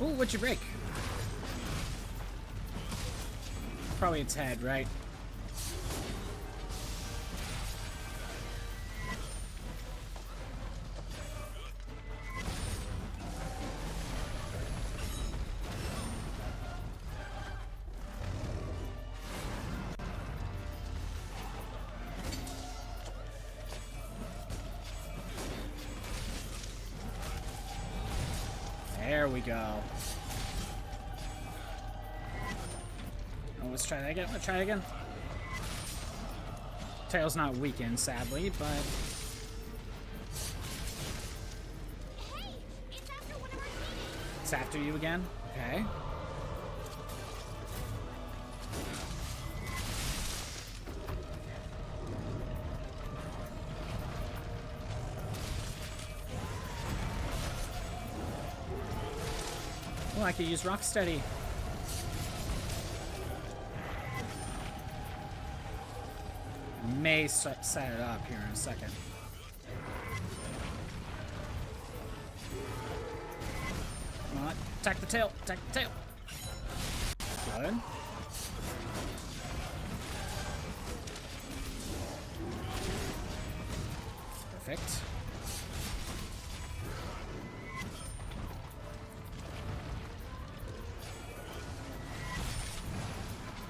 Ooh, what'd you break? Probably its head, right? There we go. Oh, let's try that again. Let's try it again. Tail's not weakened, sadly, but... Hey, it's after one of our teammates. It's after you again? Okay. Oh, I could use Rocksteady. May set it up here in a second. Come on, attack the tail, attack the tail. Good. Perfect.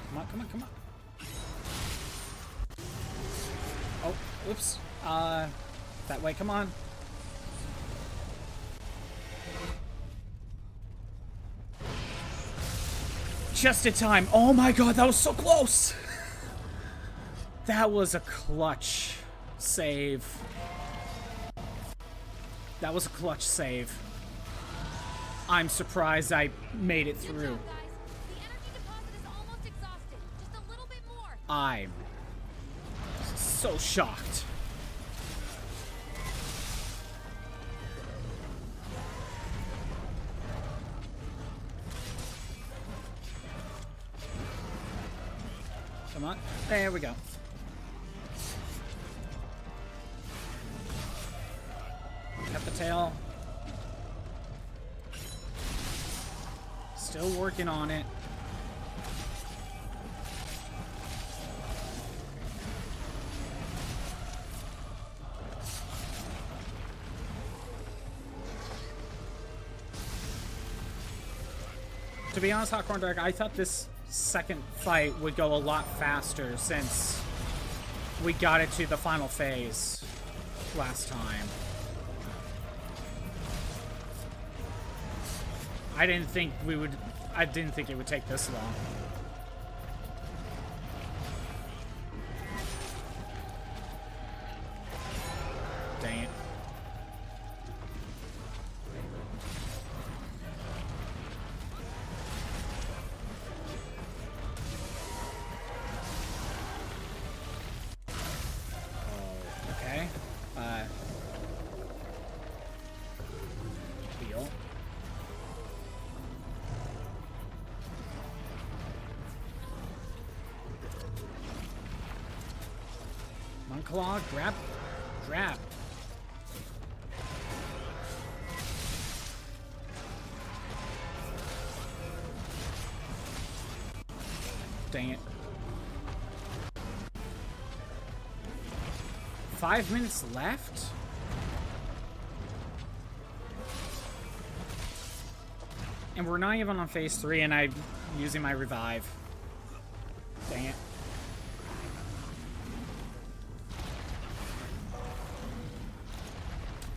Come on, come on, come on. Oh, oops. That way, come on. Just in time. Oh my god, that was so close! That was a clutch save. That was a clutch save. I'm surprised I made it Good through. job, guys. The energy deposit is almost exhausted. Just a little bit more. I'm so shocked. Come on. There we go. Cut the tail. Still working on it. To be honest, Hot Corn Dark, I thought this second fight would go a lot faster since we got it to the final phase last time. I didn't think it would take this long. Dang it. Okay. Heal. Claw, grab, grab. Dang it. 5 minutes left? And we're not even on phase 3 and I'm using my revive. Dang it.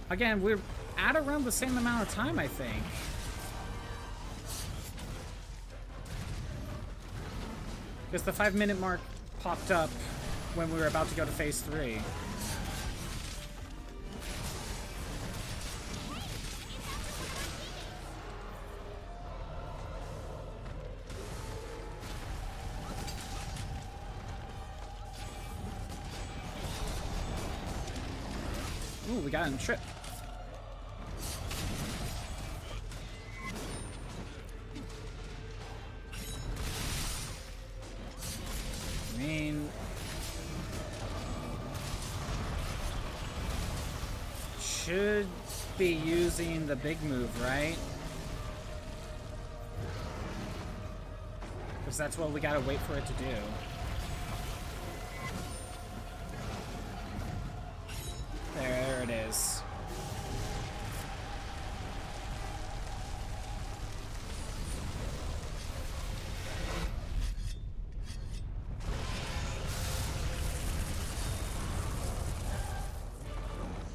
Again, we're at around the same amount of time, I think. Because the 5-minute mark popped up when we were about to go to phase 3. Ooh, we got him tripped. I mean, should be using the big move, right? Because that's what we gotta wait for it to do. There it is.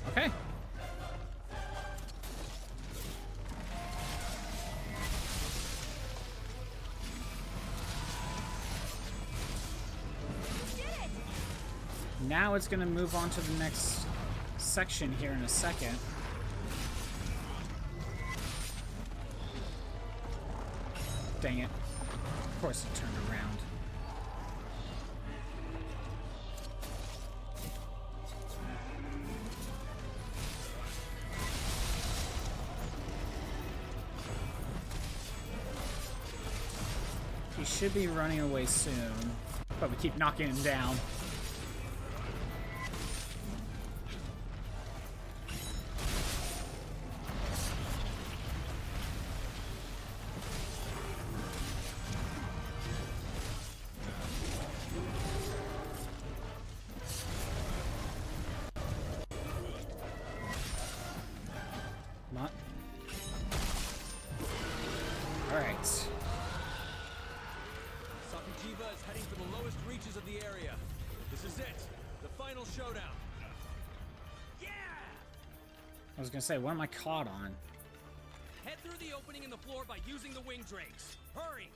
Okay. now it's gonna move on to the next section here in a second. Dang it. Of course it turned around. He should be running away soon, but we keep knocking him down. Come on. All right. Safi'jiiva is heading for the lowest reaches of the area. This is it. The final showdown. Yeah! I was gonna say, what am I caught on? Head through the opening in the floor by using the wing drakes. Hurry!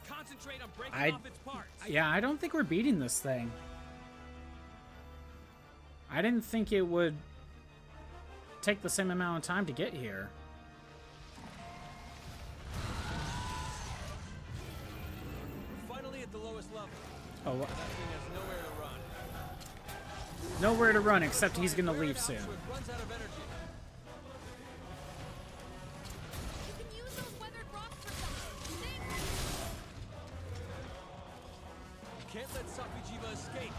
Concentrate on breaking off its parts. Yeah, I don't think we're beating this thing. I didn't think it would take the same amount of time to get here. We're finally at the lowest level. Oh, That thing has nowhere to run. nowhere to run except he's gonna leave soon. So it runs out of energy. You can use those weathered rocks for something. They- You can't let Safi'jiiva escape.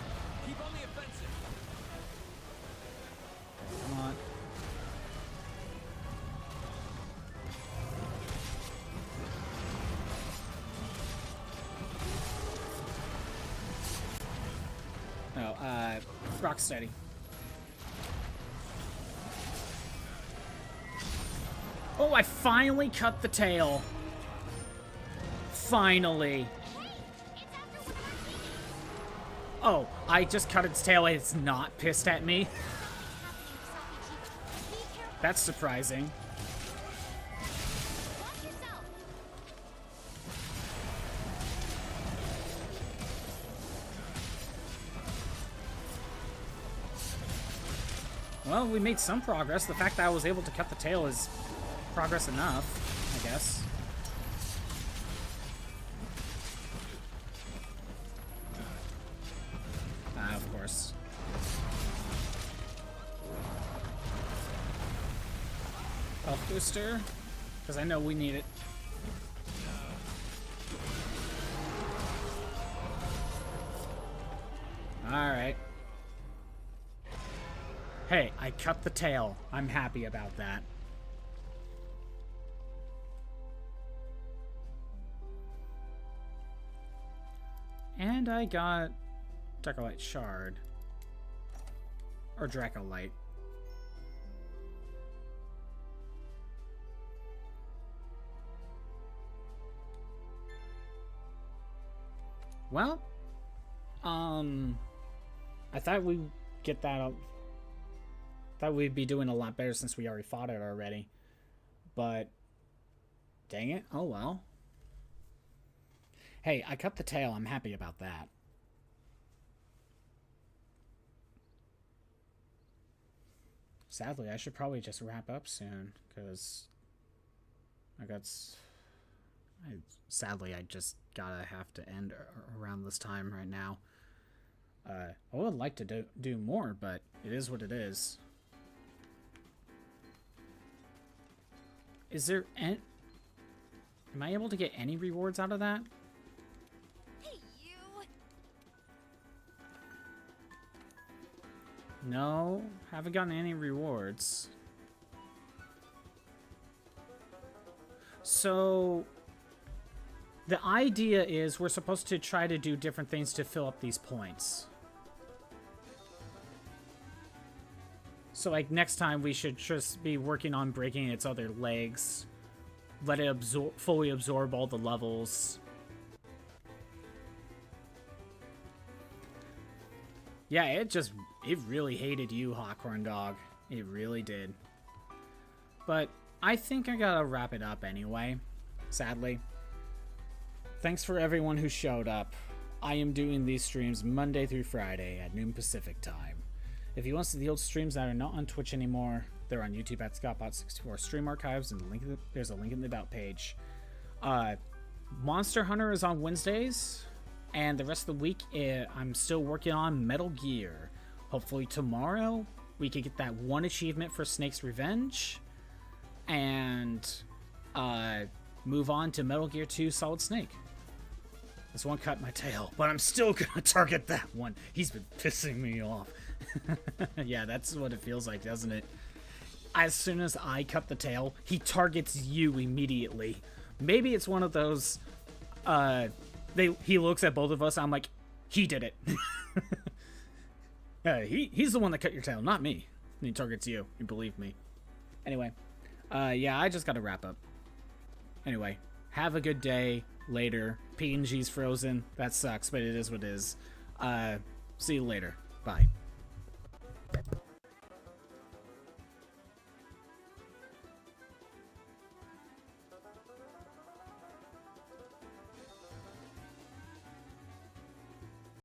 Keep on the offensive. Come on. No, rock steady. Oh, I finally cut the tail. Finally. Oh, I just cut its tail and it's not pissed at me. That's surprising. Watch yourself. Well, we made some progress. The fact that I was able to cut the tail is progress enough, I guess. Ah, of course. Health booster, because I know we need it. Alright. Hey, I cut the tail. I'm happy about that. And I got Dracolite Shard. Or Dracolite. Well, I thought we'd get that up. Thought we'd be doing a lot better since we already fought it already. But, dang it, oh well. Hey, I cut the tail, I'm happy about that. Sadly, I should probably just wrap up soon, because sadly, I just gotta have to end around this time right now. I would like to do more, but it is what it is. Is there am I able to get any rewards out of that? Hey, you. No, haven't gotten any rewards. So the idea is we're supposed to try to do different things to fill up these points. So like next time we should just be working on breaking its other legs. Let it fully absorb all the levels. Yeah, it really hated you, Hawkhorn Dog. It really did. But I think I gotta wrap it up anyway, sadly. thanks for everyone who showed up. I am doing these streams Monday through Friday at noon Pacific time. If you want to see the old streams that are not on Twitch anymore, they're on YouTube at ScottBot64 Stream Archives, and there's a link in the About page. Monster Hunter is on Wednesdays, and the rest of the week I'm still working on Metal Gear. Hopefully tomorrow we can get that one achievement for Snake's Revenge, and move on to Metal Gear 2 Solid Snake. This one cut my tail, but I'm still gonna target that one. He's been pissing me off. Yeah, that's what it feels like, doesn't it? As soon as I cut the tail, he targets you immediately. Maybe it's one of those, he looks at both of us, I'm like, he did it. He's the one that cut your tail, not me. And he targets you, you believe me. Anyway, yeah, I just gotta wrap up. Anyway, have a good day. Later. PNG's frozen. That sucks, but it is what it is. See you later. Bye.